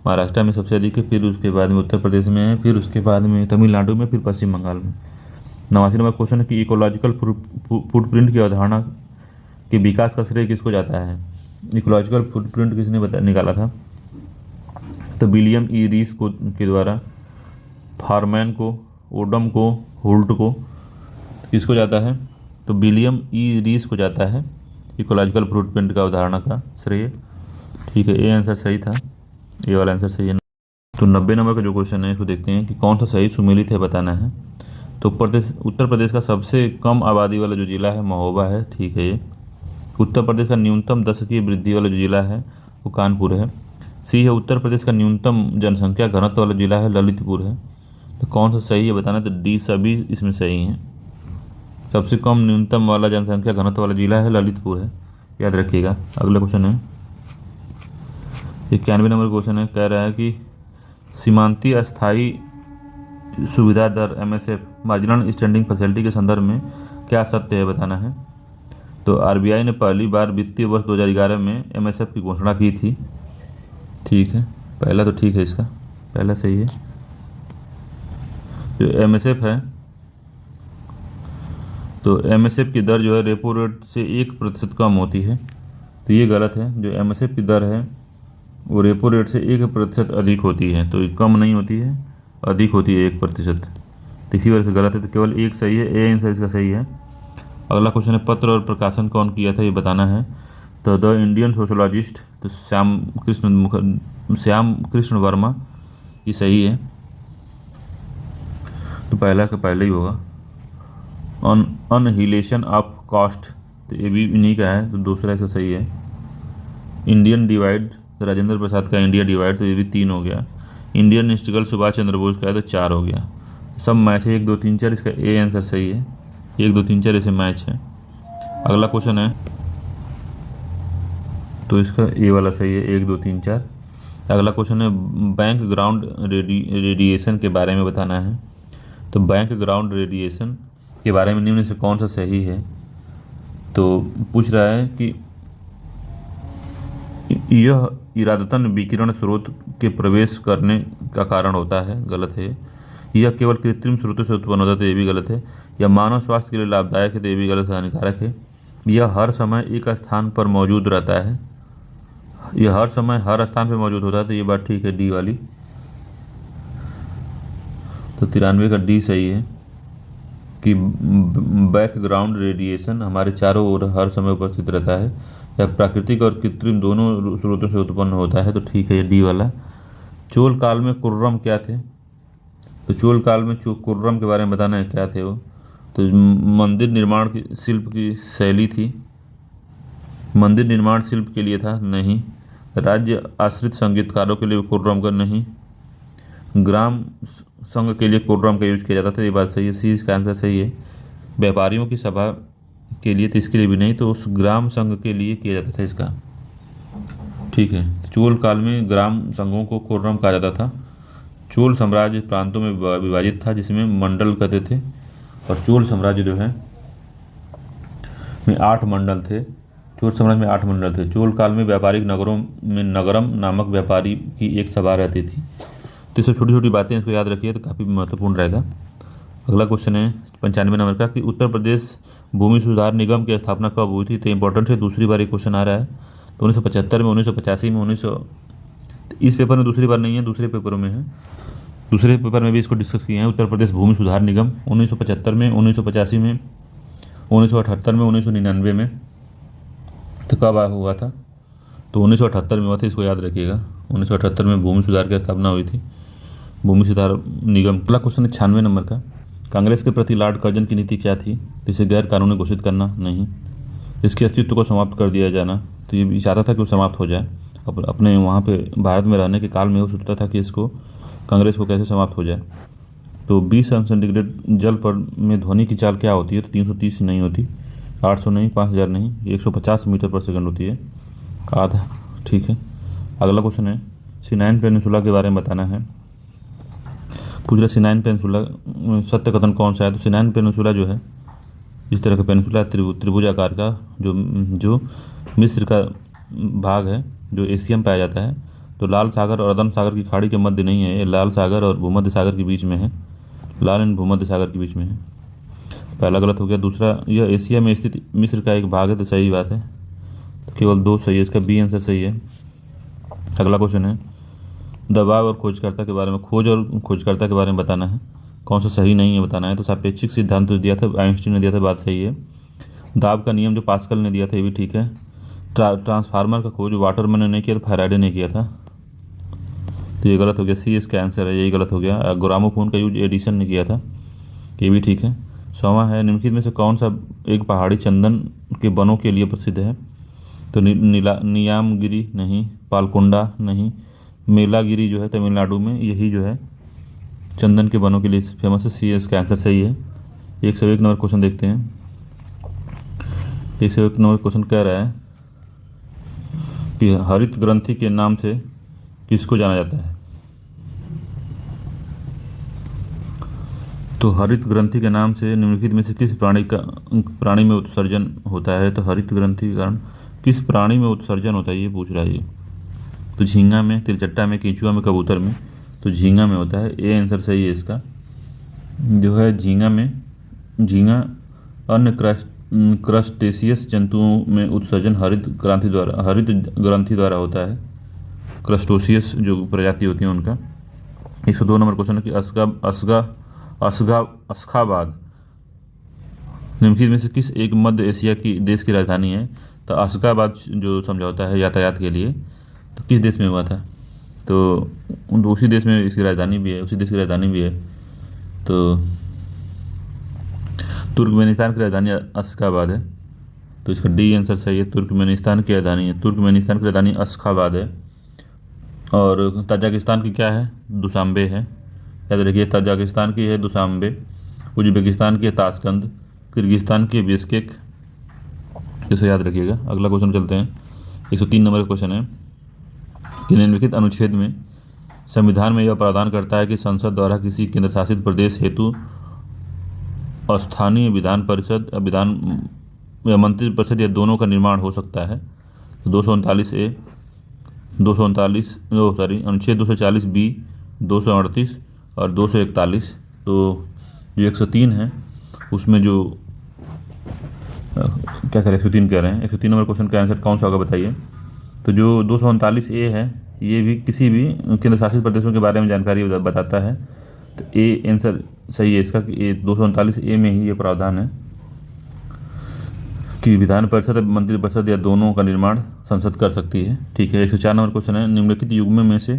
महाराष्ट्र में सबसे अधिक है, फिर उसके बाद में उत्तर प्रदेश में है, फिर उसके बाद में तमिलनाडु में, फिर पश्चिम बंगाल में। 89 नंबर क्वेश्चन है कि इकोलॉजिकल फुटप्रिंट की अवधारणा के विकास का श्रेय किसको जाता है? इकोलॉजिकल फुटप्रिंट किसने निकाला था? तो विलियम ई रीस के द्वारा। फारमैन को, ओडम को, हुल्ट को, किसको जाता है? तो विलियम ई रीस को जाता है इकोलॉजिकल फुटप्रिंट का अवधारणा का श्रेय। ठीक है, ए आंसर सही था, ये वाला आंसर सही है। तो 90 नंबर का जो क्वेश्चन है इसको देखते हैं कि कौन सा सही सुमेलित है बताना है। तो उत्तर प्रदेश का सबसे कम आबादी वाला जो जिला है महोबा है। ठीक है, ये उत्तर प्रदेश का न्यूनतम दशकीय वृद्धि वाला जो जिला है वो कानपुर है। सी है, उत्तर प्रदेश का न्यूनतम जनसंख्या घनत्व वाला जिला है ललितपुर है। तो कौन सा सही है बताना? तो डी सभी इसमें सही हैं। सबसे कम न्यूनतम वाला जनसंख्या घनत्व वाला जिला है ललितपुर है, याद रखिएगा। अगला क्वेश्चन है 91 नंबर क्वेश्चन है, कह रहा है कि सीमांतीय अस्थायी सुविधा दर MSF मार्जिनल स्टैंडिंग फैसिलिटी के संदर्भ में क्या सत्य है बताना है। तो RBI ने पहली बार वित्तीय वर्ष 2011 में MSF की घोषणा की थी। ठीक है, पहला तो ठीक है, इसका पहला सही है। जो MSF है तो MSF की दर जो है रेपो रेट से 1% कम होती है, तो ये गलत है। जो MSF की दर है वो रेपो रेट से 1% अधिक होती है, तो कम नहीं होती है, अधिक होती है 1%। तो इसी वजह से गलत है, तो केवल एक सही है, ए आंसर इसका सही है। अगला क्वेश्चन है, पत्र और प्रकाशन कौन किया था ये बताना है। तो द इंडियन सोशोलॉजिस्ट, तो श्याम कृष्ण वर्मा, ये सही है, तो पहला का पहले ही होगा। अनहिलेशन ऑफ कास्ट, तो ये भी इन्हीं का है, तो दूसरा इसका सही है। इंडियन डिवाइड, तो राजेंद्र प्रसाद का इंडिया डिवाइड, तो ये भी 3 हो गया। इंडियन इंस्टीट्यूट सुभाष चंद्र बोस का है, तो 4 हो गया। सब मैच है 1 2 3 4, इसका ए आंसर सही है। 1 2 3 4 ऐसे मैच है। अगला क्वेश्चन है तो इसका ए वाला सही है, 1 2 3 4। अगला क्वेश्चन है, बैंक ग्राउंड रेडिएशन के बारे में बताना है। तो बैंक ग्राउंड रेडिएशन के बारे में निम्न से कौन सा सही है? तो पूछ रहा है कि यह इरादतन विकिरण स्रोत के प्रवेश करने का कारण होता है, गलत है। यह केवल कृत्रिम स्रोतों से उत्पन्न होता है, तो ये भी गलत है। यह मानव स्वास्थ्य के लिए लाभदायक है, तो ये भी गलत है, हानिकारक है। यह हर समय एक स्थान पर मौजूद रहता है, यह हर समय हर स्थान पर मौजूद होता है, तो ये बात ठीक है, डी वाली। तो 93 का डी सही है कि बैकग्राउंड रेडिएशन हमारे चारों ओर हर समय उपस्थित रहता है, यह प्राकृतिक और कृत्रिम दोनों स्रोतों से उत्पन्न होता है, तो ठीक है ये डी वाला। चोल काल में कुर्रम क्या थे? तो चोल काल में कुर्रम के बारे में बताना है, क्या थे वो? तो मंदिर निर्माण की शिल्प की शैली थी। मंदिर निर्माण शिल्प के लिए था? नहीं। राज्य आश्रित संगीतकारों के लिए कुर्रम का? नहीं। ग्राम संघ के लिए कुर्रम का यूज किया जाता था, ये बात सही है, सी इसका आंसर सही है। व्यापारियों की सभा के लिए, तो इसके लिए भी नहीं, तो उस ग्राम संघ के लिए किया जाता था इसका, ठीक है। चोल काल में ग्राम संघों को कुर्रम कहा जाता था। चोल साम्राज्य प्रांतों में विभाजित था, जिसमें मंडल कहते थे, और चोल साम्राज्य जो है में 8 मंडल थे। चोल साम्राज्य में 8 मंडल थे। चोल काल में व्यापारिक नगरों में नगरम नामक व्यापारी की एक सभा रहती थी। तो ये सब छोटी छोटी बातें इसको याद रखिए, तो काफ़ी महत्वपूर्ण रहेगा। अगला क्वेश्चन है 95 नंबर का कि उत्तर प्रदेश भूमि सुधार निगम की स्थापना कब हुई थी? तो इंपॉर्टेंट है, दूसरी बार ये क्वेश्चन आ रहा है। तो 1975 में, 1985 में, 1900, इस पेपर में दूसरी बार नहीं है, दूसरे पेपरों में है। दूसरे पेपर में भी इसको डिस्कस किए हैं। उत्तर प्रदेश भूमि सुधार निगम 1975 में, 1985 में, 1978 में, 1999 में। तो कब हुआ था? तो 1978 में हुआ था, इसको याद रखिएगा। 1978 में भूमि सुधार की स्थापना हुई थी, भूमि सुधार निगम। अगला क्वेश्चन है 96 नंबर का, कांग्रेस के प्रति लॉर्ड कर्जन की नीति क्या थी? इसे गैर कानूनी घोषित करना? नहीं। इसके अस्तित्व को समाप्त कर दिया जाना? तो ये भी चाहता था कि वो समाप्त हो जाए। अपने वहाँ पे भारत में रहने के काल में वो सोचता था कि इसको, कांग्रेस को कैसे समाप्त हो जाए। तो 20 अंश सेंटीग्रेड जल पर में ध्वनि की चाल क्या होती है? तो 330 नहीं होती, 800 नहीं, 5000 नहीं, 150 मीटर पर सेकंड होती है, आधा, ठीक है। अगला क्वेश्चन है सिनाइन पेनिनसुला के बारे में बताना है। पूछ रहा सिनाइन पेनिनसुला सत्य कथन कौन सा है? तो सिनाइन पेनिनसुला जो है, इस तरह का पेनिनसुला त्रिभुजाकार का, जो मिस्र का भाग है, जो एशिया में पाया जाता है। तो लाल सागर और अरब सागर की खाड़ी के मध्य नहीं है, ये लाल सागर और भूमध्य सागर के बीच में है, लाल एंड भूमध्य सागर के बीच में है। पहला गलत हो गया। दूसरा, यह एशिया में स्थित मिस्र का एक भाग है, तो सही बात है, तो केवल 2 सही है, इसका बी आंसर सही है। अगला क्वेश्चन है दबाव और खोजकर्ता के बारे में, खोज और खोजकर्ता के बारे में बताना है, कौन सा सही नहीं है बताना है। तो सापेक्षिक सिद्धांत तो दिया था, आइंस्टीन ने दिया था, बात सही है। दाब का नियम जो पास्कल ने दिया था, ये भी ठीक है। ट्रांसफार्मर का खोज वाटरमैन ने नहीं किया, तो फैराडे ने किया था, तो ये गलत हो गया, सी इसका आंसर है, यही गलत हो गया। ग्रामोफोन का यूज एडिसन ने किया था, ये भी ठीक है। 100वां है निम्नलिखित में से कौन सा एक पहाड़ी चंदन के वनों के लिए प्रसिद्ध है? तो नियामगिरी नहीं, पालकोंडा नहीं, मेलागिरी जो है तमिलनाडु में, यही जो है चंदन के वनों के लिए फेमस है, सी इसका आंसर सही है। 101 नंबर क्वेश्चन देखते हैं। 101 नंबर क्वेश्चन कह रहा है कि हरित ग्रंथि के नाम से किसको जाना जाता है? तो हरित ग्रंथि के नाम से निम्नलिखित में से किस प्राणी में उत्सर्जन होता है? तो हरित ग्रंथि के कारण किस प्राणी में उत्सर्जन होता है, ये पूछ रहा है ये। तो झींगा में, तिलचट्टा में, केंचुआ में, कबूतर में। तो झींगा में होता है, ए आंसर सही है इसका, जो है झींगा में। झींगा अन्य क्रस्टेशियस जंतुओं में उत्सर्जन हरित ग्रंथि द्वारा होता है, क्रस्टोशियस जो प्रजाति होती है उनका। 102 नंबर क्वेश्चन है कि अशखाबाद निम्नलिखित में से किस एक मध्य एशिया की देश की राजधानी है? तो अशखाबाद जो समझौता है यातायात के लिए, तो किस देश में हुआ था? तो उसी देश में इसकी राजधानी भी है, उसी देश की राजधानी भी है। तो तुर्कमेनिस्तान की राजधानी अशखाबाद है, तो इसका डी आंसर सही है, तुर्कमेनिस्तान की राजधानी है, तुर्कमेनिस्तान की राजधानी अशखाबाद है। और ताजिकिस्तान की क्या है? दुशांबे है, याद रखिए, ताजिकिस्तान की है दुशांबे, उज्बेकिस्तान की है ताशकंद, किर्गिस्तान की है बिश्केक, इसे याद रखिएगा। अगला क्वेश्चन चलते हैं। 103 नंबर का क्वेश्चन है कि निम्नलिखित अनुच्छेद में संविधान में यह प्रावधान करता है कि संसद द्वारा किसी केंद्र शासित प्रदेश हेतु स्थानीय विधान परिषद या मंत्रिपरिषद या दोनों का निर्माण हो सकता है। तो 239 ए, 239 अनुच्छेद 240B, 238 और 241। तो जो 103 है उसमें जो क्या करें 103 कह रहे हैं, 103 नंबर क्वेश्चन का आंसर कौन सा होगा बताइए। तो जो 239A है ये भी किसी भी केंद्र शासित प्रदेशों के बारे में जानकारी बताता है। तो ए आंसर सही है इसका कि 239A में ही ये प्रावधान है कि विधान परिषद, मंत्रिपरिषद या दोनों का निर्माण संसद कर सकती है। ठीक है। 104 नंबर क्वेश्चन है, निम्नलिखित युग्म में से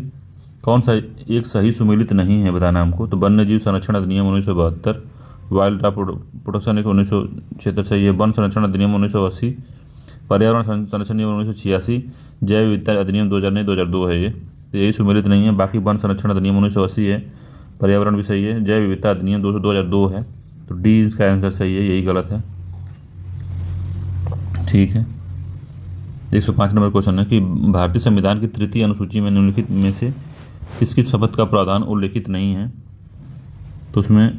कौन सा एक सही सुमेलित नहीं है बताना हमको। तो वन्य जीव संरक्षण अधिनियम 1972, वाइल्ड लाइफ प्रोटेक्शन एक्ट 1976 सही है, वन संरक्षण अधिनियम 1980, पर्यावरण संरक्षण नियम 1986, जैव विविधता अधिनियम 2002 है ये। तो यही सुमेलित नहीं है। बाकी वन संरक्षण अधिनियम 1980 है, पर्यावरण भी सही है, जैव विविधता अधिनियम 2002 है। तो डी इसका आंसर सही है, यही गलत है। ठीक है। 105 नंबर क्वेश्चन है कि भारतीय संविधान की तृतीय अनुसूची में निम्नलिखित में से किसकी शपथ का प्रावधान उल्लेखित नहीं है। तो उसमें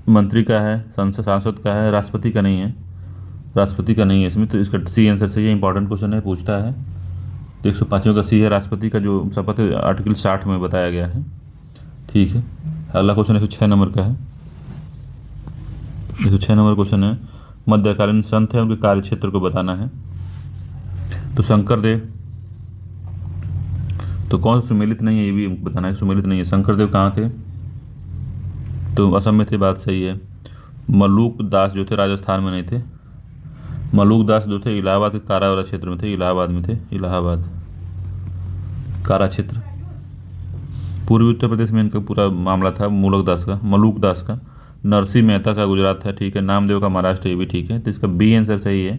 मंत्री का है, सांसद का है, राष्ट्रपति का नहीं है। राष्ट्रपति का नहीं है इसमें, तो इसका सी आंसर सही है। इंपॉर्टेंट क्वेश्चन है, पूछता है। तो 105 का सी है, राष्ट्रपति का जो शपथ है आर्टिकल 60 में बताया गया है। ठीक है। अगला क्वेश्चन 106 नंबर का है। 106 नंबर क्वेश्चन है, मध्यकालीन संत है उनके कार्य क्षेत्र को बताना है। तो शंकरदेव, तो कौन सा सुमेलित नहीं है ये भी बताना है। सुमेलित नहीं है। शंकरदेव कहाँ थे, तो असम में थे, बात सही है। मलूक दास जो थे राजस्थान में नहीं थे। मलूक दास जो थे इलाहाबाद के कारा वाला क्षेत्र में थे, इलाहाबाद में थे, इलाहाबाद कारा क्षेत्र। पूर्वी उत्तर प्रदेश में इनका पूरा मामला था मलूक दास का। नरसिंह मेहता का गुजरात है। ठीक है। नामदेव का महाराष्ट्र, ये भी ठीक है। तो इसका बी आंसर सही है।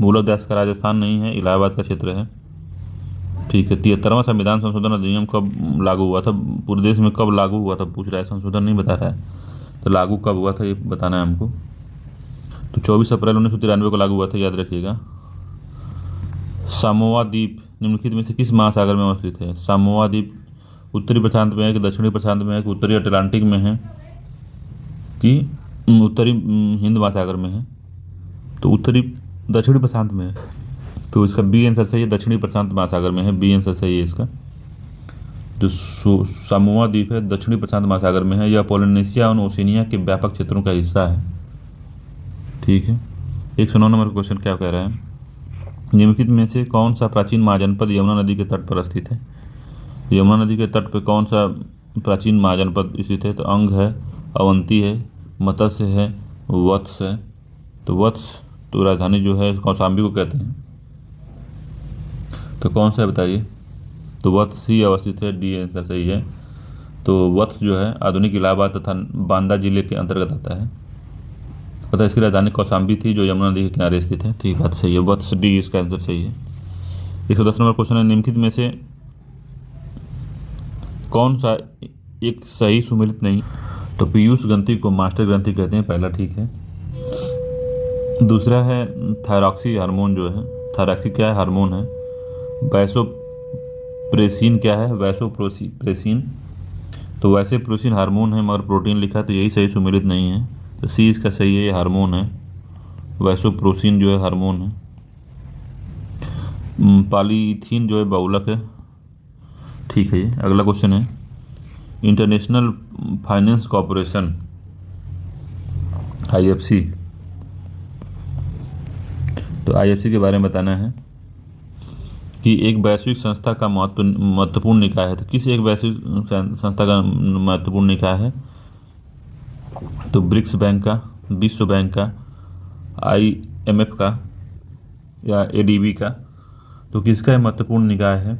मलूक दास का राजस्थान नहीं है, इलाहाबाद का क्षेत्र है। ठीक है। 73वां संविधान संशोधन अधिनियम कब लागू हुआ था, पूरे देश में कब लागू हुआ था पूछ रहा है, संशोधन नहीं बता रहा है। तो लागू कब हुआ था ये बताना है हमको। तो 24 अप्रैल 1993 को लागू हुआ था, याद रखिएगा। सामोआ द्वीप निम्नलिखित में से किस महासागर में अवस्थित है। सामोआ द्वीप उत्तरी प्रशांत में है कि दक्षिणी प्रशांत में है कि उत्तरी अटलांटिक में है कि उत्तरी हिंद महासागर में है। तो दक्षिणी प्रशांत में है। तो इसका बी आंसर सही है, दक्षिणी प्रशांत महासागर में है। बी आंसर सही है इसका। जो सामोआ द्वीप है दक्षिणी प्रशांत महासागर में है। यह पोलिनेशिया और ओशिनिया के व्यापक क्षेत्रों का हिस्सा है। ठीक है। 109 नंबर क्वेश्चन क्या कह रहा है, निम्नलिखित में से कौन सा प्राचीन महाजनपद यमुना नदी के तट पर स्थित है। यमुना नदी के तट पर कौन सा प्राचीन महाजनपद स्थित है। तो अंग है, अवंती है, मत्स्य है, वत्स है। तो वत्स तो राजधानी जो है कौशाम्बी को कहते हैं। तो कौन सा है बताइए। तो वत्स ही अवस्थित है, डी आंसर सही है। तो वत्स जो है आधुनिक इलाहाबाद तथा बांदा जिले के अंतर्गत आता है। पता है इसकी राजधानी कौशाम्बी थी जो यमुना नदी के किनारे स्थित है। ठीक बात सही है, वत्स, डी इसका आंसर सही है। 110 नंबर क्वेश्चन है, निम्नलिखित में से कौन सा एक सही सुमेलित नहीं। तो पीयूष ग्रंथि को मास्टर ग्रंथि कहते हैं, पहला ठीक है। दूसरा है थायरॉक्सी हार्मोन जो है, थायरॉक्सी क्या है, हार्मोन है। वैसोप्रेसिन क्या है, वैसोप्रेसिन। तो वैसोप्रेसिन हार्मोन है मगर प्रोटीन लिखा है, तो यही सही सुमेलित नहीं है। तो सी इसका सही है, ये हार्मोन है। वैसोप्रेसिन जो है हार्मोन है। पॉलीइथीन जो है बहुलक है। ठीक है। ये अगला क्वेश्चन है, इंटरनेशनल फाइनेंस कॉरपोरेशन IFC, तो IFC के बारे में बताना है कि एक वैश्विक संस्था का महत्वपूर्ण निकाय है। तो किस एक वैश्विक संस्था का महत्वपूर्ण निकाय है। तो ब्रिक्स बैंक का, विश्व बैंक का, IMF का या ADB का। तो किसका महत्वपूर्ण निकाय है।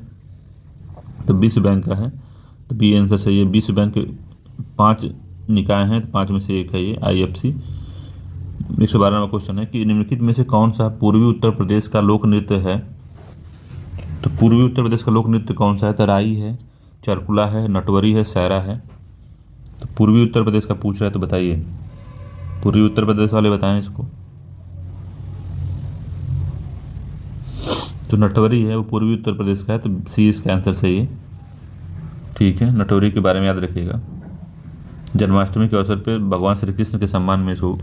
तो विश्व बैंक का है। तो बी आंसर सही है। विश्व बैंक के 5 निकाय हैं, तो 5 में से एक है ये IFC। 112 नंबर क्वेश्चन है कि निम्नलिखित में से कौन सा पूर्वी उत्तर प्रदेश का लोक नृत्य है। तो पूर्वी उत्तर प्रदेश का लोक नृत्य कौन सा है। तराई है, चरकुला है, नटवरी है, सैरा है। तो पूर्वी उत्तर प्रदेश का पूछ रहा है, तो बताइए, पूर्वी उत्तर प्रदेश वाले बताएं इसको। तो नटवरी है वो पूर्वी उत्तर प्रदेश का है, तो सी इसका आंसर सही है। ठीक है। नटवरी के बारे में याद रखिएगा। जन्माष्टमी के अवसर पर भगवान श्री कृष्ण के सम्मान में इसको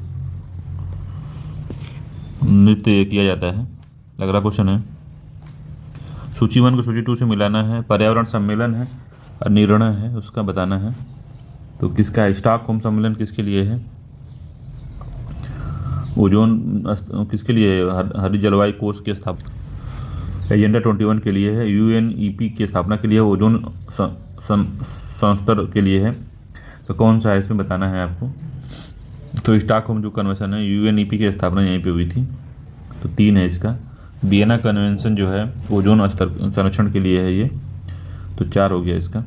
नृत्य किया जाता है। अगला क्वेश्चन है, सूची 1 को सूची 2 से मिलाना है, पर्यावरण सम्मेलन है और निर्णय है उसका बताना है। तो किसका है, स्टॉकहोम सम्मेलन किसके लिए है, ओजोन किसके लिए है, हरित जलवायु कोष की स्थापना, एजेंडा 21 के लिए है, यूएनईपी की स्थापना के लिए, ओजोन संस्तर के लिए है। तो कौन सा है इसमें बताना है आपको। तो स्टॉकहोम जो कन्वेंशन है यूएनईपी की स्थापना यहीं पे हुई थी, तो 3 है इसका। वियना कन्वेंशन जो है ओजोन स्तर संरक्षण के लिए है ये, तो 4 हो गया इसका।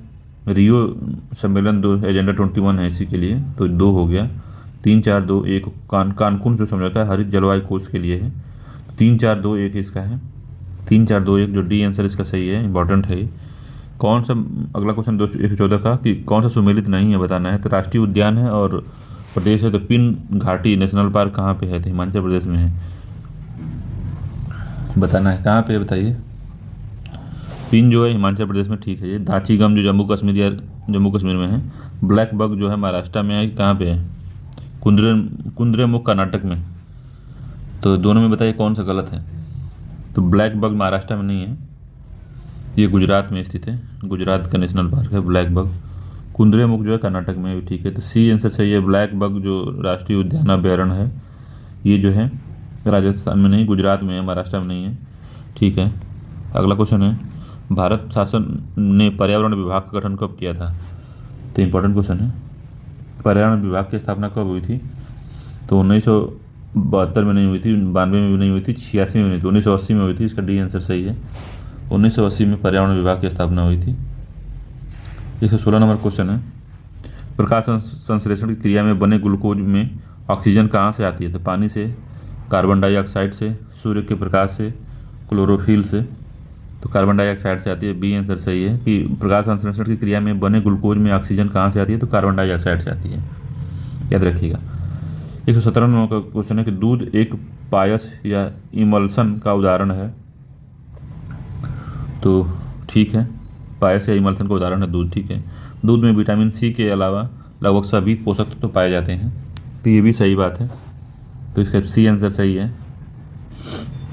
रियो सम्मेलन 2 एजेंडा 21 है इसी के लिए, तो 2 हो गया। 3 4 2 1 कानकुन जो समझौता है हरित जलवायु कोष के लिए है, तो 3 4 2 1 इसका है। 3 4 2 1 जो डी आंसर इसका सही है, इंपॉर्टेंट है ये। कौन सा, अगला क्वेश्चन 114 का कि कौन सा सुमेलित नहीं है बताना है। तो राष्ट्रीय उद्यान है और प्रदेश है, तो पिन घाटी नेशनल पार्क कहाँ पे है, तो हिमाचल प्रदेश में है, बताना है कहाँ पे है बताइए। पिन जो है हिमाचल प्रदेश में, ठीक है। ये दाचीगम जो जम्मू कश्मीर में है। ब्लैक बग जो है महाराष्ट्र में है, कहाँ पे है, कुंद्रेमुख कर्नाटक में। तो दोनों में बताइए कौन सा गलत है। तो ब्लैक बग महाराष्ट्र में नहीं है, ये गुजरात में स्थित है, गुजरात का नेशनल पार्क है ब्लैक बग। कुंद्रेमुख जो है कर्नाटक में भी, ठीक है। तो सी आंसर सही है, ब्लैक बग जो राष्ट्रीय उद्यान अभ्यारण्य है ये जो है राजस्थान में नहीं, गुजरात में है, महाराष्ट्र में नहीं है, ठीक है। अगला क्वेश्चन है, भारत शासन ने पर्यावरण विभाग का गठन कब किया था। तो इंपॉर्टेंट क्वेश्चन है, पर्यावरण विभाग की स्थापना कब हुई थी। तो 1972 में नहीं हुई थी, 92 में भी नहीं हुई थी, 86 में नहीं थी, 1980 में हुई थी। इसका डी आंसर सही है, 1980 में पर्यावरण विभाग की स्थापना हुई थी। 116 नंबर क्वेश्चन है, प्रकाश संश्लेषण की क्रिया में बने ग्लूकोज में ऑक्सीजन कहाँ से आती है। तो पानी से, कार्बन डाइऑक्साइड से, सूर्य के प्रकाश से, क्लोरोफिल से। तो कार्बन डाइऑक्साइड से आती है, बी आंसर सही है कि प्रकाश संश्लेषण की क्रिया में बने ग्लूकोज में ऑक्सीजन कहाँ से आती है। तो कार्बन डाइऑक्साइड से आती है, याद रखिएगा। 117 नंबर का क्वेश्चन है कि दूध एक पायस या इमल्सन का उदाहरण है। तो ठीक है, पायस या इमल्सन का उदाहरण है दूध, ठीक है। दूध में विटामिन सी के अलावा लगभग सभी पोषक तत्व तो पाए जाते हैं, तो ये भी सही बात है। तो इसका सी आंसर सही है,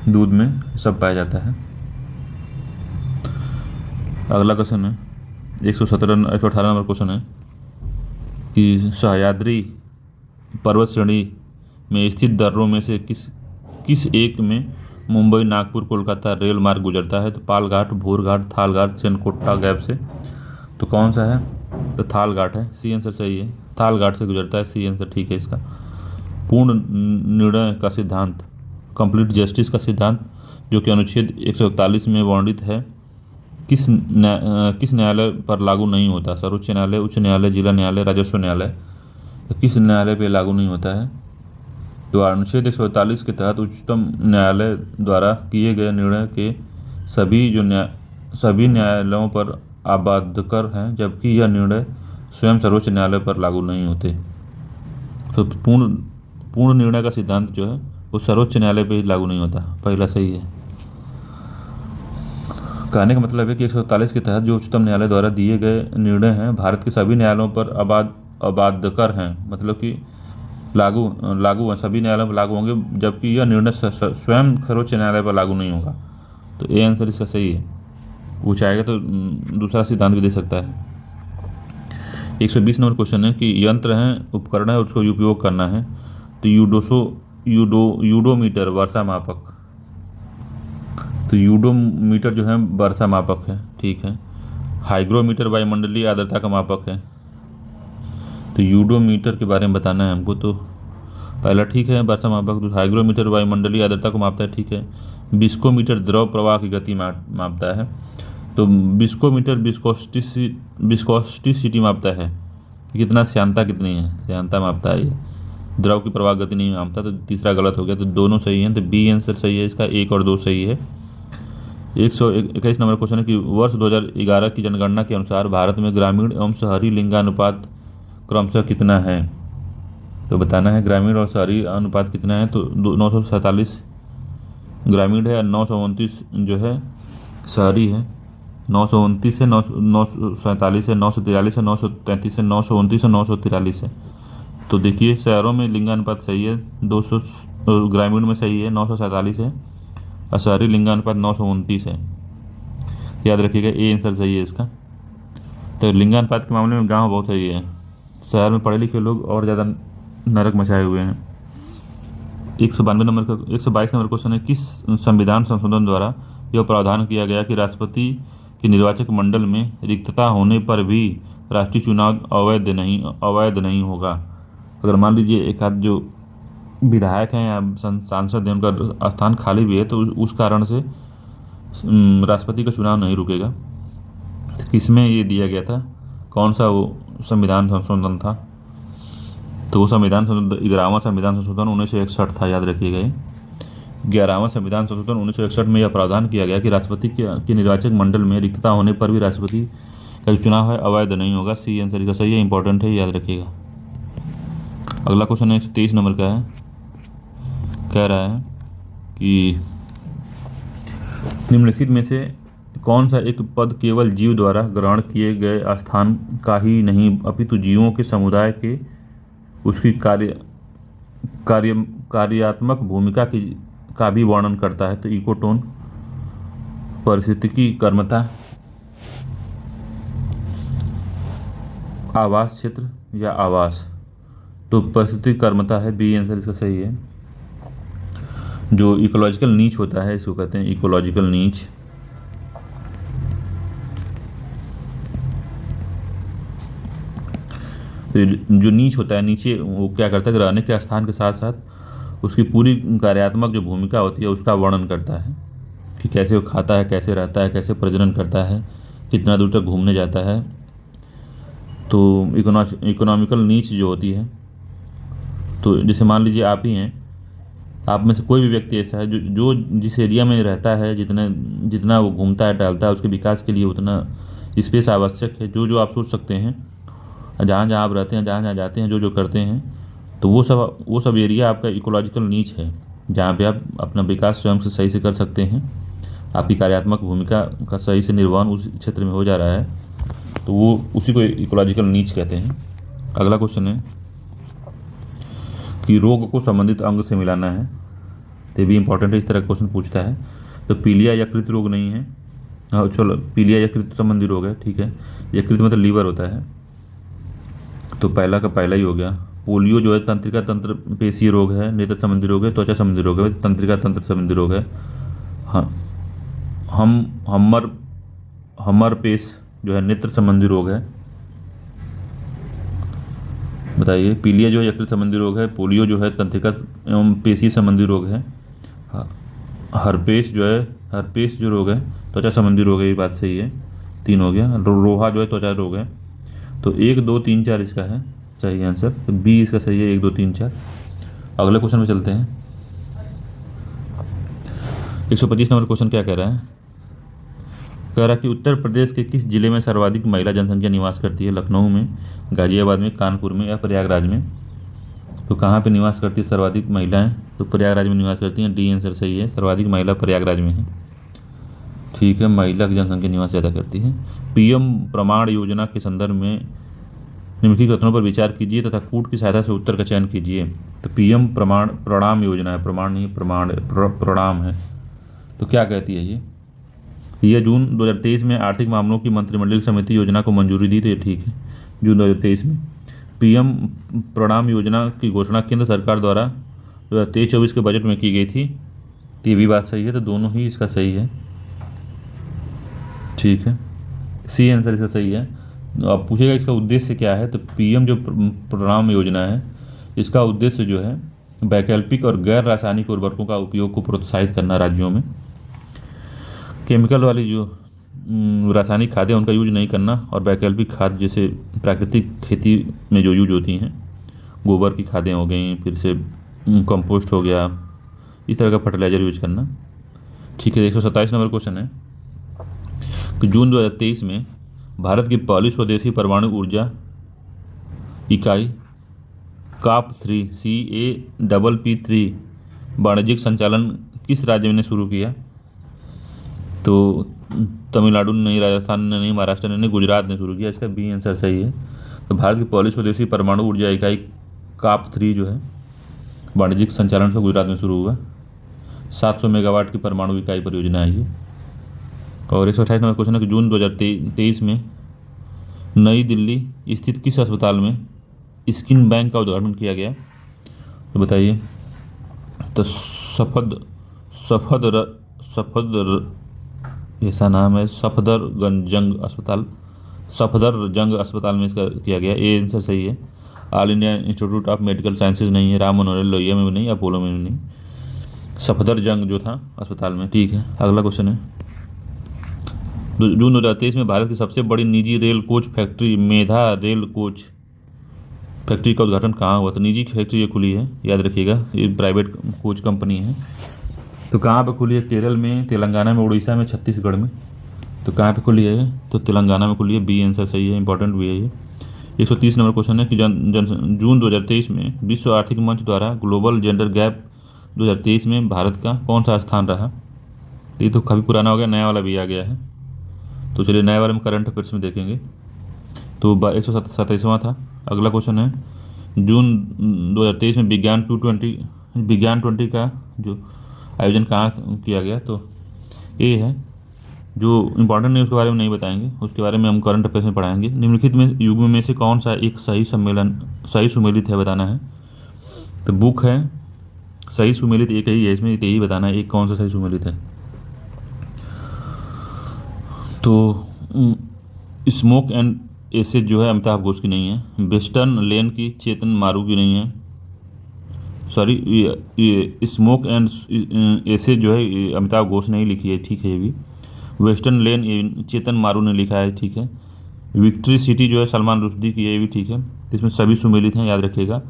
दूध में सब पाया जाता है। अगला क्वेश्चन है 118 नंबर क्वेश्चन है कि सह्याद्री पर्वत श्रेणी में स्थित दर्रों में से किस एक में मुंबई नागपुर कोलकाता रेल मार्ग गुजरता है। तो पालघाट, भोरघाट, थालघाट, सेनकोटा गैप से। तो कौन सा है, तो थालघाट है, सी आंसर सही है, थालघाट से गुजरता है, सी आंसर ठीक है इसका। पूर्ण निर्णय का सिद्धांत, कंप्लीट जस्टिस का सिद्धांत जो कि अनुच्छेद 141 में वर्णित है, किस न्यायालय पर लागू नहीं होता। सर्वोच्च न्यायालय, उच्च न्यायालय, जिला न्यायालय, राजस्व न्यायालय। तो किस न्यायालय पे लागू नहीं होता है। तो अनुच्छेद 141 के तहत उच्चतम न्यायालय द्वारा किए गए निर्णय के सभी न्यायालयों पर आबादकर हैं, जबकि यह निर्णय स्वयं सर्वोच्च न्यायालय पर लागू नहीं होते। तो पूर्ण निर्णय का सिद्धांत जो है वो सर्वोच्च न्यायालय पे ही लागू नहीं होता, पहला सही है। कहने का मतलब है कि 147 के तहत जो उच्चतम न्यायालय द्वारा दिए गए निर्णय हैं भारत के सभी न्यायालयों पर आबादकर हैं, मतलब कि लागू सभी न्यायालयों पर लागू होंगे, जबकि यह निर्णय स्वयं सर्वोच्च न्यायालय पर लागू नहीं होगा। तो ए आंसर इसका सही है। वो चाहेगा तो दूसरा सिद्धांत भी दे सकता है। 120 नंबर क्वेश्चन है कि यंत्र है, उपकरण है, उसको उपयोग करना है। तो यूडोमीटर वर्षा मापक, तो यूडोमीटर जो है वर्षा मापक है, ठीक है। हाइग्रोमीटर वायुमंडलीय आर्द्रता का मापक है। तो यूडोमीटर के बारे में बताना है हमको। तो पहला ठीक है वर्षा मापक, तो हाइग्रोमीटर वायुमंडलीय आर्द्रता को मापता है, ठीक है। विस्कोमीटर द्रव प्रवाह की गति मापता है। तो विस्कोमीटर विस्कोसिटी मापता है, कितना श्यानता कितनी है, श्यानता मापता है ये, द्रव की प्रवाह गति नहीं मापता। तो तीसरा गलत हो गया, तो दोनों सही हैं। तो बी आंसर सही है इसका, 1 और 2 सही है। 121 नंबर क्वेश्चन है कि वर्ष 2011 की जनगणना के अनुसार भारत में ग्रामीण एवं शहरी लिंगानुपात क्रमशः कितना है। तो बताना है ग्रामीण और शहरी अनुपात कितना है। तो 947 ग्रामीण है और 929 जो है शहरी है। 929 है, 947 है, 943 है, 933 है, 929 है, 943 है। तो देखिए शहरों में लिंगानुपात सही है, 200 ग्रामीण में सही है, 947 है और शहरी लिंगानुपात 929 है। याद रखिएगा, ए आंसर सही है इसका। तो लिंगानुपात के मामले में गांव बहुत सही है, शहर में पढ़े लिखे लोग और ज़्यादा नरक मचाए हुए हैं। 122 नंबर क्वेश्चन है, किस संविधान संशोधन द्वारा यह प्रावधान किया गया कि राष्ट्रपति के निर्वाचक मंडल में रिक्तता होने पर भी राष्ट्रीय चुनाव अवैध नहीं होगा। अगर मान लीजिए एक आध जो विधायक हैं या सांसद हैं उनका स्थान खाली भी है तो उस कारण से राष्ट्रपति का चुनाव नहीं रुकेगा। तो किसमें ये दिया गया था, कौन सा वो संविधान संशोधन था? तो वो संविधान संशोधन 11वां संविधान संशोधन 1961 था, याद रखिएगा। 11वां संविधान संशोधन 1961 में यह प्रावधान किया गया कि राष्ट्रपति के निर्वाचक मंडल में रिक्तता होने पर भी राष्ट्रपति का जो चुनाव है अवैध नहीं होगा। सी आंसर इसका सही है, इंपॉर्टेंट है, याद रखिएगा। अगला क्वेश्चन 123 नंबर का है, कह रहा है कि निम्नलिखित में से कौन सा एक पद केवल जीव द्वारा ग्रहण किए गए स्थान का ही नहीं अपितु जीवों के समुदाय के उसकी कार्यात्मक भूमिका का भी वर्णन करता है? तो इकोटोन, पारिस्थितिकी कर्मता, आवास क्षेत्र या आवास? तो पारिस्थितिकी कर्मता है, बी आंसर इसका सही है। जो इकोलॉजिकल नीच होता है इसको कहते हैं इकोलॉजिकल नीच। तो जो नीच होता है, नीचे वो क्या करता है, रहने के स्थान के साथ साथ उसकी पूरी कार्यात्मक जो भूमिका होती है उसका वर्णन करता है कि कैसे वो खाता है, कैसे रहता है, कैसे प्रजनन करता है, कितना दूर तक घूमने जाता है। तो इकोनॉमिकल नीच जो होती है, तो जैसे मान लीजिए आप ही हैं, आप में से कोई भी व्यक्ति ऐसा है जो जिस एरिया में रहता है, जितना वो घूमता है टहलता है, उसके विकास के लिए उतना स्पेस आवश्यक है। जो आप सोच सकते हैं, जहाँ जहाँ आप रहते हैं, जहाँ जहाँ जाते हैं, जो करते हैं, तो वो सब एरिया आपका इकोलॉजिकल नीच है, जहाँ पे आप अपना विकास स्वयं से सही से कर सकते हैं, आपकी कार्यात्मक भूमिका का सही से निर्वहन उस क्षेत्र में हो जा रहा है, तो वो उसी को इकोलॉजिकल नीच कहते हैं। अगला क्वेश्चन है कि रोग को संबंधित अंग से मिलाना है, तो ये भी इंपॉर्टेंट है, इस तरह का क्वेश्चन पूछता है। तो पीलिया यकृत रोग नहीं है, हाँ चलो, पीलिया यकृत संबंधी रोग है, ठीक है। यकृत मतलब लीवर होता है, तो पहला का पहला ही हो गया। पोलियो जो है तंत्रिका तंत्र पेशीय रोग है, नेत्र संबंधी रोग है, त्वचा संबंधी रोग है, तंत्रिका तंत्र संबंधी रोग है। हाँ, हमर पेश जो है नेत्र संबंधी रोग है। बताइए, पीलिया जो है यकृत संबंधी रोग है, पोलियो जो है तंत्रिका एवं पेशीय संबंधी रोग है, हर्पेस जो रोग है त्वचा संबंधी रोग है, ये बात सही है, 3 हो गया। रोहा जो है त्वचा रोग है, तो 1 2 3 4 इसका है सही आंसर, तो बी इसका सही है, 1 2 3 4। अगले क्वेश्चन में चलते हैं। 125 नंबर क्वेश्चन क्या कह रहा है, कह रहा है कि उत्तर प्रदेश के किस जिले में सर्वाधिक महिला जनसंख्या निवास करती है? लखनऊ में, गाजियाबाद में, कानपुर में या प्रयागराज में? तो कहाँ पे निवास करती है सर्वाधिक महिलाएं? तो प्रयागराज में निवास करती हैं, डी आंसर सही है, सर्वाधिक महिला प्रयागराज में है, ठीक है। महिला की जनसंख्या निवास ज़्यादा करती है। पीएम प्रमाण योजना के संदर्भ में निम्नलिखित कथनों पर विचार कीजिए तथा कूट की सहायता से उत्तर का चयन कीजिए। तो पीएम प्रणाम योजना है, प्रमाण नहीं, प्रणाम है। तो क्या कहती है ये जून 2023 में आर्थिक मामलों की मंत्रिमंडल समिति योजना को मंजूरी दी, तो ये ठीक है, जून 2023 में। पीएम प्रणाम योजना की घोषणा केंद्र सरकार द्वारा 2023-24 के बजट में की गई थी, तो ये भी बात सही है, तो दोनों ही इसका सही है, ठीक है। सी आंसर इसका सही है। अब पूछेगा इसका उद्देश्य क्या है, तो पीएम जो प्रणाम योजना है इसका उद्देश्य जो है वैकल्पिक और गैर रासायनिक उर्वरकों का उपयोग को प्रोत्साहित करना, राज्यों में केमिकल वाली जो रासायनिक खादें उनका यूज नहीं करना, और वैकल्पिक खाद जैसे प्राकृतिक खेती में जो यूज होती हैं, गोबर की खादें हो गई, फिर से कंपोस्ट हो गया, इस तरह का फर्टिलाइजर यूज करना, ठीक है। 127 नंबर क्वेश्चन है कि जून 2023 में भारत की पहली स्वदेशी परमाणु ऊर्जा इकाई CAP3 CAPP3 वाणिज्यिक संचालन किस राज्य ने शुरू किया? तो तमिलनाडु ने नहीं, राजस्थान ने नहीं, महाराष्ट्र ने नहीं, गुजरात ने शुरू किया, इसका बी आंसर सही है। तो भारत की पहली स्वदेशी परमाणु ऊर्जा इकाई CAP3 जो है वाणिज्यिक संचालन से गुजरात में शुरू हुआ। 700 मेगावाट की परमाणु इकाई परियोजना है ये। और 128 नंबर क्वेश्चन है कि जून 2023 में नई दिल्ली स्थित किस अस्पताल में स्किन बैंक का उद्घाटन किया गया? तो बताइए। तो ऐसा नाम है, सफदरजंग अस्पताल में इसका किया गया। ए आंसर सही है। All India institute of medical sciences नहीं है, राम मनोहर लोहिया में भी नहीं, अपोलो में भी नहीं, सफदरजंग जो था अस्पताल में। ठीक है, अगला क्वेश्चन है जून 2023 में भारत की सबसे बड़ी निजी रेल कोच फैक्ट्री मेधा रेल कोच फैक्ट्री का उद्घाटन कहाँ हुआ? तो निजी फैक्ट्री ये खुली है, याद रखिएगा, ये प्राइवेट कोच कंपनी है। तो कहाँ पे खुली है? केरल में, तेलंगाना में, उड़ीसा में, छत्तीसगढ़ में। तो कहाँ पे खुली है? तो तेलंगाना में खुली है। बी आंसर सही है, इंपॉर्टेंट भी है ये। 130 नंबर क्वेश्चन है कि जून 2023 में विश्व आर्थिक मंच द्वारा ग्लोबल जेंडर गैप 2023 में भारत का कौन सा स्थान रहा? तो ये तो काफ़ी पुराना हो गया, नया वाला भी आ गया है। तो चलिए नए वाले में करंट अफेयर्स में देखेंगे। तो 127वां था। अगला क्वेश्चन है जून 2023 में विज्ञान 20 का जो आयोजन कहाँ किया गया? तो ये है जो इम्पोर्टेंट नहीं, उसके बारे में नहीं बताएंगे, उसके बारे में हम करंट अफेयर्स में पढ़ाएंगे। निम्नलिखित में युग्म में से कौन सा एक सही सुमेलित है, बताना है। तो बुक है सही सुमेलित, एक ही है इसमें, यही बताना है एक कौन सा सही सुमेलित है। तो स्मोक एंड एसिड जो है अमिताभ घोष की नहीं है, वेस्टर्न लेन की चेतन मारू की नहीं है, सॉरी ये स्मोक एंड एसिड जो है ये अमिताभ घोष ने ही लिखी है, ठीक है। ये भी वेस्टर्न लेन ये चेतन मारू ने लिखा है, ठीक है। विक्ट्री सिटी जो है सलमान रुश्दी की है, ये भी ठीक है। इसमें सभी सुमेलित हैं, याद रखिएगा।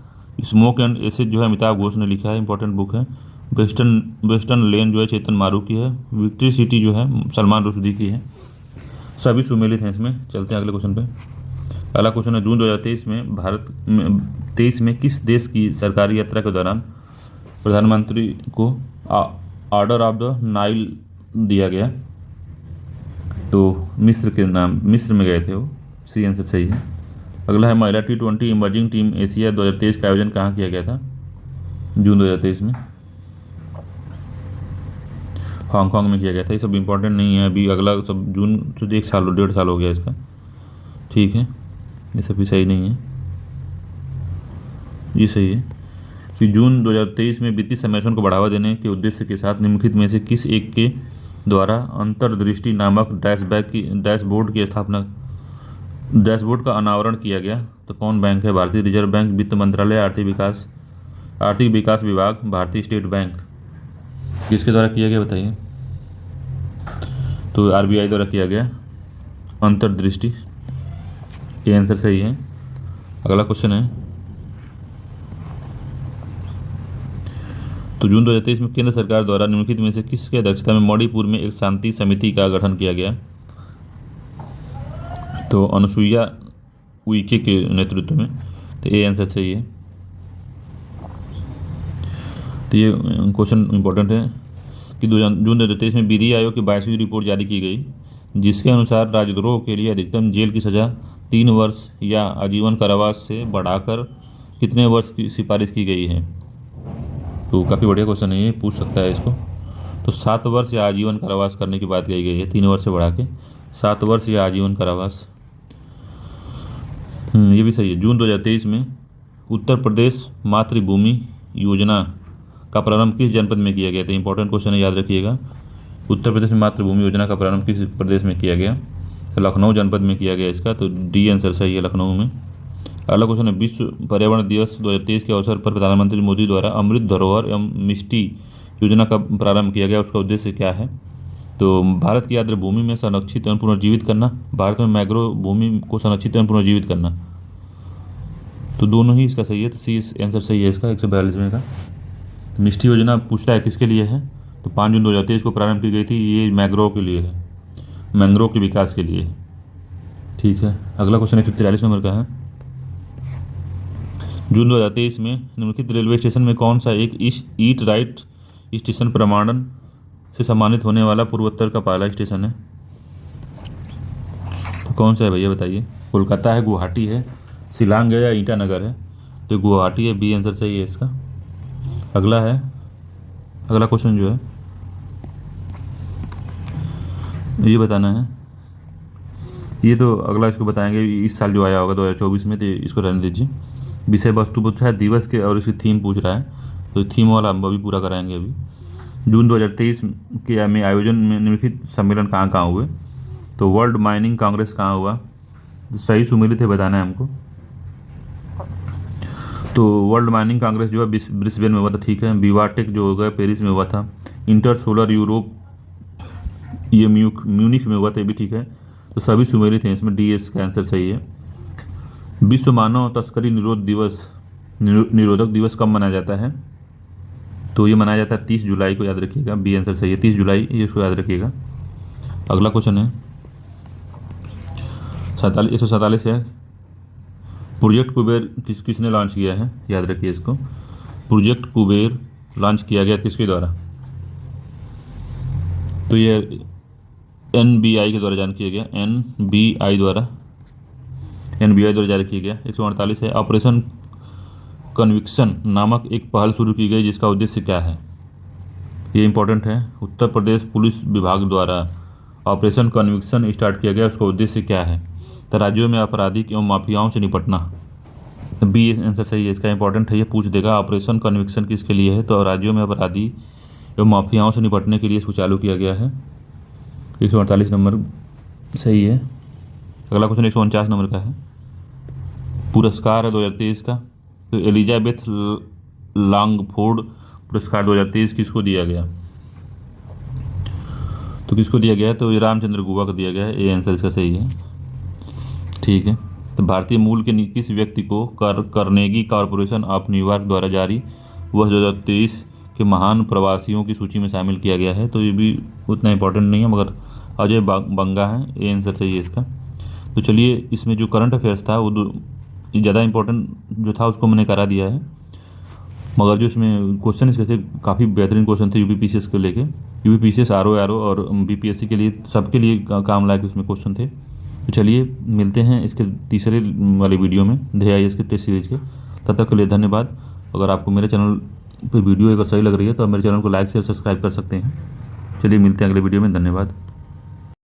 स्मोक एंड एसिड जो है अमिताभ घोष ने लिखा है, इंपॉर्टेंट बुक है। वेस्टर्न लेन जो है चेतन मारू की है। विक्ट्री सिटी जो है सलमान रुश्दी की है, सभी सुमेलित हैं इसमें। चलते हैं अगले क्वेश्चन पे। अगला क्वेश्चन है जून 2023 में किस देश की सरकारी यात्रा के दौरान प्रधानमंत्री को ऑर्डर ऑफ द नाइल दिया गया? तो मिस्र में गए थे वो, सी आंसर सही है। अगला है महिला T20 इमर्जिंग टीम एशिया 2023 का आयोजन कहाँ किया गया था जून 2023 में? हांगकांग में किया गया था। ये सब इंपॉर्टेंट नहीं है अभी, अगला सब जून तो 1 साल हो गया इसका, ठीक है। ये सब भी सही नहीं है, ये सही है। फिर जून 2023 में वित्तीय समावेशन को बढ़ावा देने के उद्देश्य के साथ निम्नलिखित में से किस एक के द्वारा अंतर्दृष्टि नामक डैशबोर्ड का अनावरण किया गया? तो कौन बैंक है? भारतीय रिजर्व बैंक, वित्त मंत्रालय, आर्थिक विकास विभाग, भारतीय स्टेट बैंक। किसके द्वारा किया गया बताइए? तो RBI द्वारा किया गया अंतर्दृष्टि, ये आंसर सही है। अगला क्वेश्चन है तो जून 2023 में केंद्र सरकार द्वारा निम्नलिखित में से किसकी अध्यक्षता में मणिपुर में एक शांति समिति का गठन किया गया? तो अनुसुईया उइके के नेतृत्व में। तो ये आंसर सही है। तो ये क्वेश्चन इंपॉर्टेंट है कि जून 2023 में विधि आयोग की 22वीं रिपोर्ट जारी की गई, जिसके अनुसार राजद्रोह के लिए अधिकतम जेल की सज़ा 3 वर्ष या आजीवन कारावास से बढ़ाकर कितने वर्ष की सिफारिश की गई है? तो काफ़ी बढ़िया क्वेश्चन है, ये पूछ सकता है इसको। तो 7 वर्ष या आजीवन कारावास करने की बात कही गई है, 3 वर्ष से बढ़ा के 7 वर्ष या आजीवन कारावास। ये भी सही है। जून 2023 में उत्तर प्रदेश मातृभूमि योजना का प्रारंभ किस जनपद में किया गया था? इंपॉर्टेंट क्वेश्चन है, याद रखिएगा। उत्तर प्रदेश में मातृभूमि योजना का प्रारंभ किस प्रदेश में किया गया? तो लखनऊ जनपद में किया गया इसका, तो डी आंसर सही है, लखनऊ में। अगला क्वेश्चन है विश्व पर्यावरण दिवस 2023 के अवसर पर प्रधानमंत्री मोदी द्वारा अमृत धरोहर एवं मिष्टी योजना का प्रारंभ किया गया, उसका उद्देश्य क्या है? तो भारत की आर्द्र भूमि में संरक्षित एवं पुनर्जीवित करना, भारत में मैंग्रोव भूमि को संरक्षित एवं पुनर्जीवित करना। तो दोनों ही इसका सही है, तो सी आंसर सही है इसका 142वें का। तो मिष्टी योजना पूछता है किसके लिए है? तो 5 जून 2023 को प्रारंभ की गई थी, ये मैंग्रोव के लिए है, मैंग्रोव के विकास के लिए है, ठीक है। अगला क्वेश्चन 143 नंबर का है जून 2023 में निम्नलिखित रेलवे स्टेशन में कौन सा एक ईट राइट स्टेशन प्रमाणन से सम्मानित होने वाला पूर्वोत्तर का पहला स्टेशन है? तो कौन सा है भैया बताइए? कोलकाता है, गुवाहाटी है, शिलांग है या ईटानगर है? तो गुवाहाटी है, बी आंसर सही है इसका। अगला क्वेश्चन जो है ये बताना है। ये तो अगला इसको बताएंगे इस साल जो आया होगा 2024 में, तो इसको रहने दीजिए। विषय वस्तु पूछ रहा है दिवस के और इसकी थीम पूछ रहा है, तो थीम वाला हम अभी पूरा कराएंगे। अभी जून 2023 के में आयोजन में निम्नलिखित सम्मेलन कहाँ कहाँ हुए? तो वर्ल्ड माइनिंग कांग्रेस कहाँ हुआ? सही सुमेलित है बताना है हमको। तो वर्ल्ड माइनिंग कांग्रेस जो है ब्रिस्बेन में हुआ था, ठीक है। विवाटेक जो होगा पेरिस में हुआ था। इंटर सोलर यूरोप ये म्यूनिख में हुआ था, ये भी ठीक है। तो सभी सुमेलित हैं इसमें, डी एस का आंसर सही है। विश्व मानव तस्करी निरोधक दिवस कब मनाया जाता है? तो ये मनाया जाता है 30 जुलाई को, याद रखिएगा। बी आंसर सही है, 30 जुलाई, ये इसको याद रखिएगा। अगला क्वेश्चन है 147 है। प्रोजेक्ट कुबेर किसने लॉन्च किया है? याद रखिए इसको। प्रोजेक्ट कुबेर लॉन्च किया गया किसके द्वारा? तो ये NBI के द्वारा जारी किया गया, NBI द्वारा जारी किया गया। 148 है। ऑपरेशन कन्विक्शन नामक एक पहल शुरू की गई जिसका उद्देश्य क्या है? ये इंपॉर्टेंट है। उत्तर प्रदेश पुलिस विभाग द्वारा ऑपरेशन कन्विक्शन स्टार्ट किया गया, उसका उद्देश्य क्या है? तो राज्यों में आपराधिक एवं माफियाओं से निपटना। बी आंसर सही है इसका, इंपॉर्टेंट है, ये पूछ देगा। ऑपरेशन कन्विक्शन किसके लिए है? तो राज्यों में अपराधी एवं माफियाओं से निपटने के लिए इसको चालू किया गया है। 148 नंबर सही है। अगला क्वेश्चन 149 नंबर का है। पुरस्कार है 2023 का। तो एलिजाबेथ लॉन्गफोर्ड पुरस्कार 2023 किसको दिया गया? तो किसको दिया गया है? तो ये रामचंद्र गुहा को दिया गया है, ये आंसर इसका सही है, ठीक है। तो भारतीय मूल के किस व्यक्ति को कार्नेगी कॉरपोरेशन ऑफ न्यूयॉर्क द्वारा जारी वर्ष 2023 के महान प्रवासियों की सूची में शामिल किया गया है? तो ये भी उतना इंपॉर्टेंट नहीं है, मगर अजय बंगा है, ये आंसर सही है इसका। तो चलिए, इसमें जो करंट अफेयर्स था वो ज़्यादा इंपॉर्टेंट जो था उसको मैंने करा दिया है, मगर जो इसमें क्वेश्चन इसके थे काफ़ी बेहतरीन क्वेश्चन थे UPPCS को लेके। UPPCS RO और BPSC के लिए, सबके लिए काम लायक उसमें क्वेश्चन थे। तो चलिए मिलते हैं इसके तीसरे वाले वीडियो में IAS के टेस्ट सीरीज के। तब तक के लिए धन्यवाद। अगर आपको मेरे चैनल पे वीडियो अगर सही लग रही है तो आप मेरे चैनल को लाइक शेयर सब्सक्राइब कर सकते हैं। चलिए मिलते हैं अगले वीडियो में, धन्यवाद।